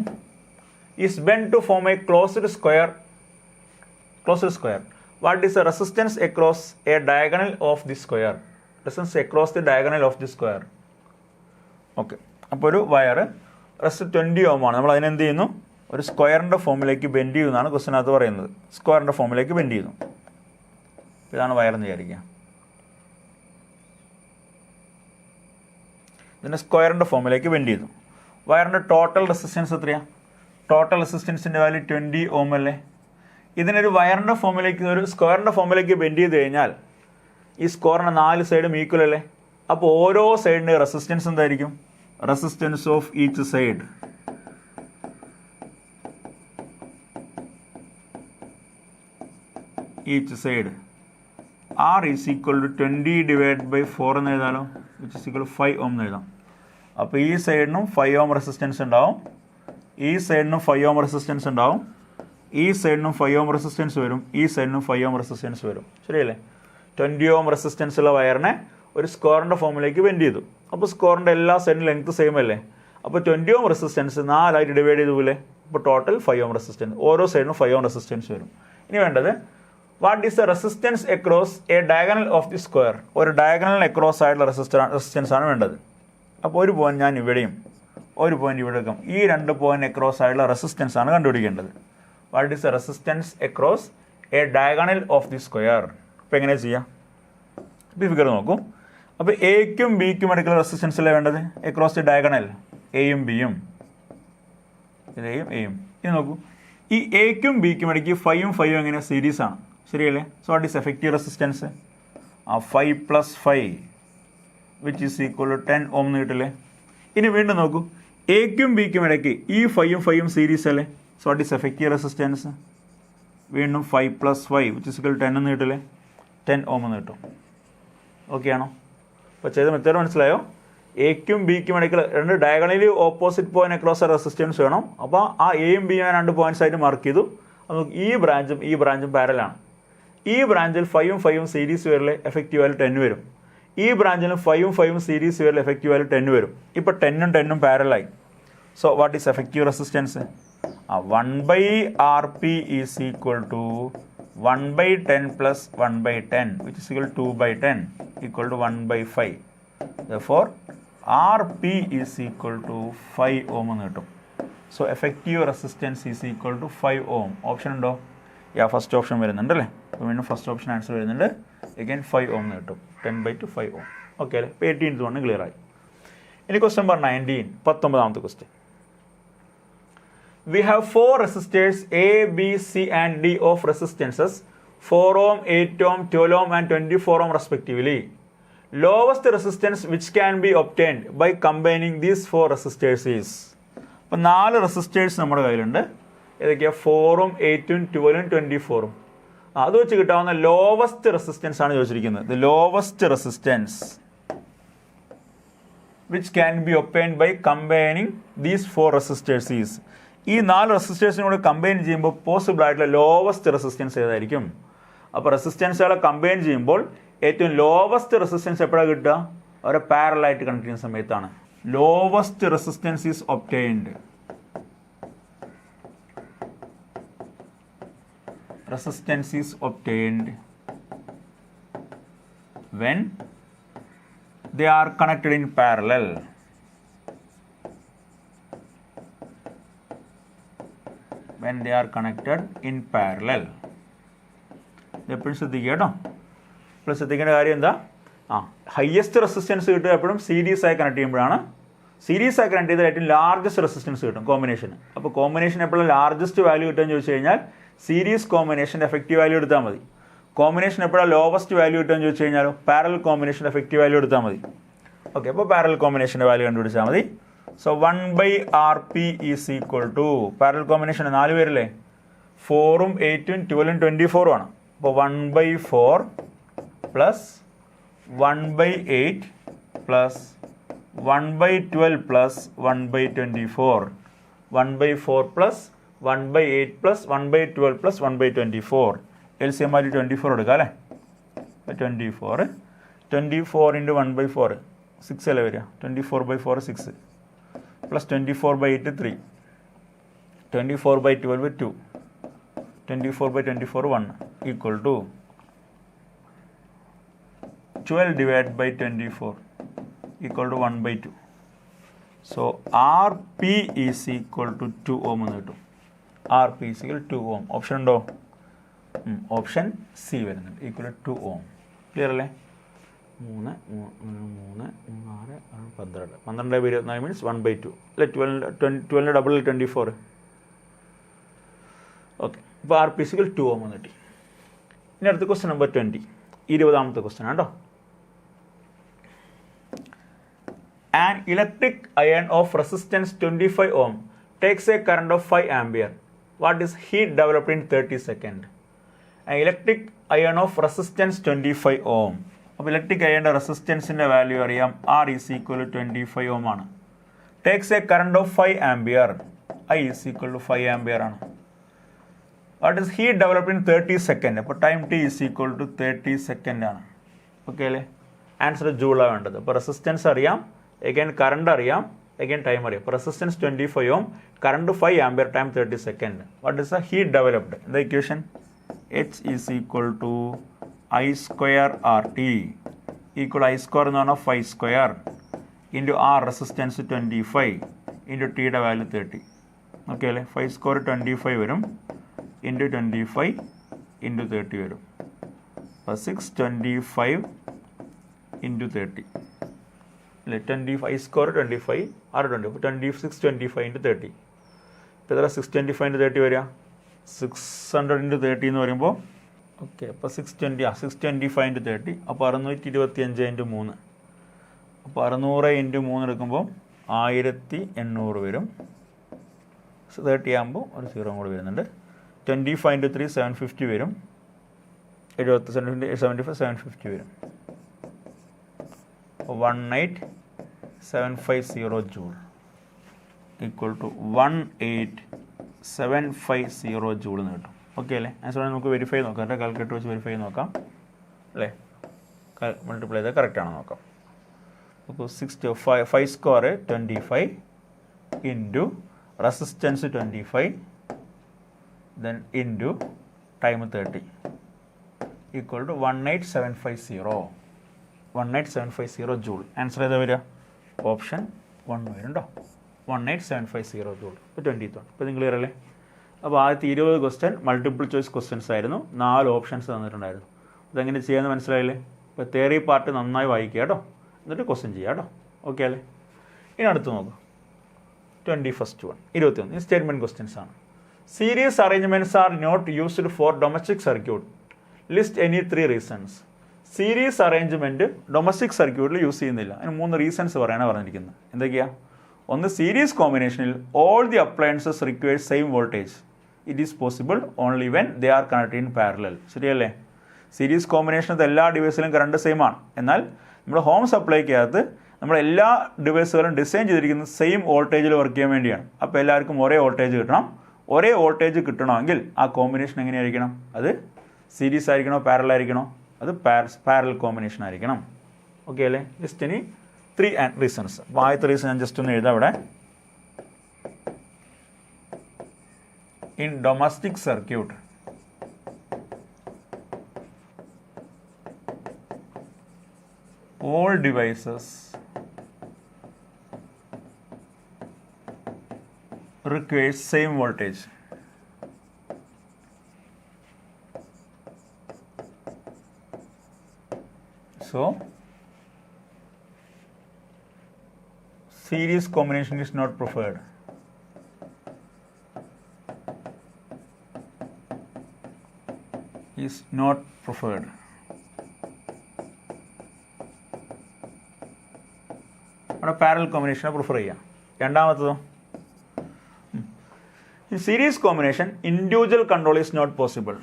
is bent to form a closed square. What is the resistance across a diagonal of the square? Resistance across the diagonal of the square. Okay, അപ്പോൾ ഒരു wire rest 20 ohm ആണ്. നമ്മൾ അതിനെന്ത് ചെയ്യുന്നു? ഒരു സ്ക്വയറിൻ്റെ ഫോമിലേക്ക് bend ചെയ്യുന്നതാണ് ക്വസ്റ്റിനകത്ത് പറയുന്നത്. സ്ക്വയറിൻ്റെ ഫോമിലേക്ക് ബെൻഡ് ചെയ്യുന്നു. ഇതാണ് വയറെന്ന് വിചാരിക്കുക. ഇതിനെ സ്ക്വയറിൻ്റെ ഫോമിലേക്ക് ബെൻഡ് ചെയ്തു. വയറിൻ്റെ ടോട്ടൽ റെസിസ്റ്റൻസ് എത്രയാണ്? ടോട്ടൽ റെസിസ്റ്റൻസിൻ്റെ വാല്യൂ 20 ohm അല്ലേ? ഇതിനൊരു വയറിൻ്റെ ഫോമിലേക്ക്, ഒരു സ്ക്വയറിൻ്റെ ഫോമിലേക്ക് ബെൻഡ് ചെയ്ത് കഴിഞ്ഞാൽ ഈ സ്ക്വയറിൻ്റെ 4 സൈഡും ഈക്വൽ അല്ലേ? അപ്പോൾ ഓരോ സൈഡിൻ്റെ റെസിസ്റ്റൻസ് എന്തായിരിക്കും? Resistance of each side R is equal to 20/4 എന്ന് എഴുതാലോ, വിച്ച് ഈസ് ഈക്വൽ 5 ohm എന്ന് എഴുതാം. അപ്പോൾ ഈ സൈഡിനും 5 ohm റെസിസ്റ്റൻസ് ഉണ്ടാവും, ഈ സൈഡിനും 5 ohm റെസിസ്റ്റൻസ് ഉണ്ടാവും, ഈ സൈഡിനും 5 ohm റെസിസ്റ്റൻസ് വരും, ഈ സൈഡിനും 5 ohm റെസിസ്റ്റൻസ് വരും. ശരിയല്ലേ? 20 ohm റെസിസ്റ്റൻസ് ഉള്ള വയറിനെ ഒരു സ്ക്വയറിൻ്റെ ഫോമിലേക്ക് വെൻഡ് ചെയ്തു. അപ്പോൾ സ്ക്വയറിൻ്റെ എല്ലാ സൈഡിനും ലെങ്ത് സെയിം അല്ലേ? അപ്പോൾ 20 ഓം റെസിസ്റ്റൻസ് 4 ആയിട്ട് ഡിവൈഡ് ചെയ്തു പോലെ. അപ്പോൾ ടോട്ടൽ 5 ഓം റെസിസ്റ്റൻസ്. ഓരോ സൈഡിനും 5 ഓം റെസിസ്റ്റൻസ് വരും. ഇനി വേണ്ടത് what is the resistance across A diagonal of the square. ഒരു ഡയഗണൽ അക്രോസ് ആയിട്ടുള്ള റെസിസ്റ്റൻസ് ആണ് വേണ്ടത്. അപ്പോൾ ഒരു പോയിന്റ് ഞാൻ ഇവിടെയും ഒരു പോയിന്റ് ഇവിടെ വെക്കാം. ഈ 2 പോയിന്റ് അക്രോസ് ആയിട്ടുള്ള റെസിസ്റ്റൻസ് ആണ് കണ്ടുപിടിക്കേണ്ടത്. What is the resistance across A diagonal of the square. അപ്പോൾ എങ്ങനെ ചെയ്യാം? ഇപ്പോൾ ഫിഗർ നോക്കൂ. അപ്പോൾ എക്കും ബിക്കും ഇടയ്ക്കുള്ള റെസിസ്റ്റൻസ് അല്ലേ വേണ്ടത്? അക്രോസ് ദി ഡയഗണൽ എയും ബിയും, ഇതെയും എയും. ഇനി നോക്കൂ, ഈ എക്കും ബിക്കും ഇടയ്ക്ക് 5 ഉം 5 ഉം എങ്ങനെ സീരീസ് ആണ്, ശരിയല്ലേ? So what is effective resistance? 5 + 5 which is equal to 10 ohm എന്ന് കിട്ടില്ലേ? ഇനി വീണ്ടും നോക്കൂ, എക്കും ബിക്കും ഇടയ്ക്ക് ഈ 5 ഉം 5 ഉം സീരീസ് അല്ലേ? So what is effective resistance? വീണ്ടും 5 + 5 വിച്ച് ഈസ് ഈക്വൽ 10 എന്ന് കിട്ടില്ലേ? 10 ഓം എന്ന് കിട്ടും. ഓക്കെ ആണോ? അപ്പോൾ ചെയ്ത മെത്തേഡ് മനസ്സിലായോ? എക്കും ബിക്കും ഇടയ്ക്ക് 2 diagonally opposite point across resistance വേണം. അപ്പോൾ ആ എയും ബിയും 2 പോയിന്റ്സ് ആയിട്ട് മാർക്ക് ചെയ്തു. നമുക്ക് ഈ ബ്രാഞ്ചും പാരലാണ്. ഈ ബ്രാഞ്ചിൽ 5 ഉം 5 ഉം സീരീസ് വരില്ലേ? എഫക്റ്റീവ് വാല്യൂ 10 വരും. ഈ ബ്രാഞ്ചിലും 5 ഉം 5 ഉം സീരീസ് വരില്ല, എഫക്റ്റീവ് വാല്യൂ 10 വരും. ഇപ്പോൾ 10 ഉം 10 ഉം പാരലായി. So what is effective resistance? 1/RP is equal to 1/10 + 1/10 which is equal to 2/10 equal to 1/5. Therefore RP is equal to 5 ohm എന്ന് കിട്ടും. So effective resistance is equal to 5 ohm. Option ഉണ്ടോ? First option വരുന്നുണ്ട് അല്ലേ? അപ്പോൾ വീണ്ടും first option answer വരുന്നുണ്ട്. Again 5 ohm എന്ന് കിട്ടും. 10/2 5 ohm. ഓക്കെ അല്ലേ? ഇപ്പോൾ 18th വൺ ക്ലിയർ ആയി. ഇനി ക്വസ്റ്റ്യൻ നമ്പർ 19, 19ാമത്തെ question. We have 4 resistors A, B, C and D of resistances 4 ohm, 8 ohm, 12 ohm and 24 ohm respectively. Lowest resistance which can be obtained by combining these 4 resistors is. അപ്പോൾ 4 resistors നമ്മുടെ കയ്യിലുണ്ട്. ഏതൊക്കെയാണ്? 4 ഉം 8 ഉം 12 ഉം 24 ഉം. അത് വെച്ച് കിട്ടാവുന്ന ലോവസ്റ്റ് റെസിസ്റ്റൻസ് ആണ് ചോദിച്ചിരിക്കുന്നത്. The lowest resistance which can be obtained by combining these 4 resistors is. ഈ 4 റെസിസ്റ്റേഴ്സിനും കൂടെ കമ്പൈൻ ചെയ്യുമ്പോൾ പോസിബിൾ ആയിട്ടുള്ള ലോവസ്റ്റ് റെസിസ്റ്റൻസ് ഏതായിരിക്കും? അപ്പോൾ റെസിസ്റ്റൻസുകളെ കമ്പൈൻ ചെയ്യുമ്പോൾ ഏറ്റവും ലോവസ്റ്റ് റെസിസ്റ്റൻസ് എപ്പോഴാണ് കിട്ടുക? അവരെ പാരലായിട്ട് കണക്ട് ചെയ്യുന്ന സമയത്താണ്. Lowest resistance is obtained when they are connected in parallel. When they are connected in parallel. എപ്പോഴും ശ്രദ്ധിക്കുക കേട്ടോ. ഇപ്പോൾ ശ്രദ്ധിക്കേണ്ട കാര്യം എന്താ? ഹയസ്റ്റ് റെസിസ്റ്റൻസ് കിട്ടുക എപ്പോഴും സീരീസ് ആയി കണക്ട് ചെയ്യുമ്പോഴാണ്. സീരീസ് ആയി കണക്ട് ചെയ്താൽ ഏറ്റവും ലാർജസ്റ്റ് റെസിസ്റ്റൻസ് കിട്ടും കോമ്പിനേഷന്. അപ്പോൾ കോമ്പിനേഷൻ എപ്പോഴും ലാർജസ്റ്റ് വാല്യൂ കിട്ടുമെന്ന് ചോദിച്ചു കഴിഞ്ഞാൽ സീരീസ് കോമ്പിനേഷൻ്റെ എഫക്റ്റീവ് വാല്യൂ എടുത്താൽ മതി. കോമ്പിനേഷൻ എപ്പോഴാണ് ലോവസ്റ്റ് വാല്യൂ കിട്ടുമെന്ന് ചോദിച്ചു കഴിഞ്ഞാലോ പാരലൽ കോമ്പിനേഷൻ്റെ എഫക്റ്റീവ് വാല്യൂ എടുത്താൽ മതി. ഓക്കെ, അപ്പോൾ പാരലൽ കോമ്പിനേഷൻ്റെ വാല്യൂ കണ്ടുപിടിച്ചാൽ മതി. So 1/RP is equal to parallel combination 4 പേരല്ലേ? 4 ഉം 8 ഉം 12 ഉം 24 ആണ്. അപ്പോൾ 1/4 plus 1/8 plus 1/12 plus 1/24. 1/4 plus 1/8 plus 1/12 plus 1/24. LCM ആയിട്ട് 24 എടുക്കാം അല്ലേ? 24 × 1/4 6 അല്ലേ വരിക? 24/4 6 plus 24/8 3, 24/12 2, 24/24 1 equal to 12 divided by 24 equal to 1/2. So RP is equal to 2 ohm എന്ന് കിട്ടും. RP is equal to 2 ohm. Option ഉണ്ടോ? ഓപ്ഷൻ സി വരുന്നുണ്ട്. Equal to 2 ohm. ക്ലിയർ അല്ലേ? 3 3 6 12 12/24 മീൻസ് 1/2 അല്ലെ? 12 ഡബിൾ 24. ഓക്കെ, അപ്പോൾ RP is equal to 2 ohm എന്ന് കിട്ടി. ഇനി അടുത്ത ക്വസ്റ്റ്യൻ നമ്പർ 20, 20ാമത്തെ ക്വസ്റ്റ്യൻ ആണോ. An electric iron of resistance 25 ohm takes a current of 5 ampere. What is heat developed in 30 seconds? An electric iron of resistance 25 ohm. അപ്പോൾ electric അയണിൻ്റെ റെസിസ്റ്റൻസിൻ്റെ value അറിയാം. R is equal to 25 ohm ആണ്. Takes a current of 5 ampere. I is equal to 5 ampere ആണ്. What is heat developed in 30 seconds? അപ്പോൾ time T is equal to 30 seconds ആണ്. Okay അല്ലേ? Answer ജൂളാണ് വേണ്ടത്. അപ്പോൾ resistance അറിയാം, എഗൈൻ കറണ്ട് അറിയാം, എഗൈൻ ടൈം അറിയാം. അപ്പോൾ resistance 25 ohm, current 5 ampere, time 30 second. What is the heat developed? The equation H is equal to I square RT equal I square എന്ന് പറഞ്ഞാൽ 5 square into R resistance 25 into ടിയുടെ value 30. Okay അല്ലേ? 5 square 25 വരും, into 25 into 30 വരും. അപ്പോൾ 625 into 30 അല്ലേ? 25 square 25 ആറ് 20, അപ്പോൾ 2625 ഇൻറ്റു 30. ഇപ്പോൾ എത്ര 625 ഇൻറ്റു 30 വരിക? 600 ഇൻറ്റു 30 എന്ന് പറയുമ്പോൾ ഓക്കെ, അപ്പോൾ 625 ഇൻറ്റു 30, അപ്പോൾ 625 ഇൻറ്റു 3, അപ്പോൾ 600 ഇൻറ്റു 3 എടുക്കുമ്പോൾ 1800 വരും. 30 ആകുമ്പോൾ ഒരു 0 കൂടി വരുന്നുണ്ട്. 25 ഇൻറ്റു 3 750 വരും. 750 വരും. 18750 ജൂൾ ഈക്വൽ ടു 18750 ജൂൾ എന്ന് കിട്ടും. ഓക്കെ അല്ലേ? ആൻസർ നമുക്ക് വെരിഫൈ നോക്കാം, എൻ്റെ കാൽക്കുലേറ്റർ വെച്ച് വെരിഫൈ നോക്കാം അല്ലേ? മൾട്ടിപ്ലൈ ചെയ്താൽ കറക്റ്റാണെന്ന് നോക്കാം. അപ്പോൾ 5 square 25 into resistance 25 then into time 30 equal to 18750 joule. Answer ഏതാ വരിക? ഓപ്ഷൻ 1 വരും കേട്ടോ. 18750 ജൂൾ. ഇപ്പോൾ 20th. ഇപ്പോൾ നിങ്ങൾ ക്ലിയർ അല്ലേ? അപ്പോൾ ആദ്യത്തെ 20 ക്വസ്റ്റ്യൻ മൾട്ടിപ്പിൾ ചോയ്സ് ക്വസ്റ്റ്യൻസ് ആയിരുന്നു. 4 ഓപ്ഷൻസ് തന്നിട്ടുണ്ടായിരുന്നു. അതെങ്ങനെ ചെയ്യാമെന്ന് മനസ്സിലായില്ലേ? ഇപ്പോൾ തിയറി പാർട്ട് നന്നായി വായിക്കുക കേട്ടോ, എന്നിട്ട് ക്വസ്റ്റ്യൻ ചെയ്യുക കേട്ടോ. ഓക്കെ അല്ലേ? ഇനി അടുത്ത് നോക്കുക. 21 സ്റ്റേറ്റ്മെൻറ്റ് ക്വസ്റ്റ്യൻസ് ആണ്. Series arrangements are not used for domestic circuit. List any 3 reasons. Series arrangement domestic സർക്യൂട്ടിൽ യൂസ് ചെയ്യുന്നില്ല. അതിന് 3 റീസൺസ് പറയാനാണ് പറഞ്ഞിരിക്കുന്നത്. എന്തൊക്കെയാണ്? ഒന്ന്, സീരീസ് കോമ്പിനേഷനിൽ all the appliances requires same voltage. It is possible only when they are connected in parallel. ശരിയല്ലേ? Series കോമ്പിനേഷനകത്ത് എല്ലാ ഡിവൈസിലും കറണ്ട് സെയിം ആണ്. എന്നാൽ നമ്മുടെ ഹോം സപ്ലൈക്കകത്ത് നമ്മൾ എല്ലാ ഡിവൈസുകളും ഡിസൈൻ ചെയ്തിരിക്കുന്നത് സെയിം വോൾട്ടേജിൽ വർക്ക് ചെയ്യാൻ വേണ്ടിയാണ്. അപ്പോൾ എല്ലാവർക്കും ഒരേ വോൾട്ടേജ് കിട്ടണം. ഒരേ വോൾട്ടേജ് കിട്ടണമെങ്കിൽ ആ കോമ്പിനേഷൻ എങ്ങനെയായിരിക്കണം? അത് സീരീസ് ആയിരിക്കണോ പാരലൽ ആയിരിക്കണോ? അത് പാരലൽ കോമ്പിനേഷൻ ആയിരിക്കണം. ഓക്കെ അല്ലേ? ജസ്റ്റ് ഇനി 3 റീസൺസ്. അപ്പോൾ ആദ്യത്തെ റീസൺ ഞാൻ ജസ്റ്റ് ഒന്ന് എഴുതാം അവിടെ. In domestic circuit all devices requires same voltage. So series combination is not preferred. Is not preferred. അവിടെ പാരലൽ കോമ്പിനേഷനെ പ്രിഫർ ചെയ്യാം. രണ്ടാമത്തതോ, in series combination individual control is not possible.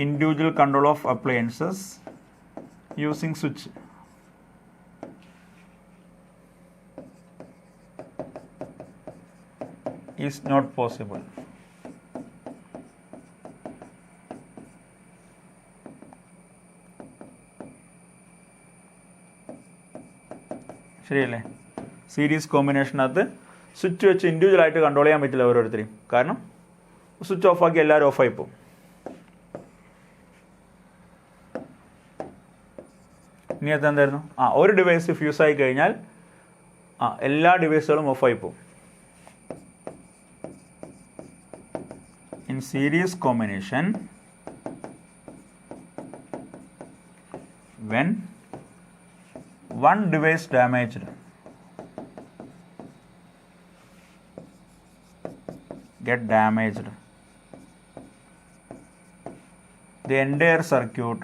Individual control of appliances using switch is not possible. ശരിയല്ലേ? Series കോമ്പിനേഷനകത്ത് switch വെച്ച് ഇൻഡിവിജ്വലായിട്ട് control ചെയ്യാൻ പറ്റില്ല ഓരോരുത്തരെയും. കാരണം സ്വിച്ച് ഓഫ് ആക്കി എല്ലാവരും ഓഫായി പോകും. ഇനി എന്തായിരുന്നു? ഒരു ഡിവൈസ് ഫ്യൂസ് ആയി കഴിഞ്ഞാൽ എല്ലാ ഡിവൈസുകളും ഓഫായി പോകും. In series combination when one device damaged, get damaged, the entire circuit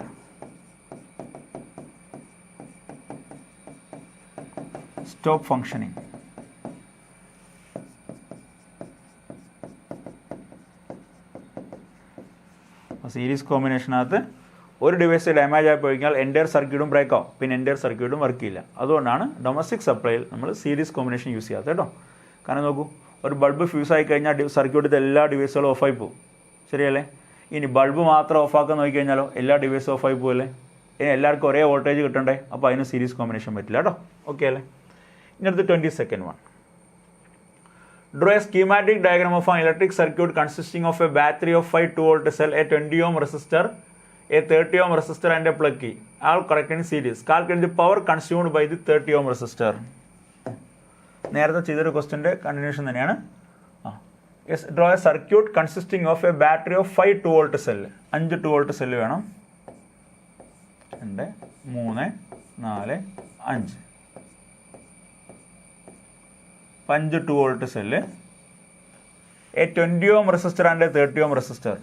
stop functioning. Series കോമ്പിനേഷനകത്ത് ഒരു ഡിവൈസ് ഡാമേജ് ആയി പോയി കഴിഞ്ഞാൽ എൻ്റയർ സർക്യൂട്ടും ബ്രേക്ക് ആവും, പിന്നെ എൻ്റയർ സർക്യൂട്ടും വർക്ക് ചെയ്യില്ല. അതുകൊണ്ടാണ് ഡൊമസ്റ്റിക് സപ്ലൈയിൽ നമ്മൾ സീരീസ് കോമ്പിനേഷൻ യൂസ് ചെയ്യാത്തത് കേട്ടോ. കാരണം നോക്കൂ, ഒരു ബൾബ് ഫ്യൂസ് ആയി കഴിഞ്ഞാൽ സർക്യൂട്ടിൽ എല്ലാ ഡിവൈസുകളും ഓഫായി പോകും, ശരിയല്ലേ? ഇനി ബൾബ് മാത്രം ഓഫാക്കാൻ നോക്കിക്കഴിഞ്ഞാലോ എല്ലാ ഡിവൈസും ഓഫായി പോകല്ലേ? ഇനി എല്ലാവർക്കും ഒരേ വോൾട്ടേജ് കിട്ടണ്ടേ, അപ്പോൾ അതിന് സീരീസ് കോമ്പിനേഷൻ പറ്റില്ല കേട്ടോ. ഓക്കെ അല്ലേ? ഇനി അടുത്ത് 22nd one. Draw a schematic diagram of an electric circuit consisting of a battery of 5 2-volt cell, a 20 ohm resistor, a 30 ohm resistor and a plug key, all connected in series. Calculate the power consumed by the 30 ohm resistor. നേരത്തെ ചെയ്തൊരു ക്വസ്റ്റ്യൻ്റെ continuation തന്നെയാണ്. Draw a circuit consisting of a battery of 5 2-volt cell. 5 2-volt cell വേണം. 2 3 4 5 5 2-volt cell, a 20 ohm resistor and a 30 ohm resistor.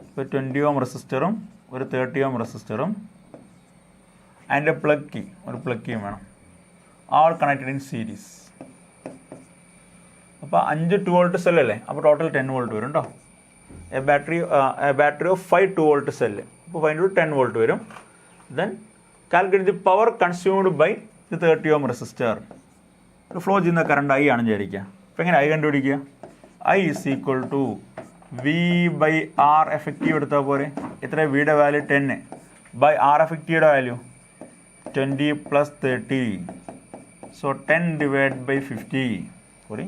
ഇപ്പോൾ 20 ohm റെസിസ്റ്ററും ഒരു 30 ohm റെസിസ്റ്ററും and a plug key, ഒരു പ്ലഗ് കീയും വേണം. All connected in series. അപ്പോൾ 5 2-volt സെല്ലല്ലേ, അപ്പോൾ ടോട്ടൽ 10 volt വരും കേട്ടോ. A battery of 5 2-volt cell, അപ്പോൾ 5 × 10 volt വരും. Then calculate the power consumed by the 30 ohm resistor. ഒരു ഫ്ലോ ചെയ്യുന്ന കറണ്ട് ഐ ആണെന്ന് വിചാരിക്കുക. അപ്പോൾ എങ്ങനെ ഐ കണ്ടുപിടിക്കുക? I is equal to V/R effective എടുത്താൽ പോരെ. എത്ര? വിയുടെ വാല്യൂ 10 ബൈ ആർ എഫക്റ്റീവിടെ value 20 + 30. So 10 / 50. Sorry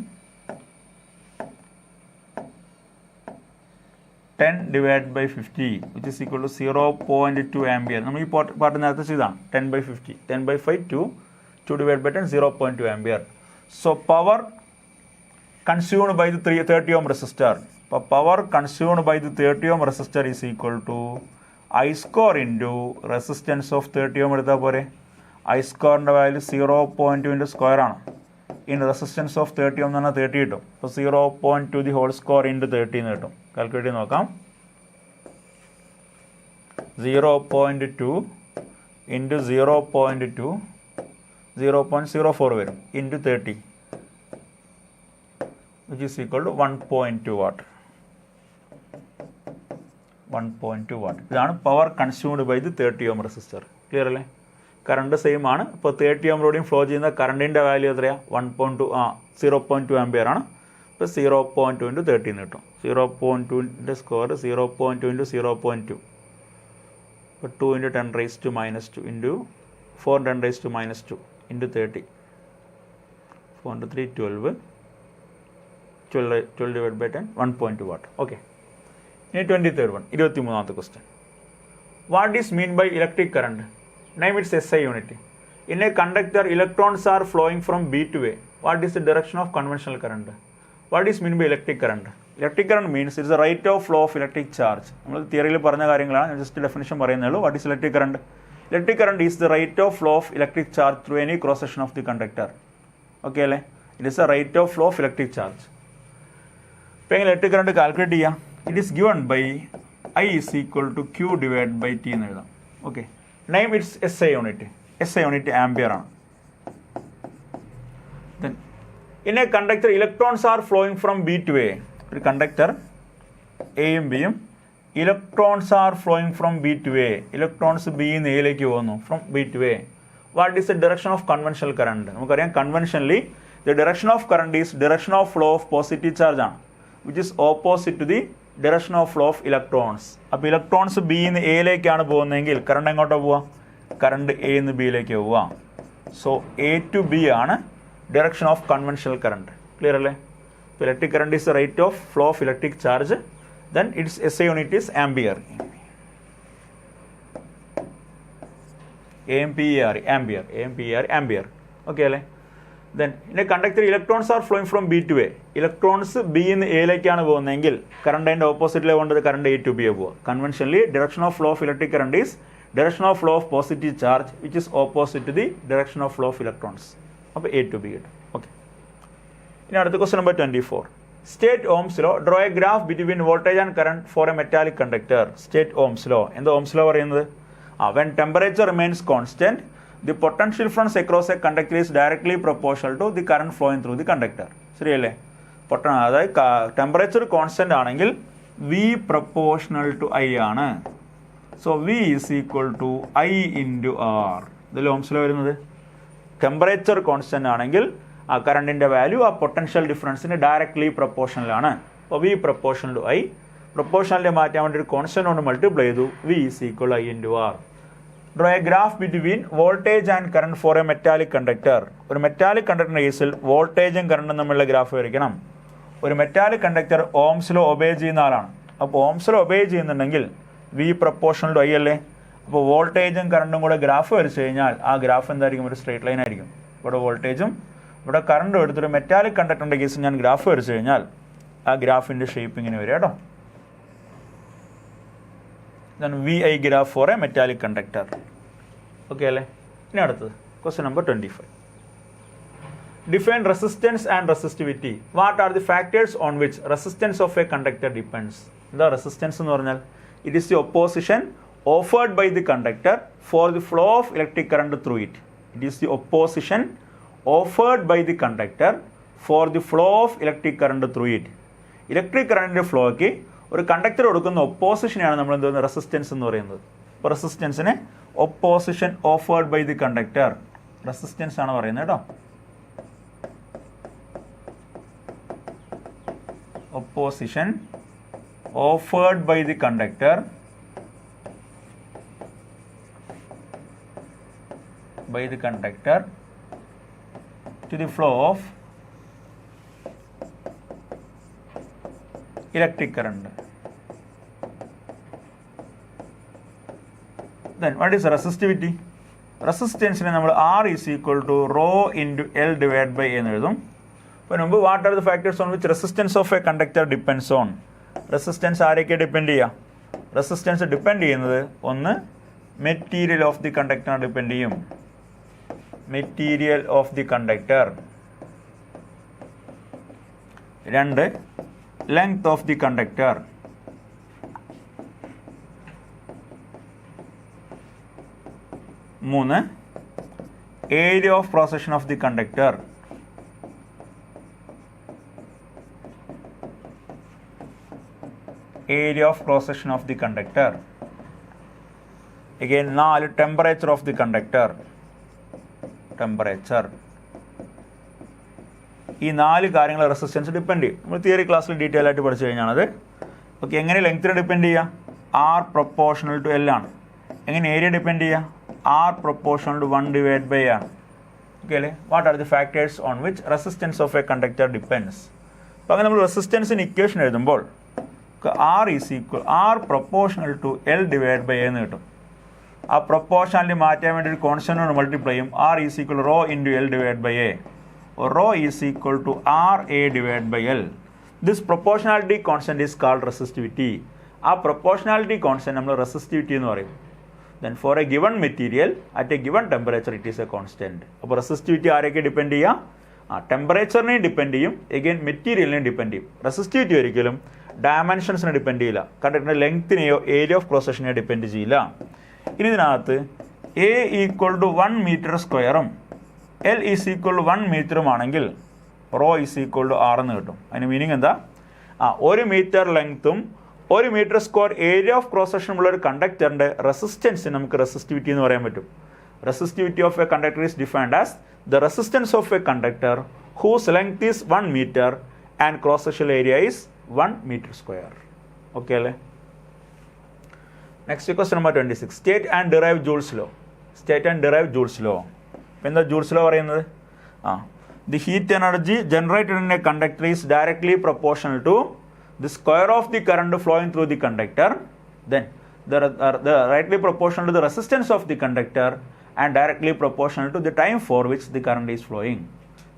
10 / 50 which is equal to 0.2 ampere. നമ്മൾ ഈ പാർട്ട് നേരത്തെ ചെയ്താണ്. 10/50, 10/5 2 2/10 0.2 ampere. So power consumed by the 30 ohm resistor. Power consumed by the 30 ohm resistor is equal to I square into resistance of 30 ohm എടുത്താൽ പോരെ. I squareൻ്റെ value 0.2 square ആണ്. In resistance of 30 ohm എന്ന് പറഞ്ഞാൽ 30 കിട്ടും. അപ്പോൾ 0.2 the whole square into 30 എന്ന് കിട്ടും. Calculate ചെയ്ത് നോക്കാം. 0.2 ഇൻറ്റു 0.2 0.04 വരും into 30 which is equal to 1.2 watt. 1.2 watt. ഇതാണ് power consumed by the 30 ohm resistor. Clear അല്ലേ? കറണ്ട് സെയിം ആണ്. ഇപ്പോൾ 30 ohm ലൂടെയും ഫ്ലോ ചെയ്യുന്ന കറണ്ടിൻ്റെ വാല്യൂ എത്രയാണ്? 0.2 ആംപിയർ ആണ്. ഇപ്പോൾ 0.2 ഇൻറ്റു 30 എന്ന് കിട്ടും. 0.2ൻ്റെ സ്ക്വയർ 0.2 ഇൻറ്റു 0.2. ഇപ്പോൾ 2 × 10⁻² ഇൻറ്റു 4 × 10⁻² ഇൻറ്റു 30. 4 × 3 12. 12/10 1.2 watt. ഓക്കെ. ഇനി 23rd വൺ, 23ാമത്തെ question. What is mean by electric current? Name its SI unit. In a conductor, electrons are flowing from B to A. What is the direction of conventional current? What is mean by electric current? Electric current means it is the rate of flow of electric charge. നമ്മൾ തിയറിയിൽ പറഞ്ഞ കാര്യങ്ങളാണ്, just definition പറയുന്നേ. What is electric current? Electric current is the rate of flow of electric charge through any cross section of the conductor. Okay അല്ലേ? It is the rate of flow of electric charge. ഇപ്പോൾ എങ്ങനെ electric current calculate ചെയ്യാം? It is given by I is equal to Q/T എന്ന് എഴുതാം. Okay. Name its SI unit. SI unit ampere ആണ്. Then in a conductor, electrons are flowing from B to A. ഒരു conductor എയും ബിയും, electrons are flowing from B to A. Electrons ബിയിൽ നിന്ന് എയിലേക്ക് പോകുന്നു, from B to A. What is the direction of conventional current? നമുക്കറിയാം conventionally the direction of current is direction of flow of positive charge ആണ്, which is opposite to the direction of flow of electrons. അപ്പോൾ electrons ബിയിൽ നിന്ന് എയിലേക്കാണ് പോകുന്നതെങ്കിൽ current എങ്ങോട്ടാണ് പോവുക? Current എയിൽ നിന്ന് ബിയിലേക്ക് പോവുക. സോ എ ടു ബി ആണ് direction of conventional current. Clear അല്ലേ? ഇപ്പോൾ electric current is the rate of flow of electric charge. Then it's SI unit is ampere. AMPER ampere. Okay അല്ലേ? Then in a conductor, electrons are flowing from B to A. Electrons ബിയിൽ നിന്ന് എയിലേക്കാണ് പോകുന്നതെങ്കിൽ current അതിൻ്റെ ഓപ്പോസിറ്റിലെ കൊണ്ടത് current A to B പോവുക. Conventionally direction of flow of electric current is direction of flow of positive charge which is opposite to the direction of flow of electrons. അപ്പോൾ A to B കിട്ടും. Okay. ഇനി അടുത്ത question number 24. State ohm's law. Draw a graph between voltage and current for a metallic conductor. State ohm's law. എന്താ ohm's law പറയുന്നത്? When temperature remains constant, the potential difference across a conductor is directly proportional to the current flowing through the conductor. ശരിയല്ലേ? അതായത് temperature constant ആണെങ്കിൽ V proportional to I ആണ്. So V is equal to I into R. ഇതിൽ ഓംസിൽ വരുന്നത് temperature constant ആണെങ്കിൽ ആ കറണ്ടിൻ്റെ വാല്യൂ ആ പൊട്ടൻഷ്യൽ ഡിഫറൻസിന് ഡയറക്ട്ലി പ്രപ്പോർഷണലാണ്. അപ്പോൾ വി പ്രപ്പോർഷണൽ ടു ഐ, പ്രപ്പോർഷണലിനെ മാറ്റാൻ വേണ്ടി ഒരു കോൺസ്റ്റൻ്റ് കൊണ്ട് മൾട്ടിപ്ലൈ ചെയ്തു. V is equal I into R. Draw a graph between voltage and current for a metallic conductor. ഒരു മെറ്റാലിക് കണ്ടക്ടറിൻ്റെ കേസിൽ വോൾട്ടേജും കറണ്ടും തമ്മിലുള്ള ഗ്രാഫ് വരയ്ക്കണം. ഒരു metallic conductor ohm's law obey ചെയ്യുന്ന ആളാണ്. അപ്പോൾ ഓംസ് ലോ ഒബേ ചെയ്യുന്നുണ്ടെങ്കിൽ വി പ്രപ്പോർഷണൽ ടു ഐ അല്ലേ. അപ്പോൾ വോൾട്ടേജും കറണ്ടും കൂടെ ഗ്രാഫ് വരച്ച് കഴിഞ്ഞാൽ ആ ഗ്രാഫ് എന്തായിരിക്കും? ഒരു സ്ട്രേറ്റ് ലൈൻ ആയിരിക്കും. ഇവിടെ വോൾട്ടേജും ഇവിടെ കറണ്ടും എടുത്തൊരു മെറ്റാലിക് കണ്ടക്ടറിൻ്റെ കേസിൽ ഞാൻ ഗ്രാഫ് വരച്ച് കഴിഞ്ഞാൽ ആ ഗ്രാഫിൻ്റെ ഷേപ്പ് ഇങ്ങനെ വരിക കേട്ടോ. ഇതാണ് V I graph for a metallic conductor. Okay അല്ലേ? ഇനി അടുത്തത് question number 25. Define resistance and resistivity. What are the factors on which resistance of a conductor depends. എന്താ റെസിസ്റ്റൻസ് എന്ന് പറഞ്ഞാൽ? It is the opposition offered by the conductor for the flow of electric current through it. It is the opposition offered by the conductor for the flow of electric current through it. Electric കറണ്ടിൻ്റെ ഫ്ലോയ്ക്ക് ഒരു conductor കൊടുക്കുന്ന ഒപ്പോസിഷനെയാണ് നമ്മൾ എന്ത് പറയുന്നത്? Resistance എന്ന് പറയുന്നത്. അപ്പോൾ റെസിസ്റ്റൻസിന് opposition offered by the conductor, resistance ആണ് പറയുന്നത് കേട്ടോ. Opposition offered by the conductor to the flow of electric current. Then what is resistivity? Resistance ne nammal R is equal to rho into L divided by A എന്ന് എഴുതും. അപ്പോൾ മുമ്പ് what are the factors on which resistance of a conductor depends on? Resistance ആരൊക്കെ depend ചെയ്യുക? Resistance depend ചെയ്യുന്നത് ഒന്ന് material of the conductor depend ചെയ്യും. Material of the conductor. രണ്ട് ലെങ്ത് ഓഫ് ദി കണ്ടക്ടർ. മൂന്ന് area of cross section of the conductor. Area of cross section of the conductor. again നാല് temperature of the conductor. Temperature. ഈ നാല് കാര്യങ്ങൾ resistance depend ചെയ്യും. നമ്മൾ theory ക്ലാസ്സിൽ detail ആയിട്ട് പഠിച്ചു കഴിഞ്ഞാണത്. ഓക്കെ, എങ്ങനെ ലെങ്ത്തിന് ഡിപ്പെൻഡ് ചെയ്യുക? ആർ പ്രൊപ്പോർഷണൽ ടു എൽ ആണ്. എങ്ങനെ ഏരിയ ഡിപ്പെൻഡ് ചെയ്യുക? R proportional to 1 divided by ആണ്. ഓക്കെ അല്ലേ? What are the factors on which resistance of a conductor depends. അപ്പോൾ അങ്ങനെ നമ്മൾ റെസിസ്റ്റൻസിന് ഇക്വേഷൻ എഴുതുമ്പോൾ R is equal R proportional to L divide by എന്ന് കിട്ടും. ആ പ്രൊപ്പോർഷണാലിറ്റി മാറ്റാൻ വേണ്ടി ഒരു കോൺസ്റ്റന്റ് മൾട്ടിപ്ലൈ ചെയ്യും. R is equal rho into L divide by A. Raw is equal to R A divide by L. This proportionality constant is called resistivity. ആ proportionality constant നമ്മൾ resistivity എന്ന് പറയും. Then for a given material at a given temperature it is a constant. അപ്പോൾ resistivity ആരൊക്കെ depend ചെയ്യുക? ആ ടെമ്പറേച്ചറിനെയും depend ചെയ്യും, എഗെയിൻ മെറ്റീരിയലിനെയും ഡിപ്പെൻഡ് ചെയ്യും. റെസിസ്റ്റിവിറ്റി ഒരിക്കലും ഡയമെൻഷൻസിനെ ഡിപ്പെൻഡ് ചെയ്യില്ല. കണ്ടക്ടറിൻ്റെ ലെങ്ത്തിനെയോ ഏരിയ ഓഫ് ക്രോസ് സെക്ഷനെയോ ഡിപ്പെൻഡ് ചെയ്യില്ല. ഇനി ഇതിനകത്ത് എ ഈക്വൽ ടു 1 മീറ്റർ സ്ക്വയറും എൽ ഈസ് ഈക്വൽ ടു 1 മീറ്ററും ആണെങ്കിൽ rho is equal to R എന്ന് കിട്ടും. അതിന് മീനിങ് എന്താ? 1 മീറ്റർ ലെങ്ത്തും 1 metre square area of cross section ഉള്ള ഒരു കണ്ടക്ടറിൻ്റെ റെസിസ്റ്റൻസ് നമുക്ക് റെസിസ്റ്റിവിറ്റി എന്ന് പറയാൻ പറ്റും. Resistivity of a conductor is defined as the resistance of a conductor whose length is 1 metre and cross section area is 1 metre square. Okay അല്ലേ? Next question number 26. State and derive Joule's law. State and derive Joule's law. അപ്പോൾ എന്താ Joule's law പറയുന്നത്? The heat energy generated in a conductor is directly proportional to the square of the current flowing through the conductor, then the rightly proportional to the resistance of the conductor and directly proportional to the time for which the current is flowing.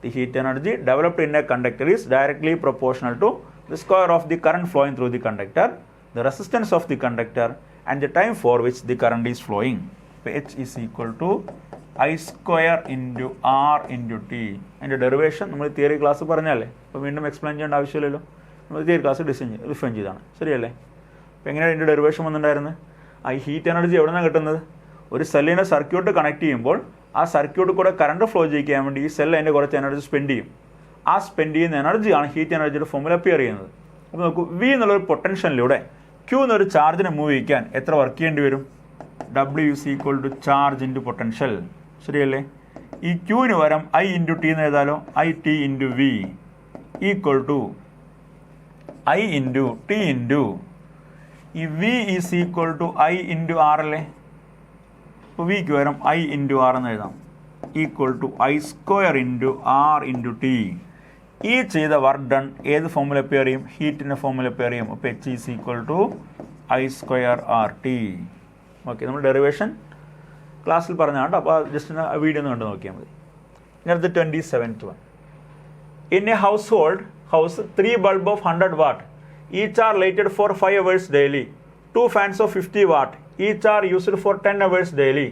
The heat energy developed in a conductor is directly proportional to the square of the current flowing through the conductor, the resistance of the conductor and the time for which the current is flowing. H is equal to I square into R into T. അതിൻ്റെ derivation നമ്മൾ theory class പറഞ്ഞല്ലേ, അപ്പോൾ വീണ്ടും explain ചെയ്യേണ്ട ആവശ്യമില്ലല്ലോ. നമ്മൾ theory class define ചെയ്താണ്, ശരിയല്ലേ? അപ്പോൾ എങ്ങനെയാണ് ഇതിൻ്റെ ഡെറിവേഷൻ വന്നിട്ടുണ്ടായിരുന്നത്? ഈ ഹീറ്റ് എനർജി എവിടെ നിന്നാണ് കിട്ടുന്നത്? ഒരു സെല്ലിനെ സർക്യൂട്ട് കണക്ട് ചെയ്യുമ്പോൾ ആ സർക്യൂട്ട് കൂടെ കറണ്ട് ഫ്ലോ ചെയ്യിക്കാൻ വേണ്ടി ഈ സെൽ അതിൻ്റെ കുറച്ച് എനർജി സ്പെൻഡ് ചെയ്യും. ആ സ്പെൻഡ് ചെയ്യുന്ന എനർജിയാണ് ഹീറ്റ് എനർജിയുടെ ഫോമിൽ അപ്പിയർ ചെയ്യുന്നത്. അപ്പോൾ നോക്കൂ, വി എന്നുള്ളൊരു പൊട്ടൻഷ്യലിലൂടെ ക്യൂ എന്നൊരു ചാർജിനെ മൂവ് ചെയ്യിക്കാൻ എത്ര വർക്ക് ചെയ്യേണ്ടി വരും? W is equal to charge into potential. ശരിയല്ലേ? ഈ ക്യൂവിന് പകരം I ഇൻറ്റു ടി എന്ന് എഴുതാലോ. IT into V equal to I into T into ഈ V is equal to I into R അല്ലേ? അപ്പോൾ വിക്ക് പകരം I ഇൻറ്റു ആർ എന്ന് എഴുതാം. Equal to I² into R into T. ഈ ചെയ്ത വർക്ക് ഡൺ ഏത് ഫോമിൽ അപ്പിയർ ചെയ്യും? ഹീറ്റിൻ്റെ ഫോമിൽ അപ്പിയർ ചെയ്യും. അപ്പോൾ H is equal to I² RT. ഓക്കെ, നമ്മൾ ഡെറിവേഷൻ ക്ലാസ്സിൽ പറഞ്ഞാണ്. അപ്പോൾ ജസ്റ്റ് വീഡിയോ ഒന്ന് കണ്ട് നോക്കിയാൽ മതി. ഇനി അടുത്ത 27th one. In a house, 3 bulbs of 100 watt. Each are lighted for 5 hours daily. 2 fans of 50 watt. Each are used for 10 hours daily.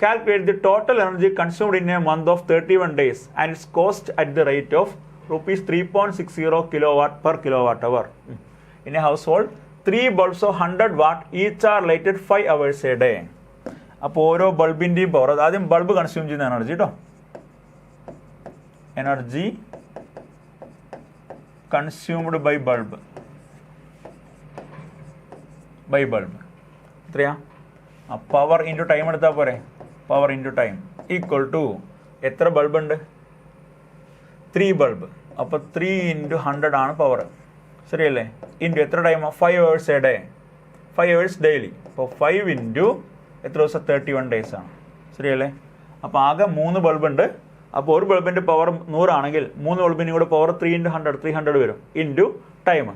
Calculate the total energy consumed in a month of 31 days and its cost at the rate of rupees 3.60 kilowatt per kilowatt hour. In a household, 3 bulbs of 100 watt. Each are lighted 5 hours a day. അപ്പോൾ ഓരോ ബൾബിൻ്റെയും power, ആദ്യം bulb consume ചെയ്യുന്ന energy കേട്ടോ. Energy consumed by bulb എത്രയാ? Power into time എടുത്താൽ പോരെ. Power into time equal to എത്ര ബൾബ് ഉണ്ട്? 3 ബൾബ്. അപ്പോൾ 3 ഇൻറ്റു 100 ആണ് പവർ. ശരിയല്ലേ? ഇൻറ്റു എത്ര time? 5 hours A day, 5 hours daily. അപ്പോൾ 5 ഇൻറ്റു എത്ര ദിവസം? 31 days ആണ്. ശരിയല്ലേ? അപ്പോൾ ആകെ 3 ബൾബ് ഉണ്ട്. അപ്പോൾ ഒരു ബൾബിൻ്റെ പവർ 100 ആണെങ്കിൽ 3 ബൾബിനും കൂടെ പവർ 3 ഇൻറ്റു 100 300 വരും. Into time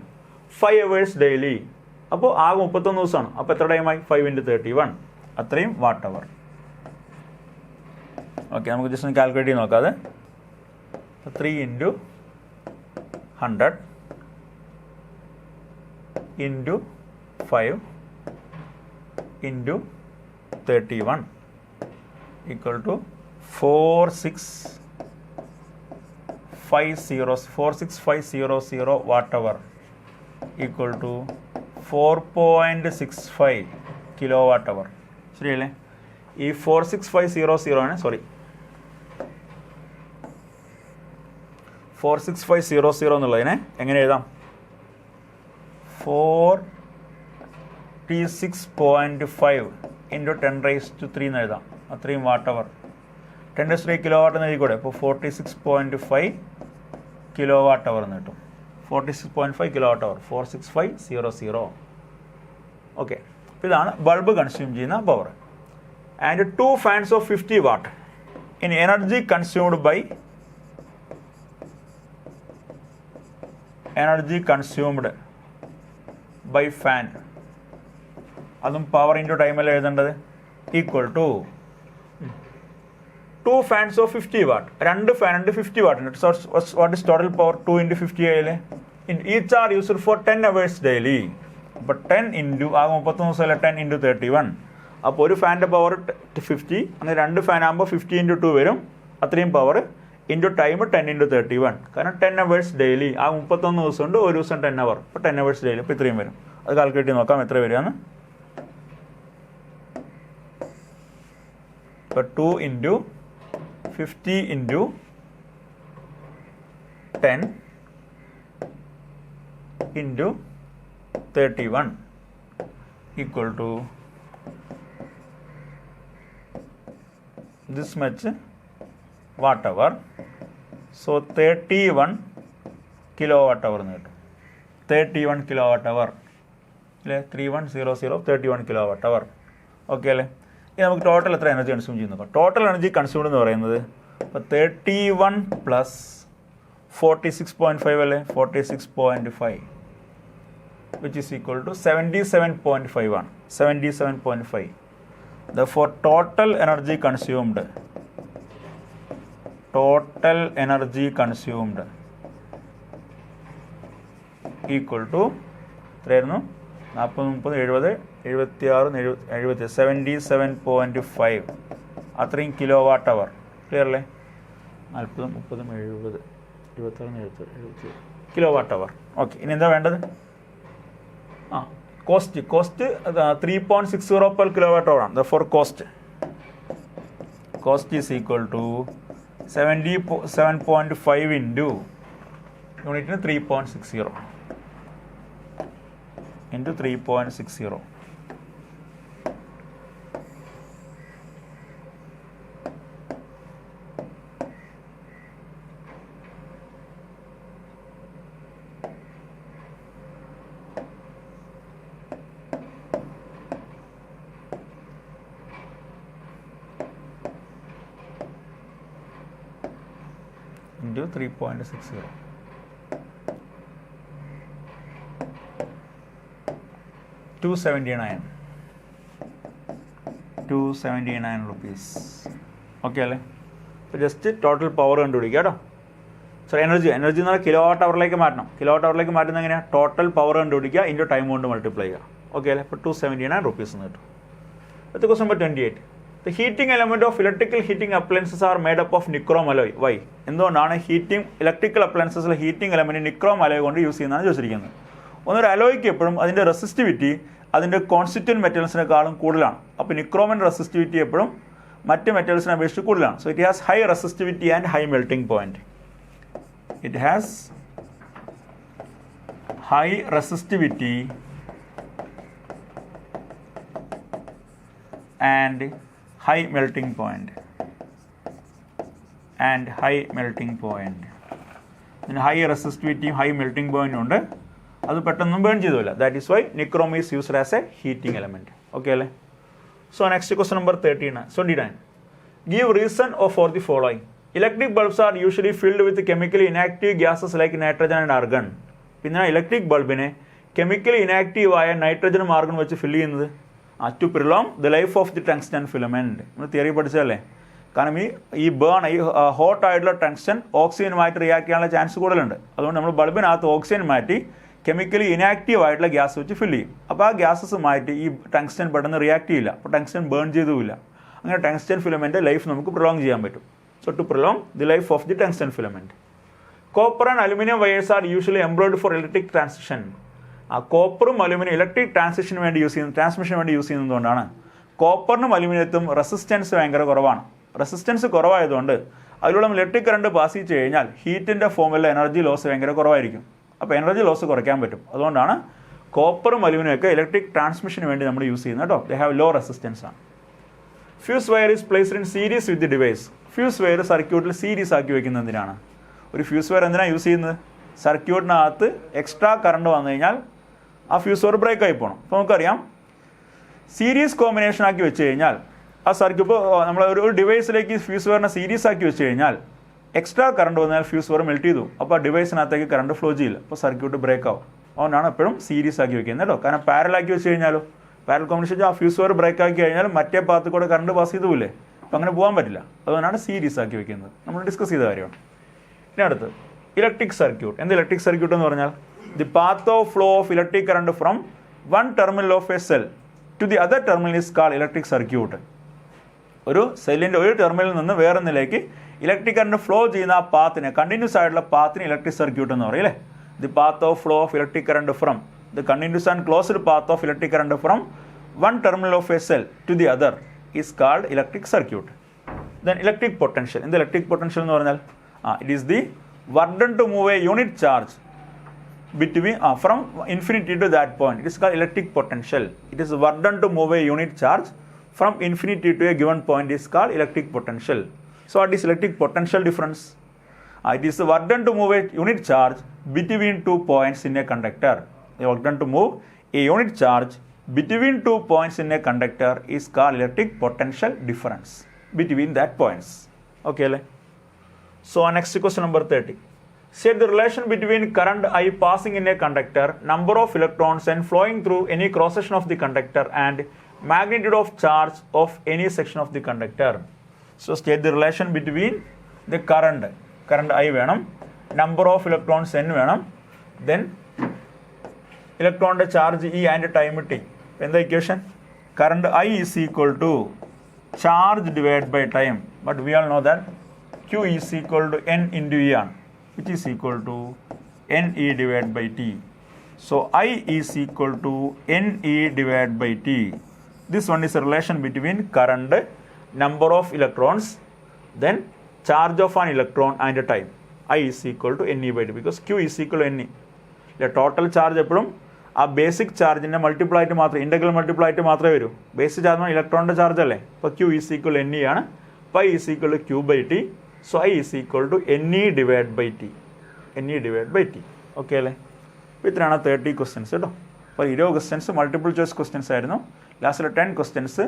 5 hours daily. അപ്പോൾ ആകെ 31 ദിവസമാണ്. അപ്പോൾ എത്ര ടൈമായി? 5 ഇൻറ്റു 31, അത്രയും വാട്ട് അവർ. ഓക്കെ, നമുക്ക് ജസ്റ്റ് ഒന്ന് കാൽക്കുലേറ്റ് ചെയ്ത് നോക്കാം. അത് 3 into 100 into 5 into 31 equal to 46500 watt hour equal to 4.65 kilowatt hour. ശരിയല്ലേ? ഈ 46500 ആണ്, സോറി 46500 എന്നുള്ളതിനെ എങ്ങനെ എഴുതാം? 46.5 ഇൻറ്റു 10⁻³ എന്ന് എഴുതാം. അത്രയും വാട്ട് അവർ. 10⁻³ കിലോ വാട്ട് എന്ന് എഴുതിക്കൂടെ? അപ്പോൾ 46.5 കിലോ വാട്ട് അവർ എന്ന് കിട്ടും. 46.5 കിലോ വാട്ട് അവർ, 46500. ഓക്കെ, ഇതാണ് ബൾബ് കൺസ്യൂം ചെയ്യുന്ന power. And 2 fans of 50 watt in energy consumed by fan. അതും പവർ ഇൻറ്റു ടൈമല്ല എഴുതേണ്ടത്. Equal to 2 fans of 50 watt. 2 fan ഉണ്ട് 50 വാട്ട് ഉണ്ട്. What is total power? 2 into 50 ആയില്ലേ? Each are used for 10 hours daily. അപ്പോൾ 10 into ആകെ 31 ദിവസമല്ലേ? 10 into 31. അപ്പോൾ ഒരു ഫാനിൻ്റെ പവർ 50, അങ്ങനെ 2 ഫാൻ ആകുമ്പോൾ 50 ഇൻറ്റു 2 വരും. അത്രയും പവർ ഇൻറ്റു ടൈം 10 ഇൻറ്റു 31. കാരണം 10 hours ഡെയിലി. ആ 31 ദിവസം ഉണ്ട്, ഒരു ദിവസം 10 hour. അപ്പോൾ 10 hours ഡെയിലി. അപ്പോൾ ഇത്രയും വരും. അത് കാൽക്കുലേറ്റ് ചെയ്ത് നോക്കാം എത്ര വരികയെന്ന്. ഇപ്പോൾ 2 into 50 into 10 into 31 equal to this much watt hour. So 31 kilo what hour എന്ന് കിട്ടും. 31 കിലോ വാട്ട് അവർ അല്ലേ? 3100 31 കിലോ വാട്ട് അവർ. ഓക്കെ അല്ലേ? ഇനി നമുക്ക് ടോട്ടൽ എത്ര എനർജി കൺസ്യൂം ചെയ്യുന്നു നോക്കാം. ടോട്ടൽ എനർജി കൺസ്യൂംഡ് എന്ന് പറയുന്നത് ഇപ്പോൾ 31 പ്ലസ് 46.5 അല്ലേ? 46.5 which is equal to 77.5 ആണ്. 77.5. Therefore total energy consumed equal to എത്രയായിരുന്നു? 40 30 70 76 77.5 അത്രയും കിലോ വാട്ട് അവർ. ക്ലിയർ അല്ലേ? 40 30 70 76 70 കിലോ വാട്ട് അവർ. ഓക്കെ, ഇനി എന്താ വേണ്ടത്? കോസ്റ്റ് 3.60 per kilowatt hour ആണ്. Therefore cost is equal to 77.5 into യൂണിറ്റിന് 3.60. into 3.60. Into 3.60. 279 rupees. Okay അല്ലേ? അപ്പോൾ ജസ്റ്റ് ടോട്ടൽ പവർ കണ്ടുപിടിക്കുക കേട്ടോ. സോ എനർജി എന്ന് പറഞ്ഞാൽ കിലോ വാട്ട് അവറിലേക്ക് മാറ്റണം. കിലോ വാട്ട് അവറിലേക്ക് മാറ്റുന്നത് എങ്ങനെയാണ്? ടോട്ടൽ പവർ കണ്ടുപിടിക്കുക ഇൻറ്റു ടൈം കൊണ്ട് മൾട്ടിപ്ലൈ ചെയ്യുക. ഓക്കെ അല്ലേ? അപ്പോൾ 279 rupees എന്ന് കിട്ടും. അടുത്ത question number 28. The heating element of electrical heating appliances are made up of nichrome alloy. Why? എന്തുകൊണ്ടാണ് ഇലക്ട്രിക്കൽ അപ്ലയൻസസിലെ ഹീറ്റിംഗ് എലമെൻറ്റ് നിക്രോം അലോയ് കൊണ്ട് യൂസ് ചെയ്യുന്നതാണ് ചോദിച്ചിരിക്കുന്നത്. ഒന്നൊരു അലോയ്ക്ക് എപ്പോഴും അതിൻ്റെ റെസിസ്റ്റിവിറ്റി അതിൻ്റെ കോൺസ്റ്റിറ്റ്യൂന്റ് മെറ്റൽസിനെക്കാളും കൂടുതലാണ്. അപ്പോൾ നിക്രോമിൻ്റെ റെസിസ്റ്റിവിറ്റി എപ്പോഴും മറ്റ് മെറ്റൽസിനെ അപേക്ഷിച്ച് കൂടുതലാണ്. So it has high resistivity and high melting point. It has high resistivity and high melting point. ഇതിന് ഹൈ റെസിസ്റ്റിവിറ്റിയും ഹൈ മെൽട്ടിംഗ് പോയിന്റും ഉണ്ട്. അത് പെട്ടെന്നും ബേൺ ചെയ്തില്ല. That is why nichrome is used as a heating element. Okay അല്ലേ? So next question number 29. Give reason for the following. Electric bulbs are usually filled with chemically inactive gases like nitrogen and argon. പിന്നെ electric ബൾബിനെ chemically inactive ആയ നൈട്രജനും argon വെച്ച് fill ചെയ്യുന്നത് to prolong the life of the tungsten filament. നമ്മൾ theory പഠിച്ചതല്ലേ? കാരണം ഈ ഹോട്ട് ആയിട്ടുള്ള ടങ്സ്റ്റൺ ഓക്സിജനുമായിട്ട് റിയാക്ട് ചെയ്യാനുള്ള ചാൻസ് കൂടുതലുണ്ട്. അതുകൊണ്ട് നമ്മൾ ബൾബിനകത്ത് ഓക്സിജൻ മാറ്റി കെമിക്കലി ഇനാക്റ്റീവ് ആയിട്ടുള്ള ഗ്യാസ് വെച്ച് ഫില്ല് ചെയ്യും. അപ്പോൾ ആ ഗ്യാസസ് മാറ്റി ഈ ടങ്സ്റ്റൺ പെട്ടെന്ന് റിയാക്ട് ചെയ്യില്ല. അപ്പോൾ ടങ്സ്റ്റൺ ബേൺ ചെയ്തുമില്ല. അങ്ങനെ ടങ്സ്റ്റൺ ഫിലമെൻ്റ് ലൈഫ് നമുക്ക് പ്രൊലോങ് ചെയ്യാൻ പറ്റും. So to prolong the life of the tungsten filament. Copper and aluminium wires are usually employed for electric transition. ആ കോപ്പറും അലുമിനിയം ഇലക്ട്രിക് ട്രാൻസിഷന് വേണ്ടി ട്രാൻസ്മിഷന് വേണ്ടി യൂസ് ചെയ്യുന്നതുകൊണ്ടാണ്. കോപ്പറിനും അലുമിനിയത്തും റെസിസ്റ്റൻസ് ഭയങ്കര കുറവാണ്. റെസിസ്റ്റൻസ് കുറവായതുകൊണ്ട് അതിലൂടെ നമ്മൾ ഇലക്ട്രിക് കറണ്ട് പാസ് ചെയ്ത് കഴിഞ്ഞാൽ ഹീറ്റിൻ്റെ ഫോമിലുള്ള എനർജി ലോസ് ഭയങ്കര കുറവായിരിക്കും. അപ്പോൾ എനർജി ലോസ് കുറയ്ക്കാൻ പറ്റും. അതുകൊണ്ടാണ് കോപ്പറും അലുമിനിയൊക്കെ ഇലക്ട്രിക് ട്രാൻസ്മിഷന് വേണ്ടി നമ്മൾ യൂസ് ചെയ്യുന്നത് കേട്ടോ. ദേ ഹാവ് ലോ റെസിസ്റ്റൻസ് ആണ്. Fuse wire is placed in series with the device. Fuse wire സർക്യൂട്ടിൽ സീരീസ് ആക്കി വെക്കുന്നത് എന്തിനാണ്? ഒരു ഫ്യൂസ് വയർ എന്തിനാണ് യൂസ് ചെയ്യുന്നത്? സർക്യൂട്ടിനകത്ത് എക്സ്ട്രാ കറണ്ട് വന്നു കഴിഞ്ഞാൽ ആ ഫ്യൂസ് വയർ ബ്രേക്ക് ആയി പോകണം. അപ്പോൾ നമുക്കറിയാം സീരീസ് കോമ്പിനേഷൻ ആക്കി വെച്ച് കഴിഞ്ഞാൽ ആ സർക്യൂട്ട് ഇപ്പോൾ നമ്മൾ ഒരു ഡിവൈസിലേക്ക് ഫ്യൂസ് വയറിനെ സീരീസ് ആക്കി വെച്ച് കഴിഞ്ഞാൽ എക്സ്ട്രാ കറണ്ട് വന്നാൽ ഫ്യൂസ് വയർ മെൽറ്റ് ചെയ്തു. അപ്പോൾ ആ ഡിവൈസിനകത്തേക്ക് കറണ്ട് ഫ്ലോ ചെയ്യില്ല. അപ്പോൾ സർക്യൂട്ട് ബ്രേക്ക് ആവും. അതുകൊണ്ടാണ് എപ്പോഴും സീരീസ് ആക്കി വെക്കുന്നത് കേട്ടോ. കാരണം പാരലാക്കി വെച്ച് കഴിഞ്ഞാലോ പാരൽ കോമ്പിനേഷൻ ആ ഫ്യൂസ് വയർ ബ്രേക്ക് ആക്കി കഴിഞ്ഞാൽ മറ്റേ പാത്ത് കൂടെ കറണ്ട് പാസ് ചെയ്തുമില്ലേ? അപ്പോൾ അങ്ങനെ പോകാൻ പറ്റില്ല. അതുകൊണ്ടാണ് സീരീസ് ആക്കി വെക്കുന്നത്. നമ്മൾ ഡിസ്കസ് ചെയ്ത കാര്യമാണ്. ഇനി അടുത്ത് ഇലക്ട്രിക് സർക്യൂട്ട്. എന്ത് ഇലക്ട്രിക് സർക്യൂട്ട് എന്ന് പറഞ്ഞാൽ the path of flow of electric current from one terminal of a cell to the other terminal is called electric circuit. ഒരു സെല്ലിൻ്റെ ഒരു ടെർമിനലിൽ നിന്ന് വേറൊന്നിലേക്ക് ഇലക്ട്രിക് കറണ്ട് ഫ്ലോ ചെയ്യുന്ന ആ പാത്തിനെ കണ്ടിന്യൂസ് ആയിട്ടുള്ള പാത്തിന് ഇലക്ട്രിക് സർക്യൂട്ട് എന്ന് പറയും അല്ലേ? The path of flow of electric current from the continuous and closed path of electric current from one terminal of a cell to the other is called electric circuit. Then electric potential. എന്ത് electric potential എന്ന് പറഞ്ഞാൽ it is the work done to move a unit charge between from infinity to that point. It is called electric potential. It is work done to move a unit charge from infinity to a given point is called electric potential. So what is electric potential difference? It is work done to move a unit charge between 2 points in a conductor. The work done to move a unit charge between 2 points in a conductor is called electric potential difference between that points. Okay le? So next question number 30. Set the relation between current I passing in a conductor, number of electrons and flowing through any cross section of the conductor and magnitude of charge of any section of the conductor. So state the relation between the current I വേണം, number of electrons n വേണം, then electron charge E and time t. എന്താ equation? Current I is equal to charge divided by time, but we all know that Q is equal to N into E ആണ്, which is equal to NE divided by T. So I is equal to NE divided by T. This one is a relation between current, number of electrons, then charge of an electron and time. I is equal to NE by T because Q is equal to NE. The total charge എപ്പോഴും ആ basic ചാർജിൻ്റെ multiple ആയിട്ട് മാത്രമേ integral multiple ആയിട്ട് മാത്രമേ വരൂ. Basic charge ഇലക്ട്രോണിൻ്റെ charge അല്ലേ. അപ്പോൾ Q is equal NE ആണ്. I is equal to Q/T. So I is equal to NE divide by T. NE divide by T. Okay അല്ലേ. അപ്പോൾ ഇത്രയാണ് 30 ക്വസ്റ്റ്യൻസ് കേട്ടോ. അപ്പോൾ 20 ക്വസ്റ്റ്യൻസ് മൾട്ടിപ്പിൾ ചോയ്സ് ക്വസ്റ്റ്യൻസ് ആയിരുന്നു. ലാസ്റ്റിലെ 10 questions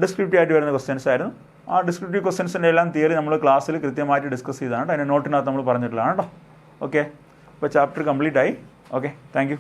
descriptive ആയിട്ട് വരുന്ന ക്വസ്റ്റ്യൻസ് ആയിരുന്നു. ആ ഡിസ്ക്രിപ്റ്റീവ് ക്വസ്റ്റ്യൻസിൻ്റെ എല്ലാം തിയറി നമ്മൾ ക്ലാസ്സിൽ കൃത്യമായിട്ട് ഡിസ്കസ് ചെയ്തതാണ്. അതിൻ്റെ നോട്ടിനകത്ത് നമ്മൾ പറഞ്ഞിട്ടുള്ളതാണ് കേട്ടോ. ഓക്കെ, അപ്പോൾ ചാപ്റ്റർ കംപ്ലീറ്റ് ആയി. Okay, thank you.